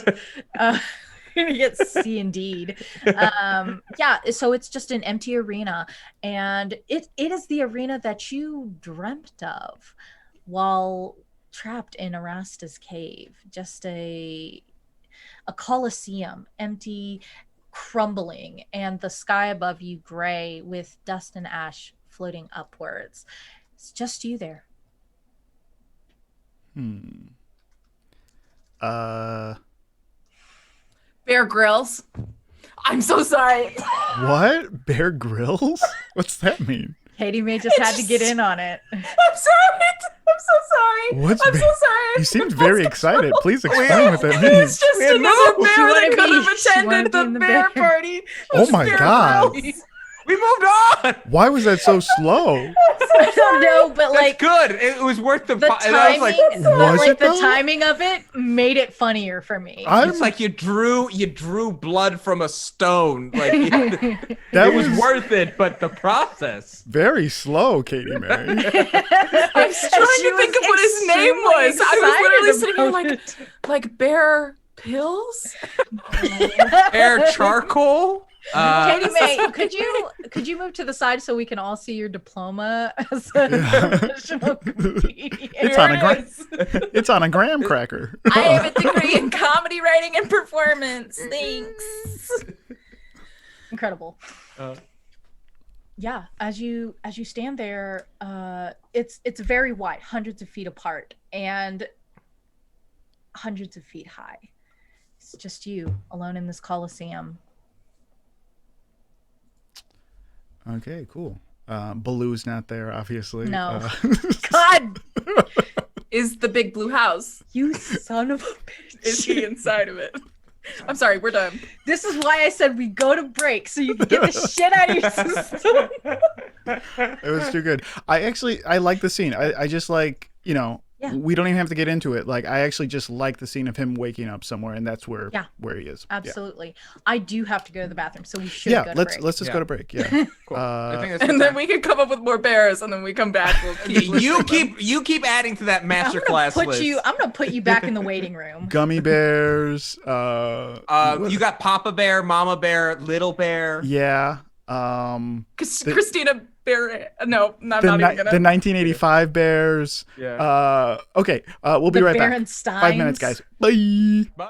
C: He gets C indeed. Yeah, so it's just an empty arena, and it is the arena that you dreamt of while trapped in Arasta's cave. Just a coliseum, empty, crumbling, and the sky above you gray with dust and ash floating upwards. It's just you there.
D: Bear Grylls. I'm so sorry.
A: What? Bear Grylls? What's that mean?
C: Katie May just
D: It's
C: had to get
D: just-
C: in on it.
D: I'm sorry. I'm so sorry.
A: What's
D: I'm
A: Bear-
D: so sorry.
A: You seemed very excited. Please explain what that
D: It's
A: means.
D: just
E: We had
D: another
E: moved.
D: bear
C: You wanna
D: that could have
C: be- you wanna
D: attended
C: be
D: the
C: in the
D: bear
C: bear.
D: party.
A: Oh
D: It's
A: my
D: Bear
A: God.
D: Grylls.
E: We moved on.
A: Why was that so slow?
C: I don't know, but
E: That's
C: like
E: good. It was worth the.
C: the
E: And I was
C: timing,
E: like,
C: but
A: Was
C: like
A: it
C: the
A: though?
C: timing of it made it funnier for me.
E: it's like you drew blood from a stone. Like it,
A: That
E: was
A: was
E: worth it, but the process.
A: very slow, Katie May.
D: I was trying to think of what his name was. I was literally sitting here like bear pills.
E: Air charcoal.
C: Katie May, could you move to the side so we can all see your diploma as a professional comedian?
A: It's on a
D: Here it
A: gra- It's on a graham cracker.
D: I have a degree in comedy writing and performance. Thanks.
C: Incredible. Yeah, as you stand there, it's very wide, hundreds of feet apart and hundreds of feet high. It's just you alone in this coliseum.
A: Okay, cool. Baloo's not there, obviously.
C: No.
D: God, is the big blue house?
C: You son of a bitch.
D: Is he inside of it? I'm sorry, we're done.
C: This is why I said we go to break so you can get the shit out of your system.
A: It was too good. I like the scene. I just like,
C: Yeah.
A: we don't even have to get into it. Like, I actually just like the scene of him waking up somewhere, and that's where he is.
C: Absolutely. I do have to go to the bathroom, so we should
A: Yeah,
C: go to
A: let's
C: break.
A: let's just
E: Yeah.
A: go to break. Yeah.
E: Cool. I think that's
D: And then we can come up with more bears, and then we come back. We'll keep
E: you keep adding to that
C: I'm
E: masterclass
C: gonna
E: list.
C: put you back in the waiting room.
A: Gummy bears.
E: You got Papa Bear, Mama Bear, Little Bear.
A: Yeah.
D: Christina Bear. No, I'm not
A: The
D: even gonna.
A: 1985 bears.
E: Yeah.
A: Okay. We'll be
C: The
A: right back.
C: Berensteins.
A: 5 minutes, guys. Bye.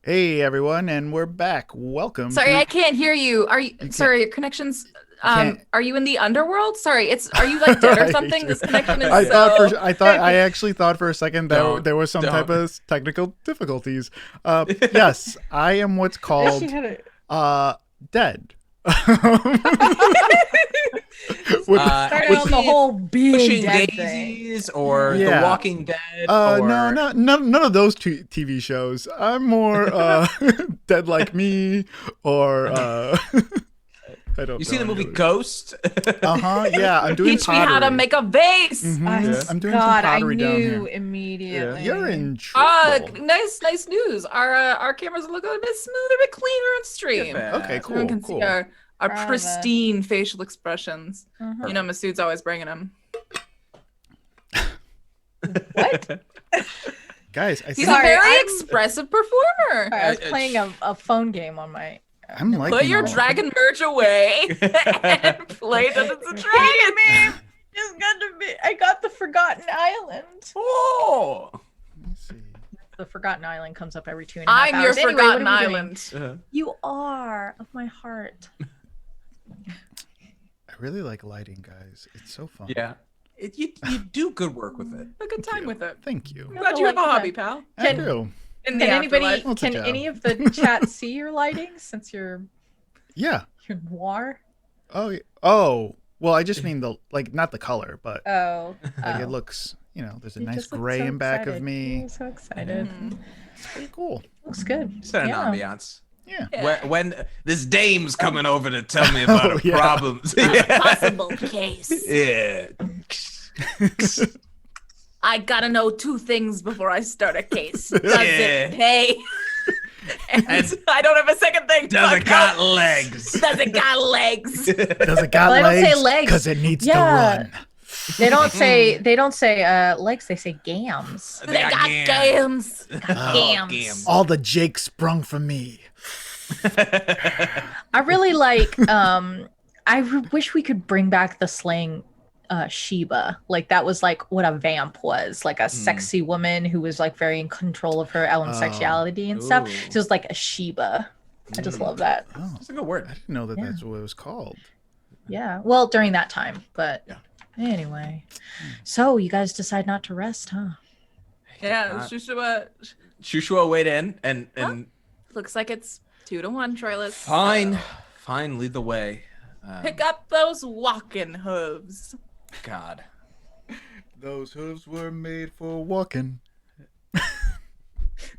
A: Hey everyone, and we're back. Welcome.
D: Sorry,
A: to...
D: I can't hear you. Are you? Sorry, your connection's.
A: can't-
D: Are you in the underworld? Sorry, are you like dead or something? This connection is
A: I actually thought for a second that
E: Don't-
A: there was some
E: don't.
A: type of technical difficulties. Yes, I am what's called dead.
C: Started on the whole being
E: Pushing
C: dead thing.
E: Daisies or
A: Yeah.
E: The Walking Dead.
A: No, none of those two TV shows. I'm more Dead Like Me, or I don't.
E: You see
A: know
E: the movie
A: any others.
E: Ghost?
A: Yeah, I'm doing
D: Teach me how to
A: pottery.
D: make a vase.
A: Mhm, I'm doing
C: God,
A: some
C: I
A: pottery down
C: knew
A: here.
C: immediately.
A: You're in trouble.
D: Nice news. Our cameras look a bit smoother, a bit cleaner on stream.
A: Okay,
D: Everyone can
A: cool.
D: see our
C: Brava.
D: pristine facial expressions.
C: Mhm.
D: You know, Masood's always bringing them.
C: What?
A: Guys, I
D: He's
A: think
C: Sorry,
D: a very
C: I'm-
D: expressive performer.
C: I was playing a phone game on my.
A: I'm liking
D: Put your
A: all-
D: dragon merge away and play Dungeons and Dragons.
C: Just got to be. I got the Forgotten Island.
E: Oh.
A: Let's see.
C: The Forgotten Island comes up every 2.5 hours.
D: I'm your
C: Anyway, what
D: Forgotten
C: are we doing?
D: Island.
C: You are of my heart.
A: I really like lighting, guys. It's so fun.
E: Yeah. You do good work with it.
D: A good time with it.
A: Thank you.
D: I'm glad you have a hobby, pal.
A: I
C: Can-
A: do.
D: In the
C: Can anybody?
D: afterlife.
A: What's a
C: Can
A: job?
C: any of the chat see your lighting since you're
A: Yeah.
C: noir?
A: Oh. Well, I just mean not the color, but
C: Oh,
A: it looks. There's a
C: You
A: nice
C: just look
A: gray
C: so
A: in back of
C: excited.
A: me.
C: You're so excited.
A: It's pretty cool.
C: Looks good.
E: Set an
C: Yeah.
E: ambiance.
A: Yeah.
D: Yeah.
E: When this dame's coming over to tell me about her
A: yeah.
E: problems.
D: Possible case.
E: Yeah.
D: I gotta know two things before I start a case. Does
E: Yeah.
D: it pay? and
E: And-
D: I don't have a second thing.
E: Does
D: Fuck
E: it got
D: no.
E: legs?
D: Does it got legs?
A: Does it got
C: Well, they don't say
A: legs?
C: legs.
A: Because it needs
C: Yeah.
A: to run.
C: They don't say legs. They say gams.
D: They got gams.
C: Gams.
A: All the Jake sprung from me.
C: I really like. Wish we could bring back the slang Sheba. Like that was like what a vamp was, like a sexy woman who was like very in control of her own sexuality and stuff.
E: Ooh.
C: So it was like a Sheba. I just love that.
A: Oh,
E: That's a good word.
A: I didn't know that
C: Yeah.
A: that's what it was called.
C: Yeah. Well, during that time, but
E: Yeah.
C: anyway. So you guys decide not to rest, huh?
D: Yeah, Shushua.
E: Shushua weighed in and
D: Looks like it's 2-1, Troilus.
E: fine, lead the way.
D: Pick up those walking hooves.
E: God.
A: Those hooves were made for walking.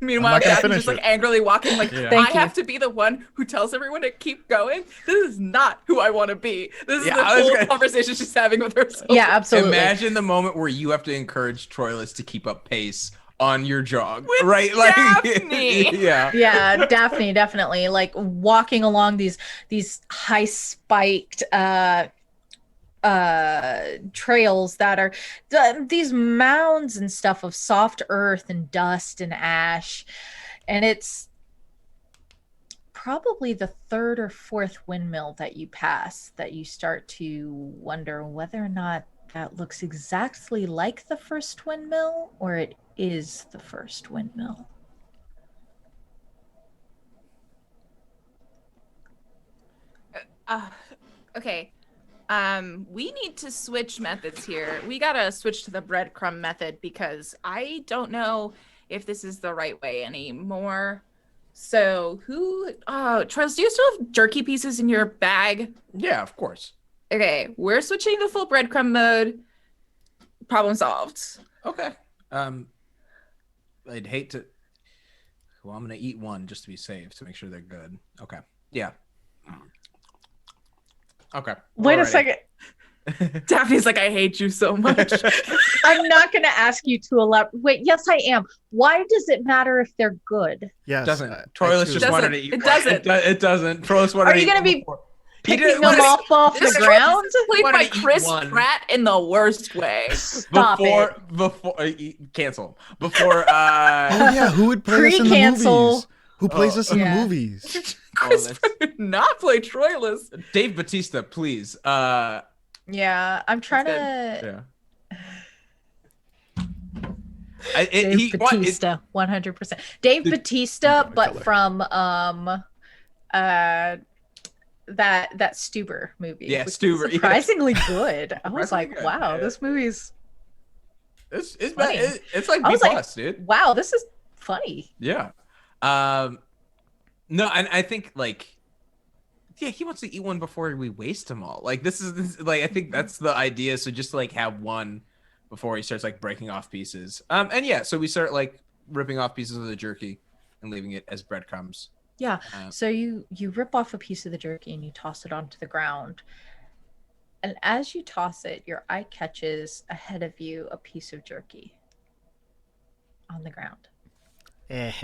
D: Meanwhile,
A: I'm not gonna
D: Daphne's
A: finish
D: just like
A: it.
D: angrily walking, like,
E: Yeah.
D: I
C: Thank you.
D: have to be the one who tells everyone to keep going. This is not who I want to be. This is
E: Yeah,
D: the
E: I was
D: whole
E: gonna-
D: conversation she's having with herself.
C: Yeah, absolutely.
E: Imagine the moment where you have to encourage Troilus to keep up pace on your jog,
D: With
E: right?
D: Daphne.
E: yeah.
C: Yeah, Daphne, definitely. Like walking along these high spiked trails that are these mounds and stuff of soft earth and dust and ash, and it's probably the third or fourth windmill that you pass that you start to wonder whether or not that looks exactly like the first windmill or it is the first windmill.
D: Okay. We need to switch methods here. We gotta switch to the breadcrumb method because I don't know if this is the right way anymore. So Troilus, do you still have jerky pieces in your bag?
E: Yeah, of course.
D: Okay, we're switching to full breadcrumb mode. Problem solved.
E: Okay. I'd hate to. Well, I'm gonna eat one just to be safe to make sure they're good. Okay. Yeah. Okay.
C: Wait a
E: Alrighty.
C: second.
D: Daphne's like, I hate you so much.
C: I'm not going to ask you to elaborate. Wait, yes, I am. Why does it matter if they're good?
A: Yes.
E: Doesn't.
A: I
E: Troilus
A: too.
E: just wanted to
D: Doesn't.
E: eat.
D: It
E: one.
D: doesn't.
E: It doesn't. Troilus wanted
C: Are
E: to
C: you
E: eat
C: gonna
E: one
C: be
E: before. He
C: Picking
E: didn't
C: them
E: want
C: off
D: This
C: the
D: is
C: ground?
D: played
E: Wanted
D: by
E: to eat
D: Chris
E: one.
D: Pratt in the worst way.
C: Stop it.
E: before cancel before
A: Oh yeah, who would play us in the
C: Pre-cancel.
A: movies? Who plays
E: Oh,
A: us in
C: yeah.
A: the movies?
D: Chris
E: that's-
D: Pratt did not play Troilus.
E: Dave Bautista, please.
C: Yeah, I'm trying
D: That's
C: to.
E: Yeah.
C: Dave Bautista, 100%. Dave Bautista, but from that Stuber movie.
E: Yeah,
C: which
E: Stuber,
C: is surprisingly good. I was like,
E: Surprisingly good,
C: wow,
E: yeah.
C: this movie's
E: It's
C: funny.
E: it's like
C: I
E: B
C: was like,
E: plus, dude.
C: wow, this is funny.
E: Yeah. No, and I think like, yeah, he wants to eat one before we waste them all. Like this is like, I think that's the idea. So just like have one before he starts like breaking off pieces. And yeah, so we start like ripping off pieces of the jerky and leaving it as breadcrumbs.
C: Yeah. So you rip off a piece of the jerky and you toss it onto the ground. And as you toss it, your eye catches ahead of you a piece of jerky on the ground.
D: It's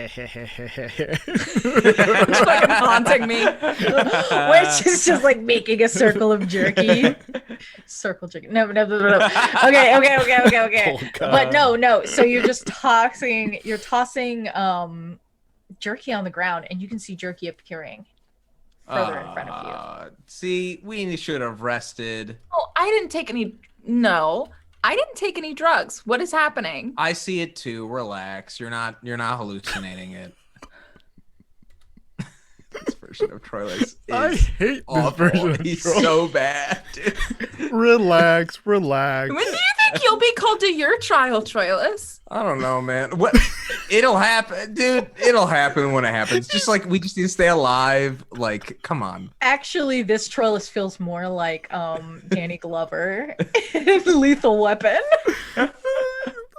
D: fucking haunting me.
C: Which is just like making a circle of jerky. Circle jerky. No. Okay.
A: Oh, God.
C: But no. So you're just tossing jerky on the ground, and you can see jerky appearing further in front of you.
E: See, we should have rested.
D: Oh, I didn't take any. No, I didn't take any drugs. What is happening?
E: I see it too. Relax. You're not hallucinating it. This version of Troilus is
A: I hate this
E: awful.
A: version of
E: He's
A: Troilus.
E: so bad, dude.
A: Relax.
D: When do you think you'll be called to your trial, Troilus?
E: I don't know, man. What? It'll happen, dude. It'll happen when it happens. Just like we just need to stay alive. Like, come on.
C: Actually, this Troilus feels more like Danny Glover in Lethal Weapon.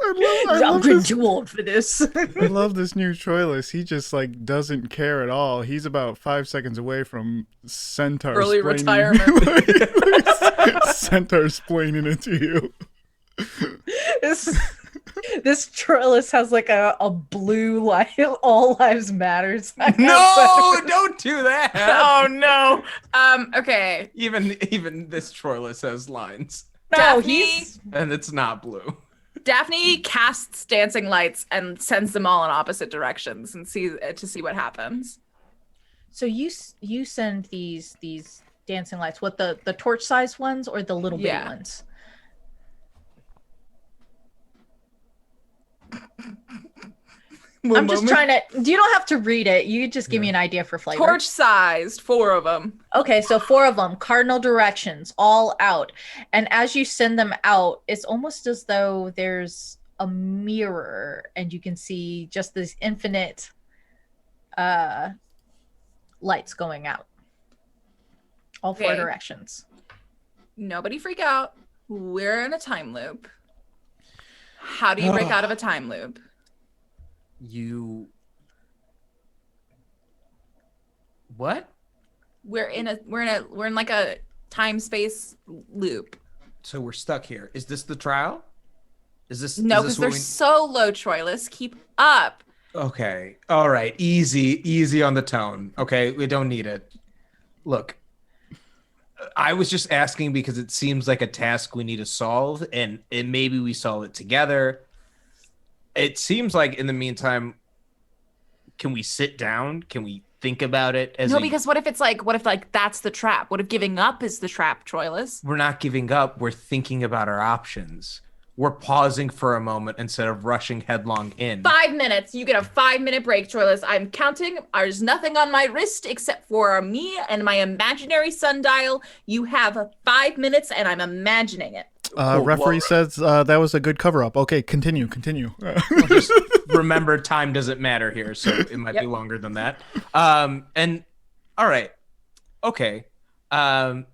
A: I
C: I'm
A: love
C: getting
A: this.
C: too old for this.
A: I love this new Troilus. He just like doesn't care at all. He's about 5 seconds away from Centaur
D: Early
A: splaining-
D: retirement.
A: Centaur splaining it to you.
C: This Troilus has like a blue all lives matter sign
E: No,
C: outside.
E: don't do that.
D: Oh no. Okay.
E: Even this Troilus has lines,
C: No,
D: Daphne-
C: he's
E: and it's not blue.
D: Daphne casts dancing lights and sends them all in opposite directions and see what happens.
C: so you send these dancing lights. What, the torch sized ones or the little bitty
D: Yeah.
C: ones? I'm just trying to. You don't have to read it. You just give me an idea for flavor.
D: Torch sized, 4 of them.
C: Okay, so 4 of them, cardinal directions, all out. And as you send them out, it's almost as though there's a mirror and you can see just this infinite lights going out. All 4
D: Okay.
C: directions.
D: Nobody freak out. We're in a time loop. How do you break out of a time loop?
E: You. What?
D: We're in like a time space loop.
E: So we're stuck here. Is this the trial? Is this
D: No,
E: is
D: because
E: this
D: they're
E: what we...
D: so low, Troilus. Keep up.
E: Okay. All right. Easy on the tone. Okay. We don't need it. Look, I was just asking because it seems like a task we need to solve, and maybe we solve it together. It seems like in the meantime, can we sit down? Can we think about it?
D: No, because what if that's the trap? What if giving up is the trap, Troilus?
E: We're not giving up. We're thinking about our options. We're pausing for a moment instead of rushing headlong in.
D: 5 minutes. You get a 5-minute break, Troilus. I'm counting. There's nothing on my wrist except for me and my imaginary sundial. You have 5 minutes, and I'm imagining it.
A: Referee says that was a good cover up. Okay, continue.
E: Just remember, time doesn't matter here, so it might be longer than that. And all right, okay.
D: I'm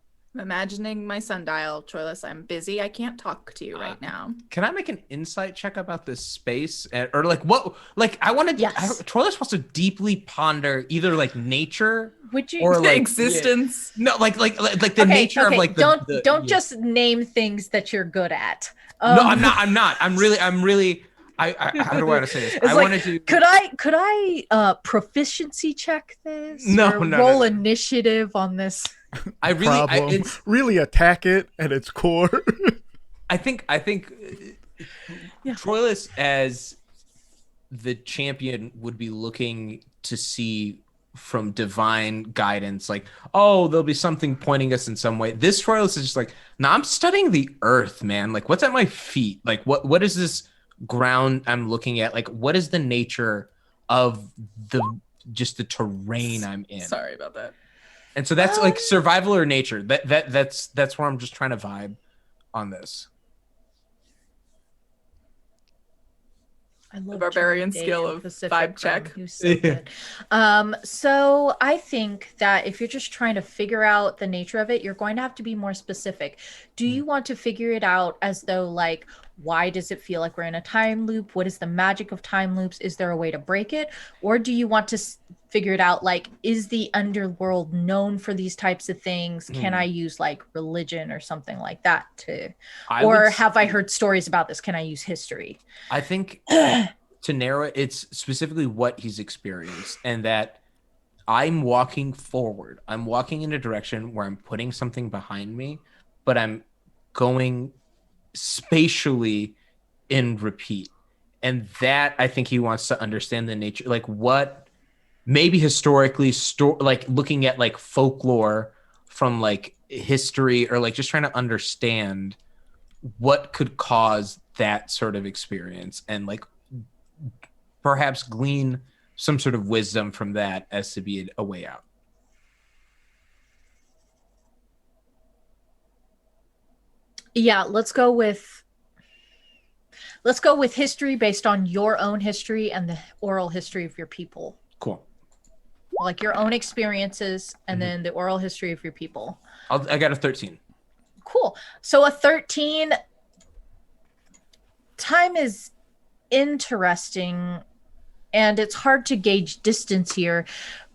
D: imagining my sundial, Troilus. I'm busy. I can't talk to you right now.
E: Can I make an insight check about this space, or like what? Like I want to.
C: Yes.
E: Troilus wants to deeply ponder either like nature
C: Would you?
E: or
D: The
E: like
D: existence.
E: no, like the nature of like the
C: don't just name things that you're good at.
E: No, I'm not. I'm really. I how do I want to say this?
C: It's
E: I
C: like,
E: want to do.
C: Could I proficiency check this?
E: No,
C: Or
E: no,
C: roll
E: no.
C: initiative on this.
E: I really.
A: Problem. Really attack it at its core.
E: I think
C: Yeah.
E: Troilus as the champion would be looking to see from divine guidance, like, oh, there'll be something pointing us in some way. This Troilus is just like, nah, I'm studying the earth, man. Like, what's at my feet? Like, what is this? ground I'm looking at? Like, what is the nature of the terrain I'm in?
D: Sorry about that.
E: And so that's like survival or nature. That's where I'm just trying to vibe on this.
C: I love
D: The barbarian
C: Johnny Day
D: skill
C: in
D: of
C: Pacific
D: vibe
C: Rim.
D: check.
C: He was so good. So I think that if you're just trying to figure out the nature of it, you're going to have to be more specific. Do you want to figure it out as though, like, why does it feel like we're in a time loop? What is the magic of time loops? Is there a way to break it? Or do you want to figure it out, like, is the underworld known for these types of things? Can I use, like, religion or something like that to, or have I heard stories about this? Can I use history?
E: I think to narrow it, it's specifically what he's experienced, and that I'm walking forward. I'm walking in a direction where I'm putting something behind me, but I'm going spatially in repeat. And that, I think he wants to understand the nature, like what maybe historically, like looking at like folklore from like history, or like just trying to understand what could cause that sort of experience, and like perhaps glean some sort of wisdom from that as to be a way out.
C: Yeah, let's go with history based on your own history and the oral history of your people.
E: Cool.
C: Like your own experiences and then the oral history of your people.
E: I got a 13.
C: Cool. So a 13, time is interesting and it's hard to gauge distance here,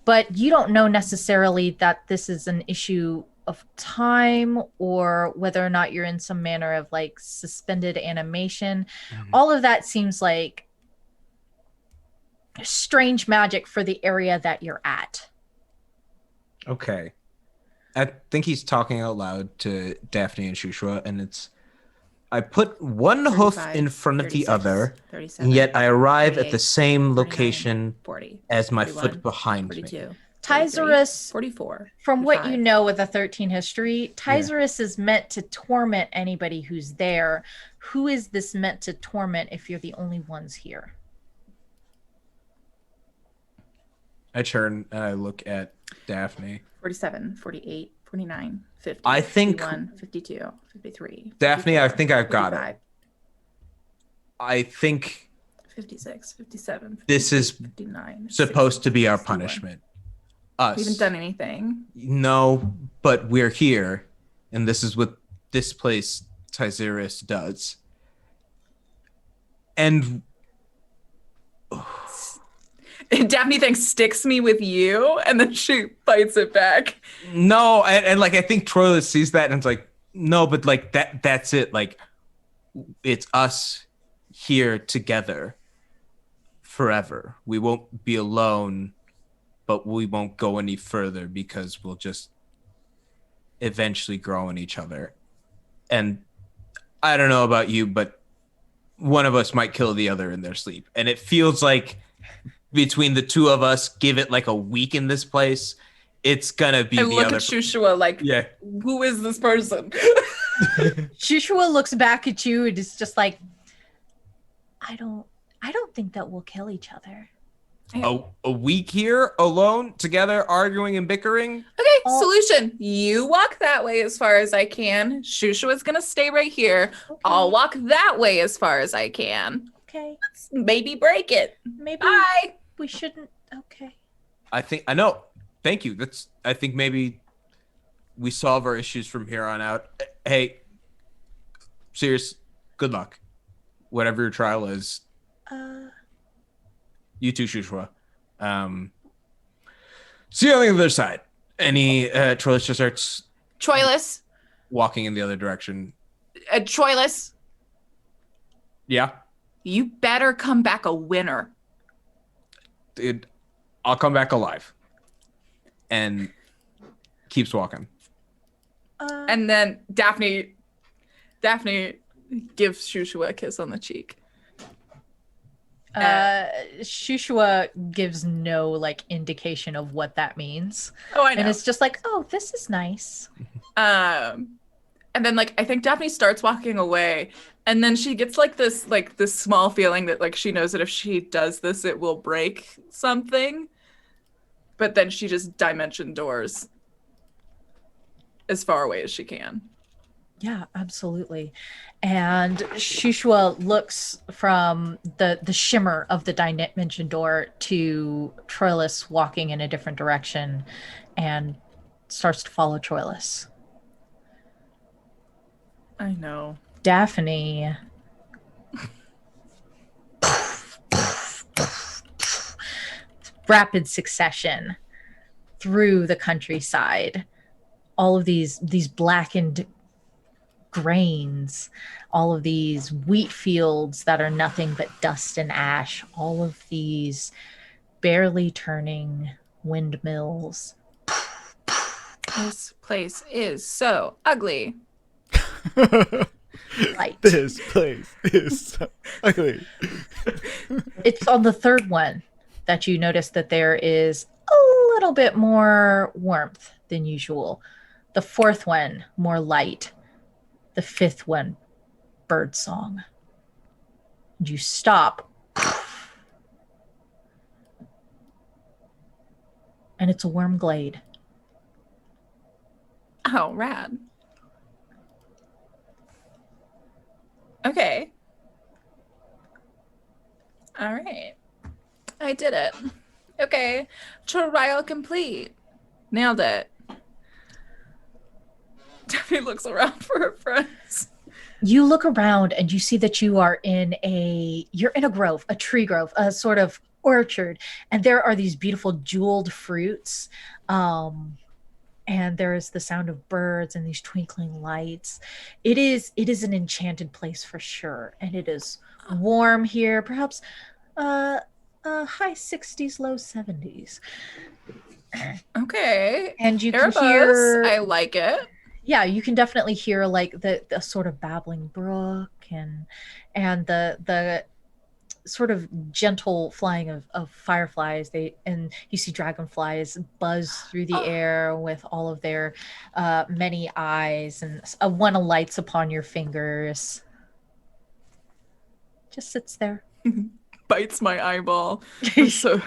C: but you don't know necessarily that this is an issue of time or whether or not you're in some manner of like suspended animation. All of that seems like strange magic for the area that you're at.
E: Okay. I think he's talking out loud to Daphne and Shushua, and it's, I put one hoof in front of the other, and yet I arrive at the same location
D: 40,
E: as my
D: 41,
E: foot behind
D: 42,
E: me.
D: 43,
C: Tizerus,
D: 44.
C: from what you
D: 45.
C: know with a 13 history, Tizerus is meant to torment anybody who's there. Who is this meant to torment if you're the only ones here?
E: I turn and I look at Daphne.
D: 47, 48, 49, 50.
E: I think
D: 51, 52, 53.
E: Daphne,
D: 54,
E: I think I've got
D: 55,
E: it. I think
D: 56, 57.
E: this
D: 58,
E: is
D: 59,
E: supposed
D: 60,
E: to be our
D: 61.
E: punishment. Us.
D: We haven't done anything.
E: No, but we're here, and this is what this place, Tizerus, does. And
D: Daphne thinks sticks me with you, and then she bites it back.
E: no, and like I think Troilus sees that and it's like, no, but like that's it. Like it's us here together forever. We won't be alone, but we won't go any further because we'll just eventually grow in each other. And I don't know about you, but one of us might kill the other in their sleep. And it feels like between the two of us, give it like a week in this place, it's gonna be
D: I
E: the
D: look
E: other.
D: at Shushua like,
E: Yeah.
D: who is this person?
C: Shushua looks back at you and is just like, I don't think that we'll kill each other.
E: A week here alone together, arguing and bickering.
D: Okay, solution. You walk that way as far as I can. Shushua's gonna stay right here.
C: Okay.
D: I'll walk that way as far as I can.
C: Okay.
D: Let's maybe break it.
C: Maybe
D: Bye.
C: we shouldn't. Okay.
E: I know. Thank you. I think maybe we solve our issues from here on out. Hey, serious, good luck. Whatever your trial is. You too, Shushua. See you on the other side. Troilus just starts
D: Troilus.
E: walking in the other direction.
D: Troilus.
E: Yeah,
D: You better come back a winner.
E: dude, I'll come back alive. And keeps walking.
D: And then Daphne gives Shushua a kiss on the cheek.
C: Shushua gives no like indication of what that means.
D: Oh, I know.
C: And it's just like, oh, this is nice.
D: And then like I think Daphne starts walking away, and then she gets like this small feeling that like she knows that if she does this it will break something. But then she just dimension doors as far away as she can.
C: Yeah, absolutely. And Shushua looks from the shimmer of the dimension door to Troilus walking in a different direction and starts to follow Troilus.
D: I know.
C: Daphne rapid succession through the countryside. All of these blackened grains, all of these wheat fields that are nothing but dust and ash, all of these barely turning windmills.
D: This place is so ugly.
C: Light.
A: This place is so ugly.
C: It's on the third one that you notice that there is a little bit more warmth than usual. The fourth one, more light. The fifth one, bird song. And you stop. And it's a worm glade.
D: Oh, rad. Okay. All right. I did it. Okay. Trial complete. Nailed it. Daphne looks around for her friends.
C: You look around and you see that you're in a grove, a tree grove, a sort of orchard, and there are these beautiful jeweled fruits. And there is the sound of birds and these twinkling lights. It is an enchanted place for sure, and it is warm here, perhaps high 60s, low 70s.
D: Okay.
C: And you
D: Erebus,
C: can hear,
D: I like it.
C: yeah, you can definitely hear like the sort of babbling brook and the sort of gentle flying of fireflies. And you see dragonflies buzz through the air with all of their many eyes, and one alights upon your fingers. Just sits there.
D: Bites my eyeball. I'm so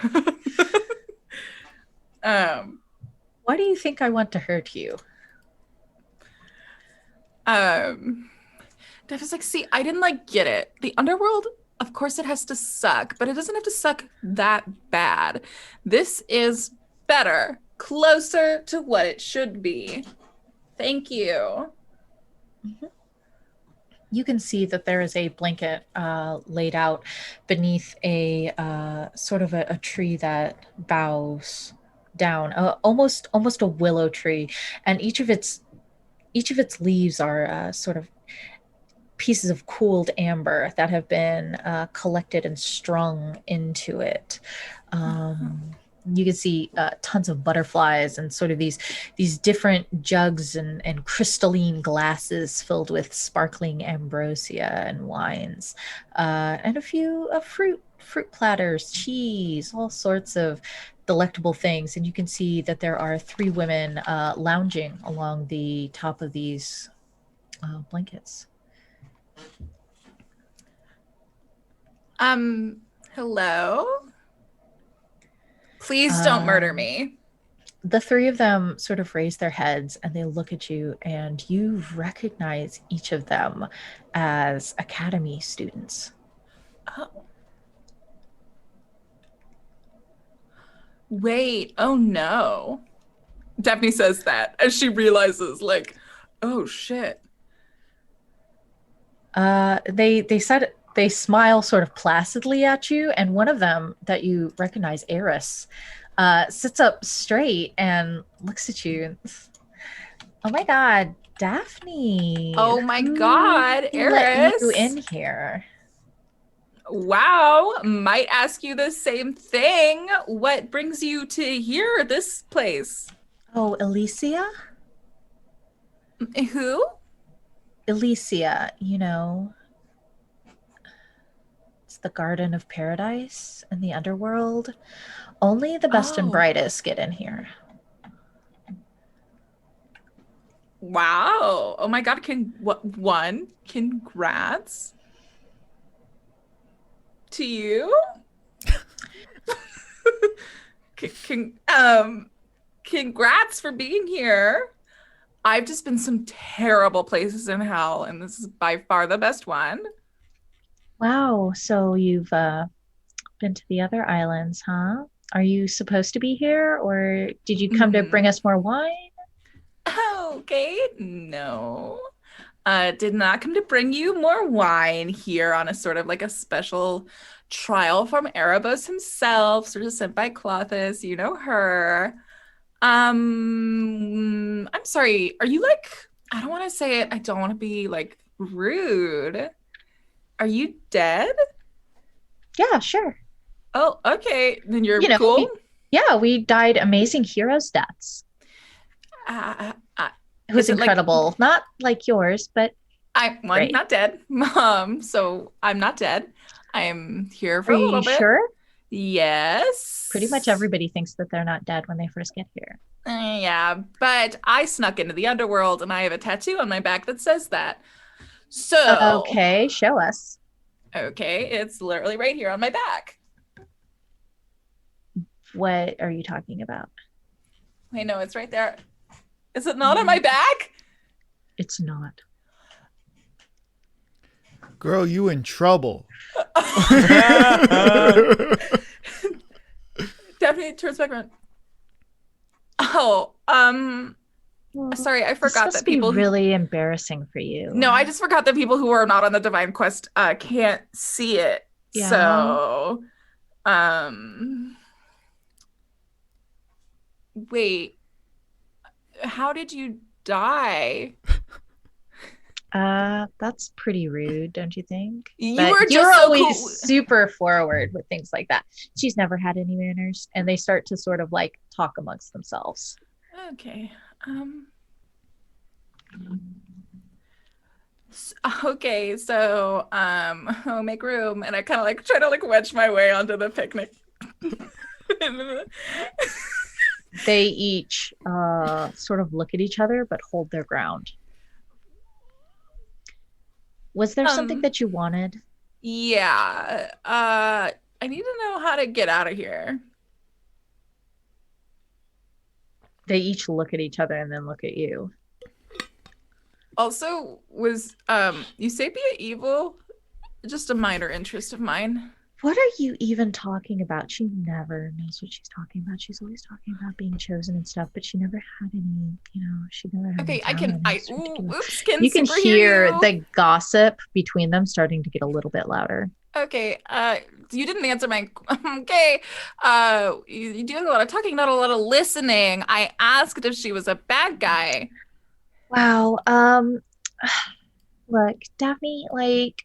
C: Why do you think I want to hurt you?
D: Dev is like, see, I didn't like get it. The underworld, of course it has to suck, but it doesn't have to suck that bad. This is better, closer to what it should be. Thank you.
C: Mm-hmm. You can see that there is a blanket laid out beneath a sort of a tree that bows down, almost a willow tree, and each of its leaves are sort of pieces of cooled amber that have been collected and strung into it. You can see tons of butterflies and sort of these different jugs and crystalline glasses filled with sparkling ambrosia and wines, and a few fruit platters, cheese, all sorts of delectable things. And you can see that there are 3 women lounging along the top of these blankets.
D: Hello? Please don't murder me.
C: The 3 of them sort of raise their heads and they look at you, and you recognize each of them as academy students.
D: Oh. Wait, oh no. Daphne says that as she realizes, like, oh shit.
C: They smile sort of placidly at you, and one of them that you recognize, Eris, sits up straight and looks at you. Oh my God, Daphne!
D: Oh my God,
C: Who let you
D: Eris!
C: in here?
D: Wow, might ask you the same thing. What brings you to here, this place?
C: Oh, Elysia?
D: Who?
C: Elysia, you know. It's the Garden of Paradise in the underworld. Only the best and brightest get in here.
D: Wow. Oh my God. Congrats to you. Congrats for being here. I've just been some terrible places in hell, and this is by far the best one.
F: Wow, so you've been to the other islands, huh? Are you supposed to be here, or did you come to bring us more wine?
D: Okay, no. Did not come to bring you more wine here on a sort of like a special trial from Erebos himself, sort of sent by Clothis, you know her. I'm sorry, are you like, I don't want to say it, I don't want to be like rude. Are you dead?
F: Yeah, sure.
D: Oh, okay. Then you're
F: You know,
D: cool.
F: we died amazing heroes' deaths. It was incredible.
D: Like,
F: not like yours, but
D: I'm
F: great.
D: not dead. So I'm not dead. I'm here for
F: Are
D: a little
F: you
D: bit.
F: sure?
D: Yes.
F: Pretty much everybody thinks that they're not dead when they first get here.
D: Yeah, but I snuck into the underworld and I have a tattoo on my back that says that. So
F: Okay, show us.
D: Okay, it's literally right here on my back.
F: What are you talking about?
D: Wait, no, it's right there. Is it not on my back?
F: It's not.
A: Girl, you in trouble.
D: Definitely turns back around. Oh, sorry, I forgot that people
F: really embarrassing for you.
D: No, I just forgot that people who are not on the Divine Quest can't see it.
F: Yeah.
D: So, wait, how did you die?
F: That's pretty rude, don't you think?
D: You're
F: always super forward with things like that. She's never had any manners, and they start to sort of like talk amongst themselves.
D: Okay. Okay, so I'll make room, and I kind of like try to like wedge my way onto the picnic.
F: They each sort of look at each other but hold their ground. Was there something that you wanted?
D: Yeah. I need to know how to get out of here.
F: They each look at each other and then look at you.
D: Also, was Eusapia evil? Just a minor interest of mine.
F: What are you even talking about? She never knows what she's talking about. She's always talking about being chosen and stuff, but she never had any, she never had any talent. You can hear the gossip between them starting to get a little bit louder.
D: Okay, you didn't answer my, okay, you doing a lot of talking, not a lot of listening. I asked if she was a bad guy.
F: Wow, look, Daphne, like,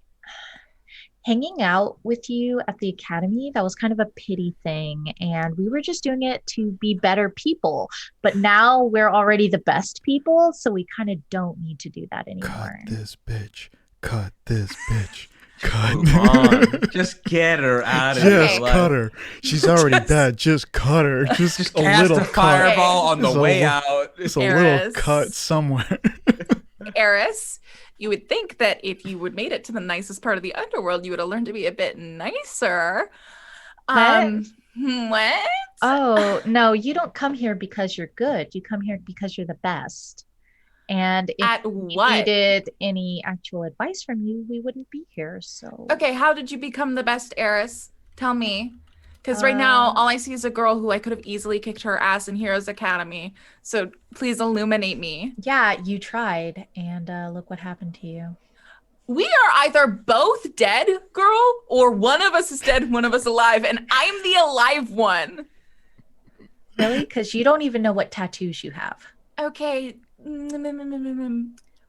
F: hanging out with you at the academy, that was kind of a pity thing, and we were just doing it to be better people, but now we're already the best people, so we kind of don't need to do that anymore.
A: Cut this bitch. Cut this bitch. Cut.
E: Move on. Just get her out of here.
A: Just cut her. She's already dead. Just cut her. Just a
E: cast
A: little
E: a fireball
A: cut.
E: on the way out.
A: Just a little cut somewhere.
D: Eris, you would think that if you would made it to the nicest part of the underworld, you would have learned to be a bit nicer. What?
F: Oh, no, you don't come here because you're good. You come here because you're the best. And if we needed any actual advice from you, we wouldn't be here. So
D: okay, how did you become the best, Eris? Tell me. Because right now, all I see is a girl who I could have easily kicked her ass in Heroes Academy. So please illuminate me.
F: Yeah, you tried. And look what happened to you.
D: We are either both dead, girl, or one of us is dead, one of us alive. And I'm the alive one.
F: Really? Because you don't even know what tattoos you have.
D: Okay.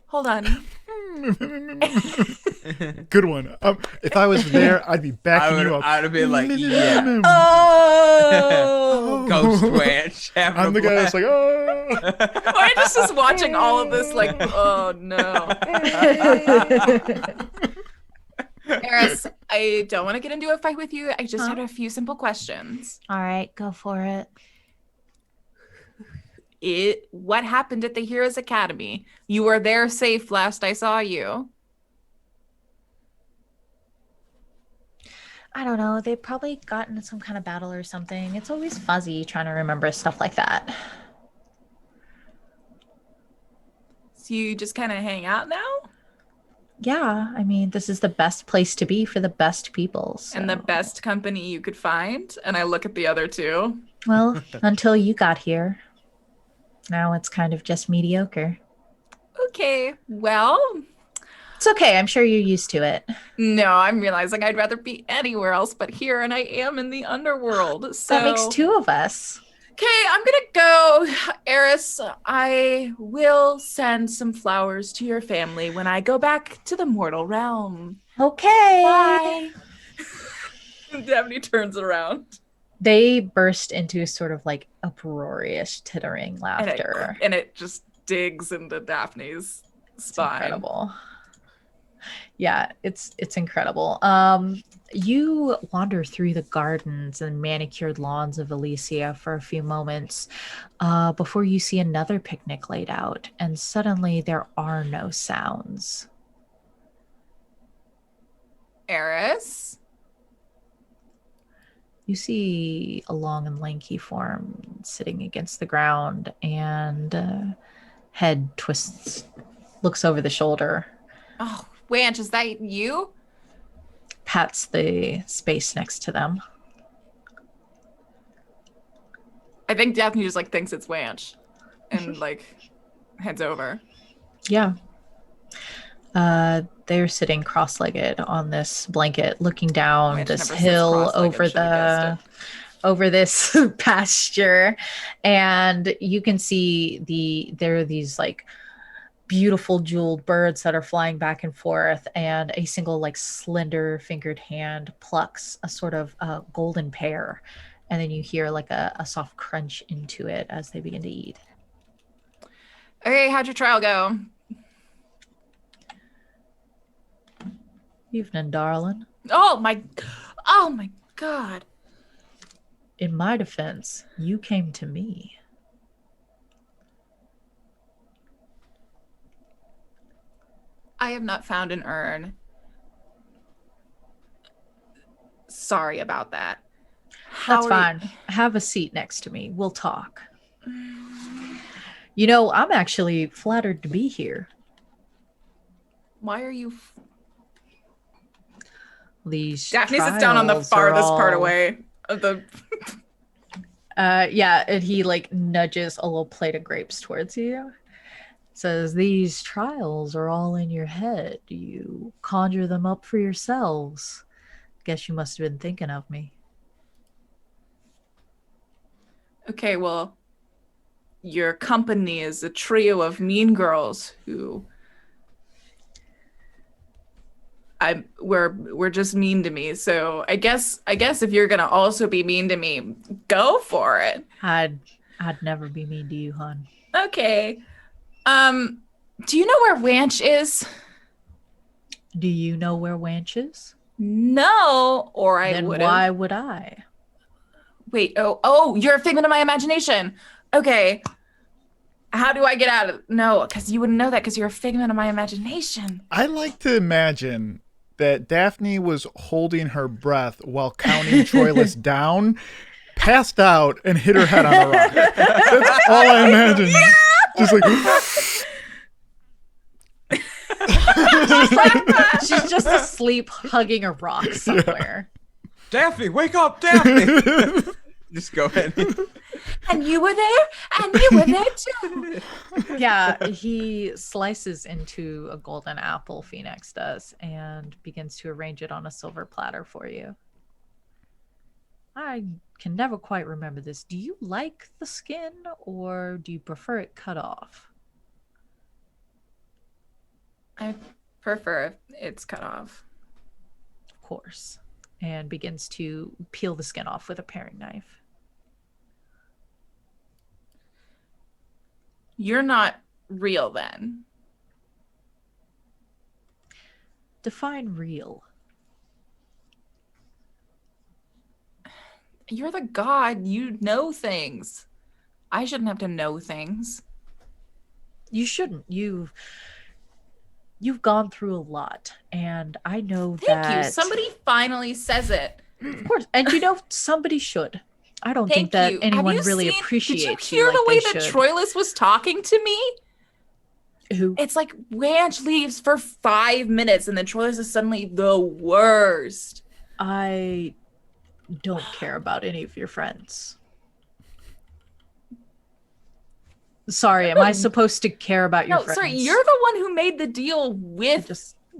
D: Hold on.
A: Good one. If I was there, I'd be backing you up.
E: I'd have been like, yeah.
D: Oh.
E: Ghost Ranch.
A: I'm the guy that's like, oh.
D: I just was watching all of this like, oh no. Eris, I don't want to get into a fight with you. I just had a few simple questions.
F: All right, go for it.
D: what happened at the Heroes Academy? You were there safe last I saw you.
F: I don't know. They probably got into some kind of battle or something. It's always fuzzy trying to remember stuff like that.
D: So you just kind of hang out now?
F: Yeah, I mean, this is the best place to be for the best people.
D: And the
F: So.
D: best company you could find? And I look at the other two.
F: Well, until you got here. Now it's kind of just mediocre.
D: Okay, well,
F: It's okay. I'm sure you're used to it.
D: no, I'm realizing I'd rather be anywhere else but here, and I am in the underworld. So
F: That makes two of us.
D: Okay, I'm gonna go, Eris. I will send some flowers to your family when I go back to the mortal realm.
F: Okay.
D: Bye. Daphne turns around.
F: They burst into sort of like uproarious tittering laughter.
D: And it just digs into Daphne's spine.
F: Incredible. Yeah, it's incredible. You wander through the gardens and manicured lawns of Elysia for a few moments before you see another picnic laid out, and suddenly there are no sounds.
D: Eris?
F: You see a long and lanky form sitting against the ground, and head twists, looks over the shoulder,
D: Oh, Wanch, is that you?
F: pats the space next to them.
D: I think Daphne just like thinks it's Wanch and like heads over.
F: Yeah. They're sitting cross-legged on this blanket, looking down
D: Wanch
F: this
D: never sits
F: hill
D: cross-legged, should've guessed
F: over this pasture, and you can see there are these like beautiful jeweled birds that are flying back and forth, and a single like slender fingered hand plucks a sort of golden pear, and then you hear like a soft crunch into it as they begin to eat.
D: Okay, how'd your trial go?
F: Evening, darling.
D: Oh my God.
F: In my defense, you came to me.
D: I have not found an urn. Sorry about that.
F: That's fine. Have a seat next to me. We'll talk. You know, I'm actually flattered to be here.
D: Why are you?
F: These
D: Daphne sits down on the
F: trials
D: farthest
F: are
D: part
F: all-
D: away of the.
F: Yeah, and he like nudges a little plate of grapes towards you. Says, these trials are all in your head. You conjure them up for yourselves. Guess you must have been thinking of me.
D: Okay, well, your company is a trio of mean girls who. We're just mean to me. So I guess if you're gonna also be mean to me, go for it.
F: I'd never be mean to you, hon.
D: Okay. Do you know where Wanch is?
F: Do you know where Wanch is?
D: No, or I
F: Then
D: would.
F: why would I?
D: Wait. Oh, you're a figment of my imagination. Okay. How do I get out of? No, because you wouldn't know that because you're a figment of my imagination.
A: I like to imagine that Daphne was holding her breath while counting Troilus down, passed out, and hit her head on a rock. That's all I imagine. Yeah! Just like.
F: She's just asleep hugging a rock somewhere.
E: Daphne, wake up, Daphne! Just go ahead.
D: And you were there, and you were there too.
F: Yeah, he slices into a golden apple, Phoenix does, and begins to arrange it on a silver platter for you. I can never quite remember this. Do you like the skin, or do you prefer it cut off?
D: I prefer it's cut off.
F: Of course. And begins to peel the skin off with a paring knife.
D: You're not real then.
F: Define real.
D: You're the god. You know things. I shouldn't have to know things.
F: You shouldn't. You've gone through a lot, and I know
D: Thank you.
F: that.
D: Somebody finally says it.
F: Of course, and somebody should. I don't think
D: Thank
F: that
D: you.
F: anyone
D: Have you
F: really
D: seen,
F: appreciates
D: did you hear
F: like
D: the way
F: they
D: that
F: should.
D: Troilus was talking to me?
F: Who?
D: It's like Wanch leaves for 5 minutes and then Troilus is suddenly the worst.
F: I don't care about any of your friends. Sorry, am I supposed to care about your
D: No,
F: friends?
D: sorry, you're the one who made the deal with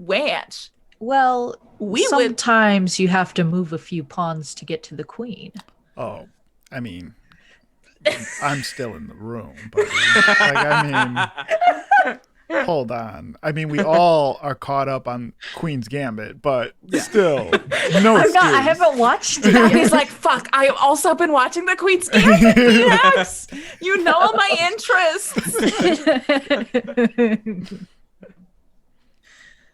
D: Wanch.
F: Well,
D: We
F: sometimes you have to move a few pawns to get to the queen.
A: Oh, I mean, I'm still in the room, buddy. Like, I mean, hold on. I mean, we all are caught up on Queen's Gambit, but still, no excuse.
F: I haven't watched it.
D: And he's like, fuck, I've also been watching the Queen's Gambit. Yes, you know my interests.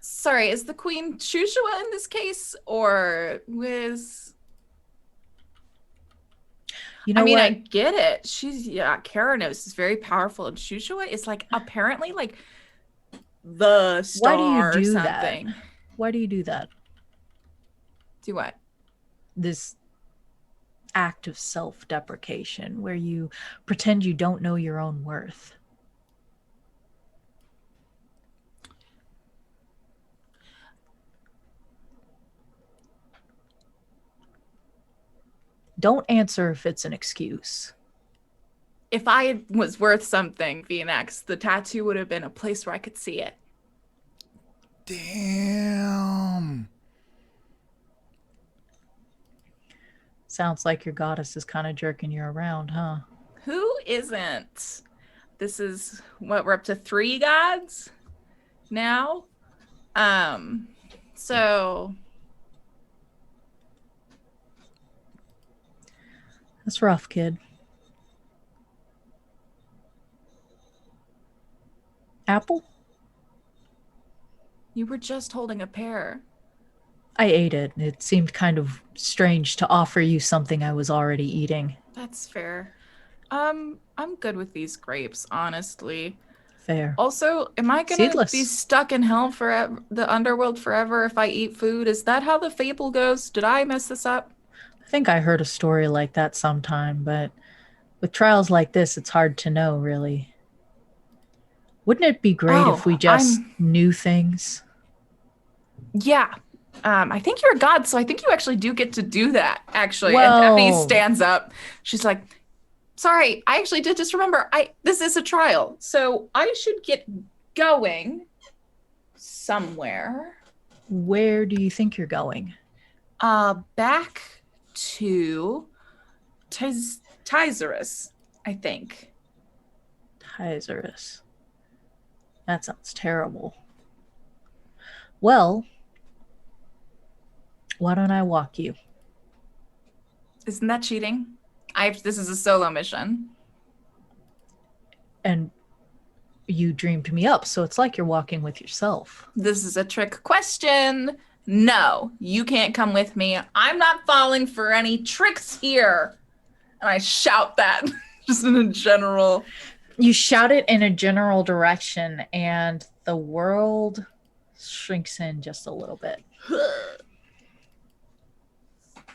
D: Sorry, is the Queen Shushua in this case, or with?
F: You know
D: I mean,
F: what?
D: I get it. She's Karanos is very powerful, and Shushua is like apparently like the star.
F: Why do you do
D: or something.
F: that? Why do you do that?
D: Do what?
F: This act of self-deprecation where you pretend you don't know your own worth. Don't answer if it's an excuse.
D: If I was worth something, VNX, the tattoo would have been a place where I could see it.
A: Damn.
F: Sounds like your goddess is kind of jerking you around, huh?
D: Who isn't? This is what we're up to 3 gods now. So
F: That's rough, kid. Apple?
D: you were just holding a pear.
F: I ate it. It seemed kind of strange to offer you something I was already eating.
D: That's fair. I'm good with these grapes, honestly.
F: Fair.
D: Also, am I gonna
F: Seedless.
D: be stuck in hell forever, the underworld forever, if I eat food? Is that how the fable goes? Did I mess this up?
F: I think I heard a story like that sometime, but with trials like this, it's hard to know, really. Wouldn't it be great if we just knew things?
D: Yeah. I think you're a god, so I think you actually do get to do that, actually.
F: Well-
D: And Daphne stands up. She's like, sorry, I actually did just remember, this is a trial, so I should get going somewhere.
F: Where do you think you're going?
D: Back to Tizerus, I think.
F: Tizerus. That sounds terrible. Well, why don't I walk you?
D: Isn't that cheating? This is a solo mission.
F: And you dreamed me up, so it's like you're walking with yourself.
D: This is a trick question. No, you can't come with me. I'm not falling for any tricks here. And I shout that just in a general.
F: You shout it in a general direction, and the world shrinks in just a little bit.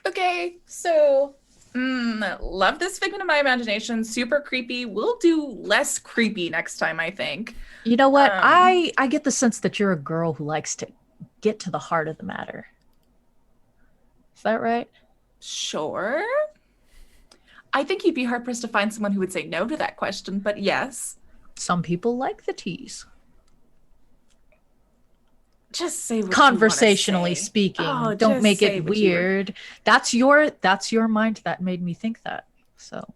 D: Okay, so love this figment of my imagination. Super creepy. We'll do less creepy next time, I think.
F: You know what? I get the sense that you're a girl who likes to get to the heart of the matter. Is that right?
D: Sure. I think you'd be hard-pressed to find someone who would say no to that question, but yes.
F: Some people like the tease.
D: Just say what
F: Conversationally
D: you wanna say.
F: speaking.
D: Oh,
F: Don't
D: just
F: make
D: say
F: it
D: what you were-
F: weird. That's your mind that made me think that. So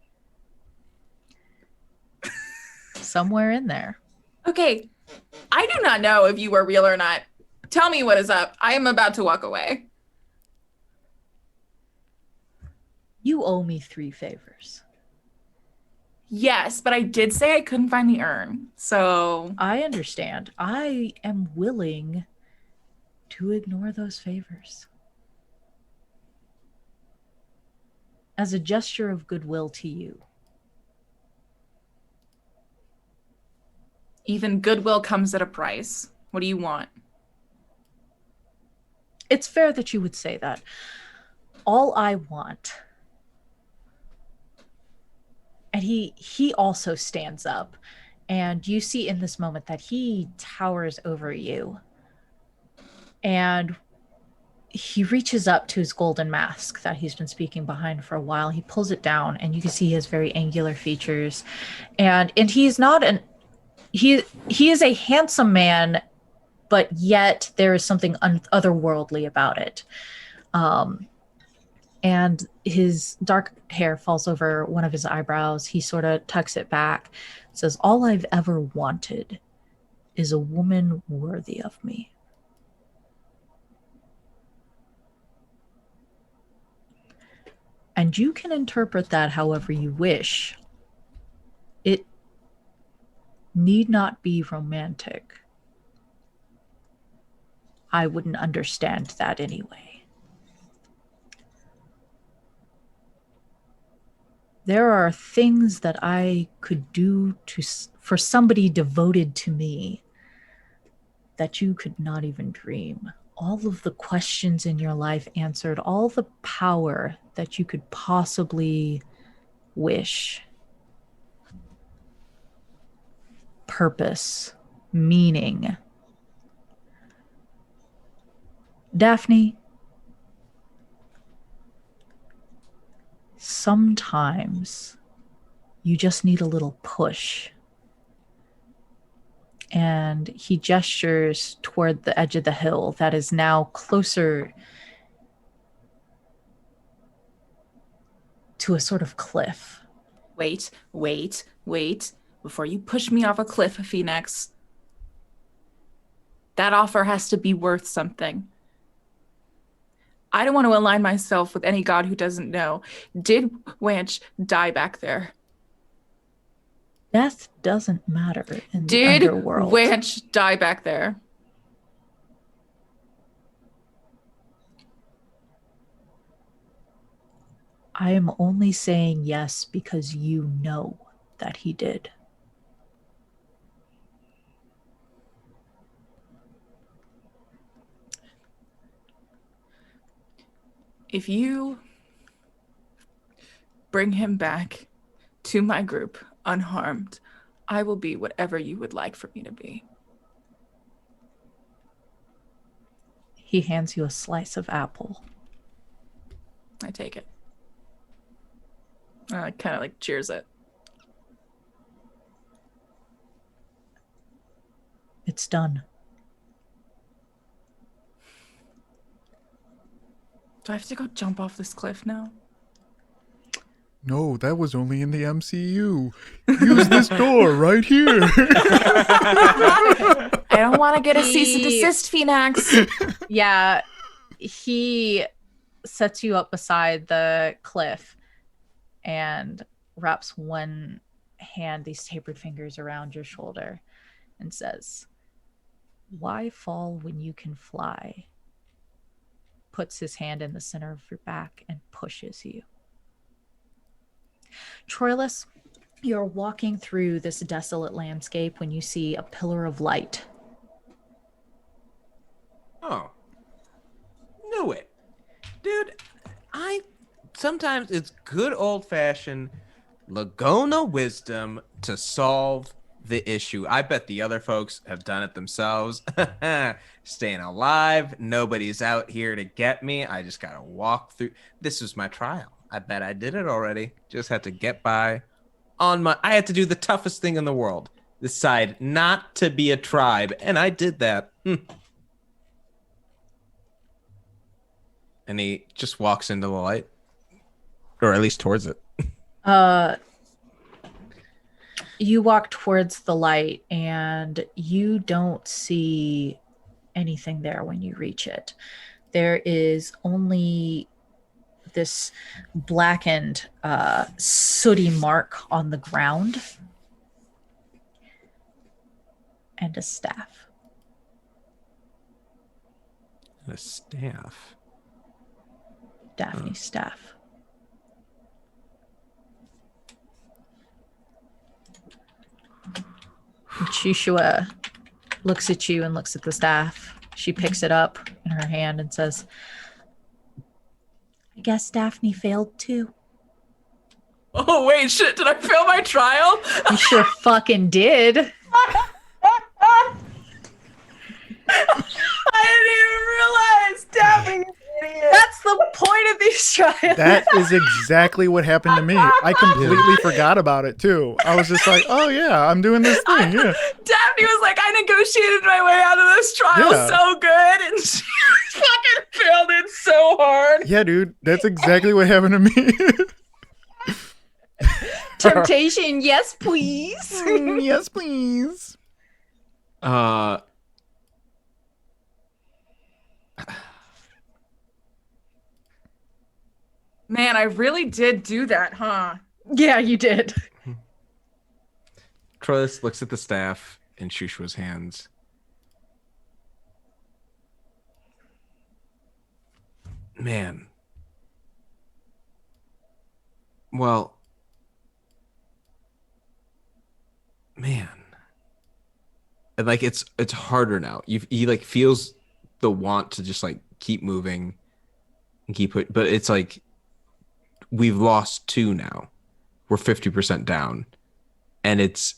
F: somewhere in there.
D: Okay, I do not know if you are real or not. Tell me what is up. I am about to walk away.
F: You owe me 3 favors.
D: Yes, but I did say I couldn't find the urn. So
F: I understand. I am willing to ignore those favors. As a gesture of goodwill to you.
D: Even goodwill comes at a price. What do you want?
C: It's fair that you would say that. All I want. And he also stands up, and you see in this moment that he towers over you. And he reaches up to his golden mask that he's been speaking behind for a while. He pulls it down, and you can see his very angular features. And he's not he is a handsome man, but yet there is something otherworldly about it. And his dark hair falls over one of his eyebrows. He sort of tucks it back, says, "All I've ever wanted is a woman worthy of me." And you can interpret that however you wish. It need not be romantic. I wouldn't understand that anyway. There are things that I could do for somebody devoted to me that you could not even dream. All of the questions in your life answered, all the power that you could possibly wish. Purpose, meaning. Daphne, sometimes you just need a little push. And he gestures toward the edge of the hill that is now closer to a sort of cliff.
D: Wait. Before you push me off a cliff, Phoenix, that offer has to be worth something. I don't want to align myself with any god who doesn't know. Did Wanch die back there?
C: Death doesn't matter in the
D: Did
C: underworld.
D: Wanch die back there?
C: I am only saying yes because you know that he did.
D: If you bring him back to my group unharmed, I will be whatever you would like for me to be.
C: He hands you a slice of apple.
D: I take it. I kind of like cheers it.
C: It's done.
D: Do I have to go jump off this cliff now?
A: No, that was only in the MCU. Use this door right here.
D: I don't want to get a cease and desist, Phoenix.
C: Yeah, he sets you up beside the cliff and wraps one hand, these tapered fingers, around your shoulder and says, "Why fall when you can fly?" Puts his hand in the center of your back and pushes you. Troilus, you're walking through this desolate landscape when you see a pillar of light.
E: Oh. Knew it. Dude, sometimes it's good old-fashioned Laguna wisdom to solve the issue. I bet the other folks have done it themselves. Staying alive. Nobody's out here to get me. I just gotta walk through. This was my trial. I bet I did it already. Just had to get by on my... I had to do the toughest thing in the world. Decide not to be a tribe. And I did that. And he just walks into the light. Or at least towards it.
C: You walk towards the light and you don't see anything there when you reach it. There is only this blackened, sooty mark on the ground and a staff.
E: A staff.
C: Daphne's staff. Shushua looks at you and looks at the staff. She picks it up in her hand and says, I guess Daphne failed too.
D: Oh, wait, shit. Did I fail my trial?
C: You sure fucking did.
D: I didn't even realize. Daphne, you idiot.
C: That's the point of these trials.
A: That is exactly what happened to me. I completely forgot about it too. I was just like, oh yeah, I'm doing this thing. Yeah.
D: Daphne was like, I negotiated my way out of this trial
A: Yeah.
D: so good, and she fucking failed it so hard.
A: Yeah, dude, that's exactly what happened to me.
C: Temptation, yes, please.
A: Yes, please.
D: Man, I really did do that, huh?
C: Yeah, you did.
E: Troilus looks at the staff in Shushua's hands. Man. Well, man. And like it's harder now. He like feels the want to just like keep moving and keep it, but it's like we've lost 2 now. We're 50% down. And it's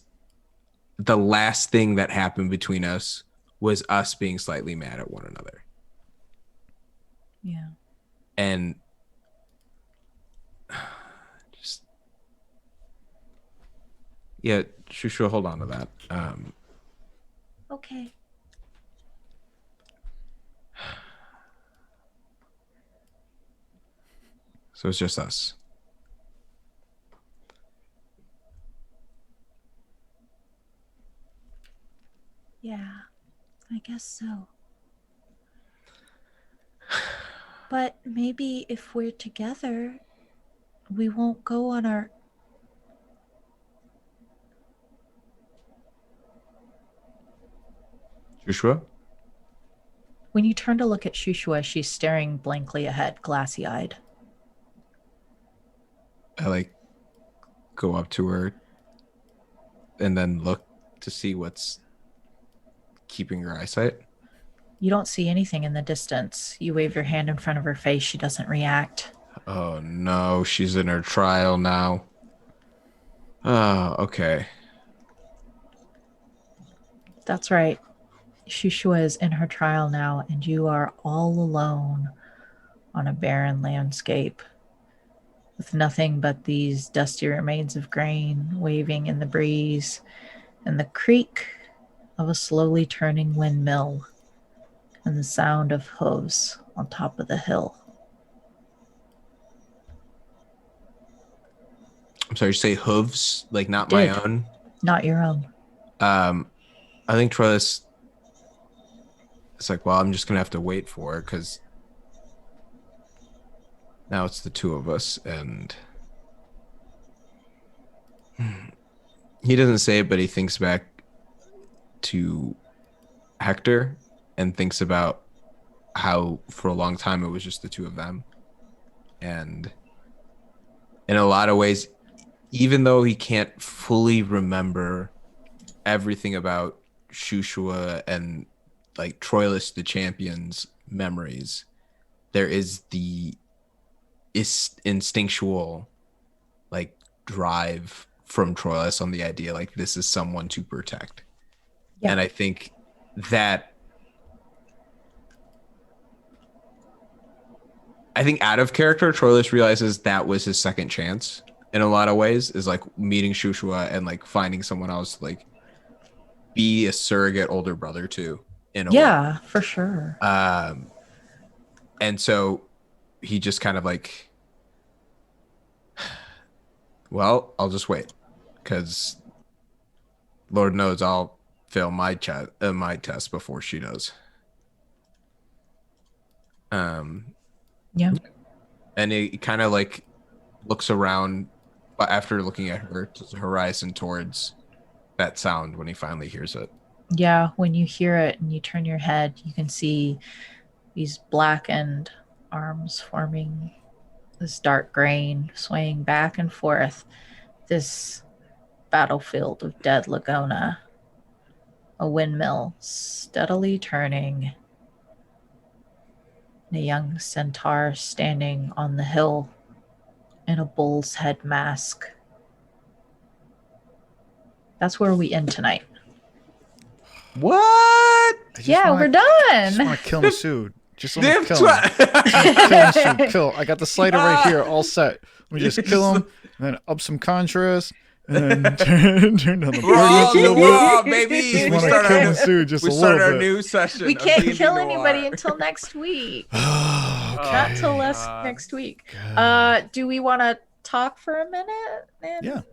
E: the last thing that happened between us was us being slightly mad at one another.
C: Yeah.
E: And just yeah, Shushu, hold on to that.
F: Okay.
E: So it's just us.
F: Yeah, I guess so. But maybe if we're together, we won't go on our...
E: Joshua?
C: When you turn to look at Shushua, she's staring blankly ahead, glassy-eyed.
E: I like go up to her and then look to see what's keeping her eyesight.
C: You don't see anything in the distance. You wave your hand in front of her face. She doesn't react.
E: Oh no, she's in her trial now. Oh, okay.
C: That's right. Shushua is in her trial now, and you are all alone on a barren landscape with nothing but these dusty remains of grain waving in the breeze and the creak of a slowly turning windmill and the sound of hooves on top of the hill.
E: I'm sorry, you say hooves, like not my
C: Did.
E: own?
C: Not your own.
E: I think Troilus is like, well, I'm just gonna have to wait for it because now it's the 2 of us, and he doesn't say it, but he thinks back to Hector and thinks about how for a long time it was just the 2 of them. And in a lot of ways, even though he can't fully remember everything about Shushua and like Troilus the champion's memories, there is the instinctual like drive from Troilus on the idea like this is someone to protect.
C: Yeah.
E: And I think that out of character, Troilus realizes that was his second chance in a lot of ways, is like meeting Shushua and like finding someone else to like be a surrogate older brother to in a way.
C: Yeah, for sure.
E: And so he just kind of like, well, I'll just wait because Lord knows I'll fail my test before she does.
C: Yeah.
E: And he kind of like looks around, but after looking at her to the horizon towards that sound when he finally hears it.
C: Yeah, when you hear it and you turn your head, you can see these blackened arms forming this dark grain, swaying back and forth, this battlefield of dead Lagona.
F: a windmill steadily turning, and a young centaur standing on the hill in a bull's head mask. That's where we end tonight.
E: What?
F: We're
A: I just
F: done.
A: want to kill Masood. Just let me
E: Damn
A: kill him. Kill Masood. Kill. I got the slider right here, all set. Let me just kill him, and then up some contrast, and then turn down the brightness a little bit.
E: Raw, baby.
A: Just
E: We
A: want to
E: start
A: kill
E: our,
A: Masood just
E: we
A: a
E: start
A: little
E: our
A: bit.
E: new session.
F: We
E: of
F: can't
E: D&D
F: kill
E: Noir.
F: anybody until next week.
A: Okay.
F: Not till next week.
A: God.
F: Do we want to talk for a minute and,
A: Yeah.
F: and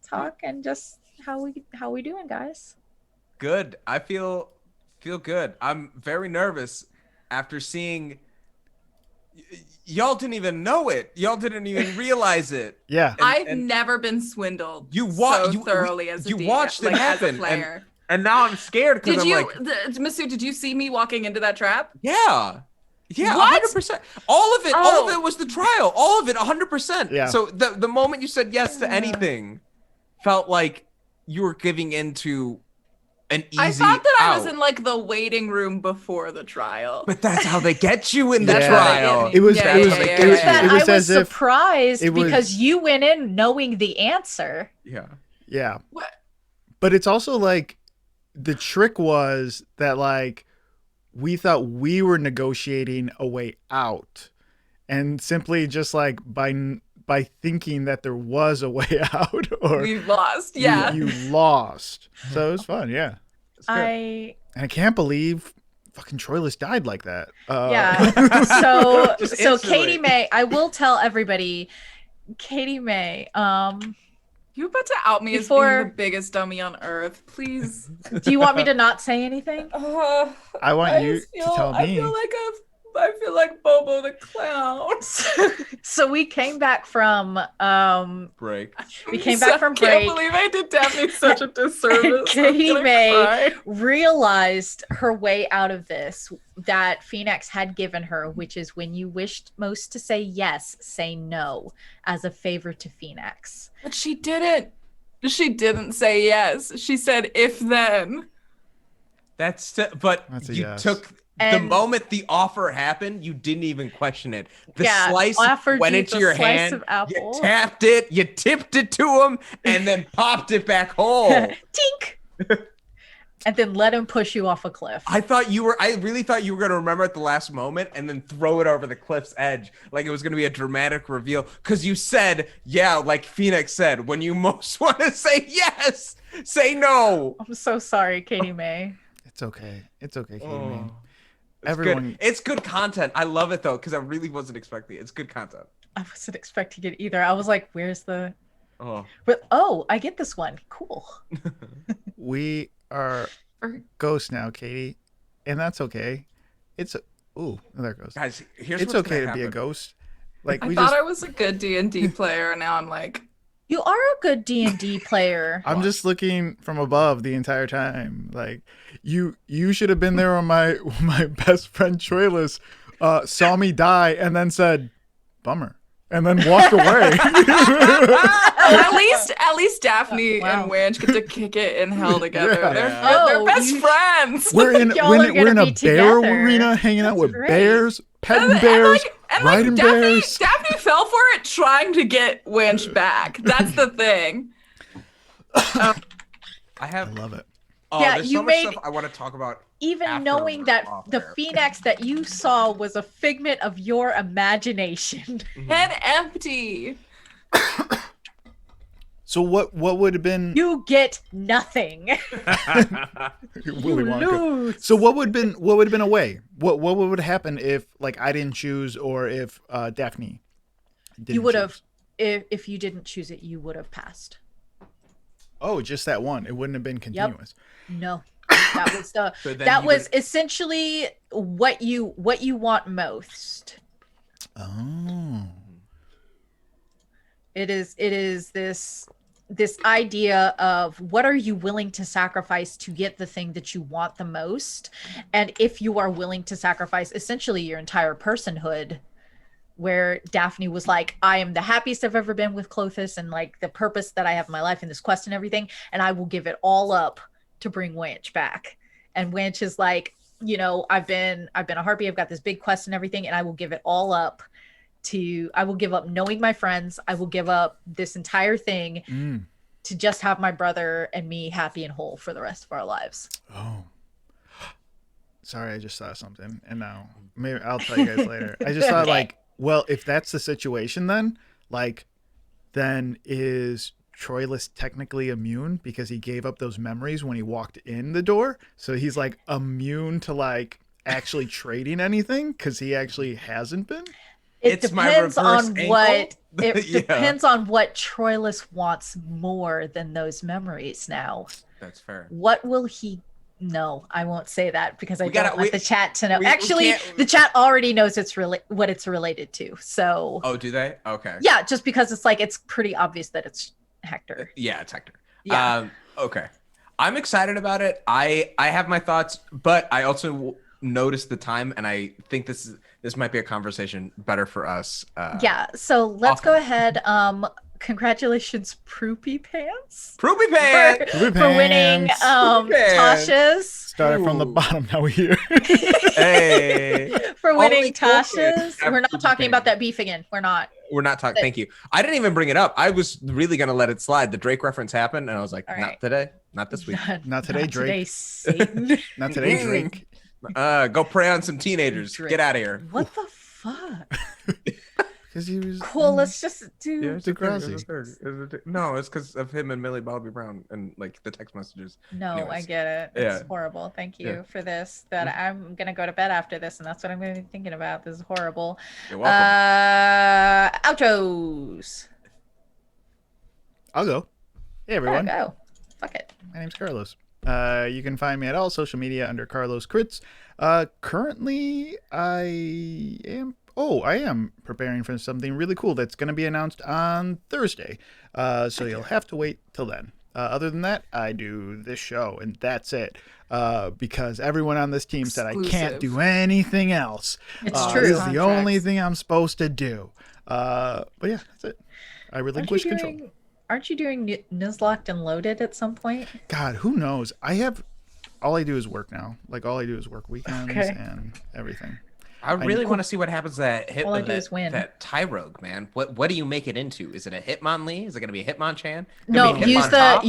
F: talk and just how we doing, guys?
E: Good. I feel good. I'm very nervous after seeing. Y'all didn't even know it. Y'all didn't even realize it.
A: Yeah.
D: I've never been swindled
E: You
D: so thoroughly as a
E: you watched it
D: as a
E: happen,
D: player.
E: and now I'm scared because
D: Did
E: I'm
D: you,
E: like,
D: Masood? Did you see me walking into that trap?
E: yeah,
D: What?
E: 100%. All of it
D: Oh.
E: was the trial. All of it, 100%.
A: Yeah.
E: So the moment you said yes to anything, felt like you were giving into an easy
D: I thought that I was
E: out.
D: in like the waiting room before the trial.
E: But that's how they get you in the
A: Yeah.
E: trial.
A: It was.
D: Yeah,
A: it was.
D: yeah,
A: it
D: yeah,
A: was,
D: yeah.
A: it was
F: I was
A: as if.
F: surprised
A: it was-
F: because you went in knowing the answer.
E: Yeah.
A: Yeah.
D: What?
A: But it's also like the trick was that like we thought we were negotiating a way out, and simply just like by thinking that there was a way out, or
D: We lost. Yeah.
A: you lost. So it was fun. Yeah.
F: I
A: And I can't believe fucking Troilus died like that.
F: yeah. So
E: Just
F: so
E: instantly.
F: Katie May, I will tell everybody, Katie May,
D: You about to out me as
F: Before-
D: being the biggest dummy on earth, please.
F: do you want me to not say anything?
A: I want you
D: just
A: to tell
D: I
A: me.
D: feel like Bobo the clown.
F: So we came back from
E: Break.
F: we came back from
D: I
F: break.
D: can't believe I did Daphne such a disservice.
F: Katie
D: I'm gonna
F: May
D: cry.
F: realized her way out of this that Phoenix had given her, which is when you wished most to say yes, say no as a favor to Phoenix.
D: But she didn't. She didn't say yes. She said if then.
E: But
A: That's a
E: you
A: yes.
E: took the
F: And-
E: moment the offer happened, you didn't even question it. The
F: Yeah,
E: slice
F: offered
E: went
F: you
E: into
F: the
E: your
F: slice
E: hand,
F: of apple.
E: you tapped it, you tipped it to him, and then popped it back home.
F: Tink. And then let him push you off a cliff.
E: I really thought you were gonna remember at the last moment and then throw it over the cliff's edge, like it was gonna be a dramatic reveal. Cause you said, yeah, like Phoenix said, when you most want to say yes, say no.
F: I'm so sorry, Katie May.
A: It's okay. It's okay, Katie.
E: Oh. It's
A: Everyone.
E: good. It's good content. I love it though, because I really wasn't expecting it. It's good content.
F: I wasn't expecting it either. I was like, where's the
E: Oh.
F: but oh, I get this one. Cool.
A: We are ghosts now, Katie, and that's okay. It's ooh, there it goes.
E: Guys, here's
A: It's
E: what's
A: okay to
E: gonna
A: be a
E: happen.
A: ghost. Like
D: I
A: we
D: thought
A: just.
D: I was a good D&D player, and now I'm like,
F: You are a good D&D player.
A: I'm just looking from above the entire time. Like you should have been there when my best friend Troilus saw me die and then said, "Bummer," and then walked away.
D: at least Daphne
F: Wow.
D: and Wange get to kick it in hell together.
A: Yeah.
D: They're
F: Oh,
D: best
F: you-
D: friends.
A: we're in
F: Y'all
A: we're
F: are
A: in, we're in
F: gonna
A: a
F: be
A: bear
F: together.
A: arena, hanging out
F: That's
A: with
F: great.
A: bears, petting bears, riding
D: Daphne,
A: bears.
D: Daphne fell for it trying to get Wange back. That's the thing.
E: I
A: I
E: have.
A: love it.
E: Oh,
F: Yeah,
E: there's
F: you
E: so much
F: made-
E: stuff I want to talk about.
F: Even
E: after
F: knowing
E: we're
F: that
E: off
F: the
E: air.
F: Phoenix that you saw was a figment of your imagination.
D: Head empty.
A: So what would have been
F: You get nothing.
A: Willy
F: You
A: Wonka?
F: lose.
A: So what would have been a way? What would happen if like I didn't choose or if Daphne didn't
F: You would have
A: choose?
F: if you didn't choose it, you would have passed.
A: Oh, just that one. It wouldn't have been continuous.
F: No. That was the
E: So then
F: that
E: you
F: was
E: would-
F: essentially what you want most.
A: Oh.
F: It is this idea of what are you willing to sacrifice to get the thing that you want the most, and if you are willing to sacrifice essentially your entire personhood, where Daphne was like, I am the happiest I've ever been with Clothis and like the purpose that I have in my life and this quest and everything, and I will give it all up
C: to bring Winch back. And Winch is like, you know, I've been a harpy, I've got this big quest and everything, and I will give it all up I will give up knowing my friends, I will give up this entire thing to just have my brother and me happy and whole for the rest of our lives.
A: Oh. Sorry, I just saw something, and now maybe I'll tell you guys later. I just thought, like, well, if that's the situation, then is Troilus technically immune because he gave up those memories when he walked in the door? So he's like immune to like actually trading anything because he actually hasn't been.
C: It
E: It's my
C: depends
E: reverse
C: on
E: ankle?
C: what it
E: Yeah.
C: depends on what Troilus wants more than those memories now.
E: That's fair.
C: What will he? No, I won't say that because I
E: We
C: don't
E: gotta-
C: want
E: we-
C: the chat to know.
E: we
C: Actually,
E: can't-
C: the chat already knows what it's related to. So
E: Oh, do they? Okay.
C: yeah, just because it's like it's pretty obvious that it's Hector.
E: Yeah, it's Hector.
C: Yeah.
E: Okay. I'm excited about it. I have my thoughts, but I also noticed the time, and I think this might be a conversation better for us.
C: Yeah. So let's
E: off-
C: go ahead. Congratulations, Proopy Pants.
E: Proopy Pants!
C: For winning
A: Pants.
E: Pants.
C: Tasha's.
A: Started from the
E: Ooh.
A: bottom, now we're here.
E: Hey,
C: For
E: Only
C: winning
E: focus.
C: Tasha's.
E: Have
C: We're not
E: Proopy
C: talking about
E: Pants.
C: that beef again. We're not.
E: we're not talking. Thank you. I didn't even bring it up. I was really gonna let it slide. The Drake reference happened, and I was like,
C: All
E: not
C: right.
E: today, not this week.
A: Not today, Drake.
C: Today, Satan.
A: Not today, Drake.
E: Go prey on some teenagers.
C: Drake.
E: Get out of here.
C: What the fuck?
A: Because he was
C: Cool. Let's just do.
E: Yeah, it's a thing,
A: Degrassi.
E: it's a thing. No, it's because of him and Millie Bobby Brown and like the text messages.
C: No, I
E: Anyways.
C: get it. It's
E: Yeah.
C: horrible. Thank you
E: Yeah.
C: for this. That I'm gonna go to bed after this, and that's what I'm gonna be thinking about. This is horrible.
E: You're welcome.
C: Outros.
A: I'll go. Hey,
C: Yeah,
A: everyone.
C: go. Fuck it.
A: My name's Carlos. You can find me at all social media under Carlos Crits. Currently, I am preparing for something really cool that's going to be announced on Thursday. So you'll have to wait till then. Other than that, I do this show, and that's it. Because everyone on this team said I can't
D: Exclusive.
A: do anything else.
C: It's
A: This
C: true.
A: is the only
D: Contracts.
A: thing I'm supposed to do. But yeah, that's it. I relinquish control.
C: Aren't you doing Nuzlocked and Loaded at some point?
A: God, who knows? All I do is work now. Like, all I do is work weekends
C: Okay.
A: and everything.
E: I really
A: know.
E: want to see what happens to that hit
C: All I do
E: that,
C: is win.
E: that Tyrogue, man. What do you make it into? Is it a Hitmonlee? Is it going to be a Hitmonchan?
C: No,
E: Could be
C: use
E: Hitmontop?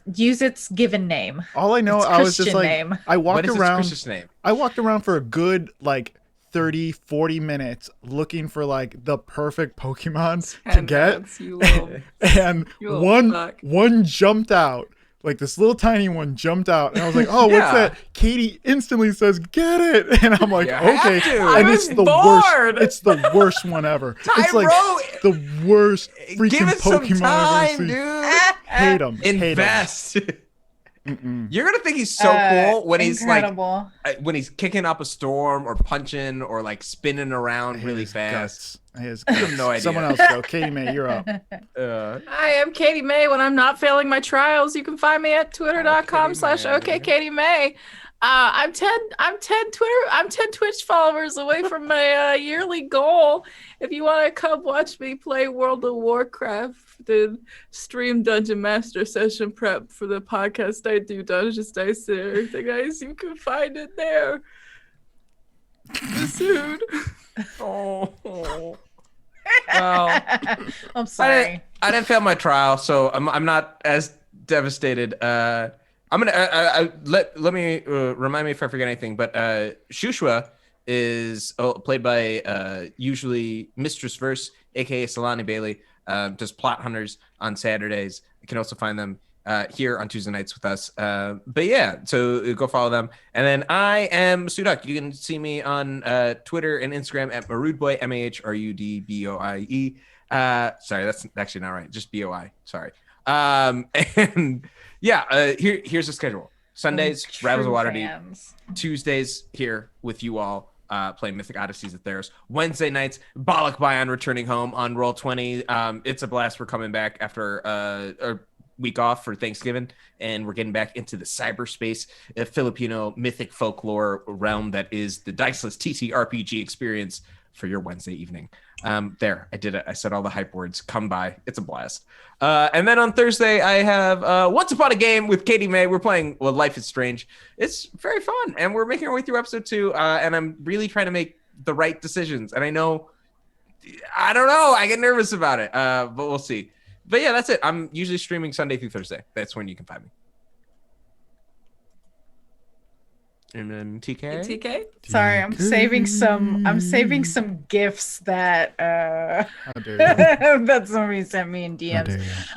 C: use its given name.
A: All I know,
C: It's
A: I was just
C: Christian
A: like,
C: name.
A: I
E: What
A: walked
E: is its
A: around.
E: Christian name?
A: I walked around for a good, like, 30, 40 minutes looking for, like, the perfect Pokemon to get.
D: Handouts, you little-
A: And
D: You little fuck.
A: one jumped out. Like, this little tiny one jumped out. And I was like, oh, what's
E: Yeah.
A: that? Katie instantly says, get it. And I'm like,
E: You have
A: okay.
E: to.
A: And
D: I
A: it's
D: was
A: the
D: bored.
A: worst. It's the worst one ever. It's like
E: Tyro,
A: the worst freaking
E: give it some
A: Pokemon I've ever
E: time,
A: seen.
E: dude.
A: Hate him.
E: Invest.
A: Mm-mm.
E: You're gonna think he's so cool when he's like
C: incredible.
E: when he's kicking up a storm or punching or like spinning around really
A: His
E: fast.
A: guts. His
E: have
A: guts.
E: no idea.
A: Someone else go. Katie May, you're up.
D: I am Katie May. When I'm not failing my trials, you can find me at twitter.com/OKKatieMay. I'm 10 Twitch followers away from my yearly goal. If you want to come watch me play World of Warcraft, then stream Dungeon Master session prep for the podcast I do, Dungeons Dice and everything, guys. You can find it there. Soon.
E: Oh. Well,
C: I'm sorry.
E: I didn't fail my trial, so I'm not as devastated. I'm gonna let me remind me if I forget anything. But Shushua is played by usually Mistress Verse, aka Solani Bailey. Does Plot Hunters on Saturdays. You can also find them here on Tuesday nights with us. But yeah, so go follow them. And then I am Sudak. You can see me on Twitter and Instagram at Marudboy, MAHRUDBOIE. Sorry, that's actually not right. Just BOI. Sorry. And yeah, here's the schedule. Sundays, Ravels of Waterdeep.
C: Fans.
E: Tuesdays here with you all playing Mythic Odysseys of Theros. Wednesday nights, Bollock Bion returning home on Roll20. It's a blast. We're coming back after a week off for Thanksgiving, and we're getting back into the cyberspace Filipino mythic folklore realm that is the Diceless TTRPG experience for your Wednesday evening. There, I did it. I said all the hype words. Come by. It's a blast. And then on Thursday, I have Once Upon a Game with Katie May. We're playing Life is Strange. It's very fun, and we're making our way through episode 2, and I'm really trying to make the right decisions. And I don't know. I get nervous about it, but we'll see. But yeah, that's it. I'm usually streaming Sunday through Thursday. That's when you can find me. And then TK.
D: TK.
C: Sorry, I'm saving some gifts that
A: How dare you.
C: that somebody sent me in
A: How dare
C: DMs.
A: you.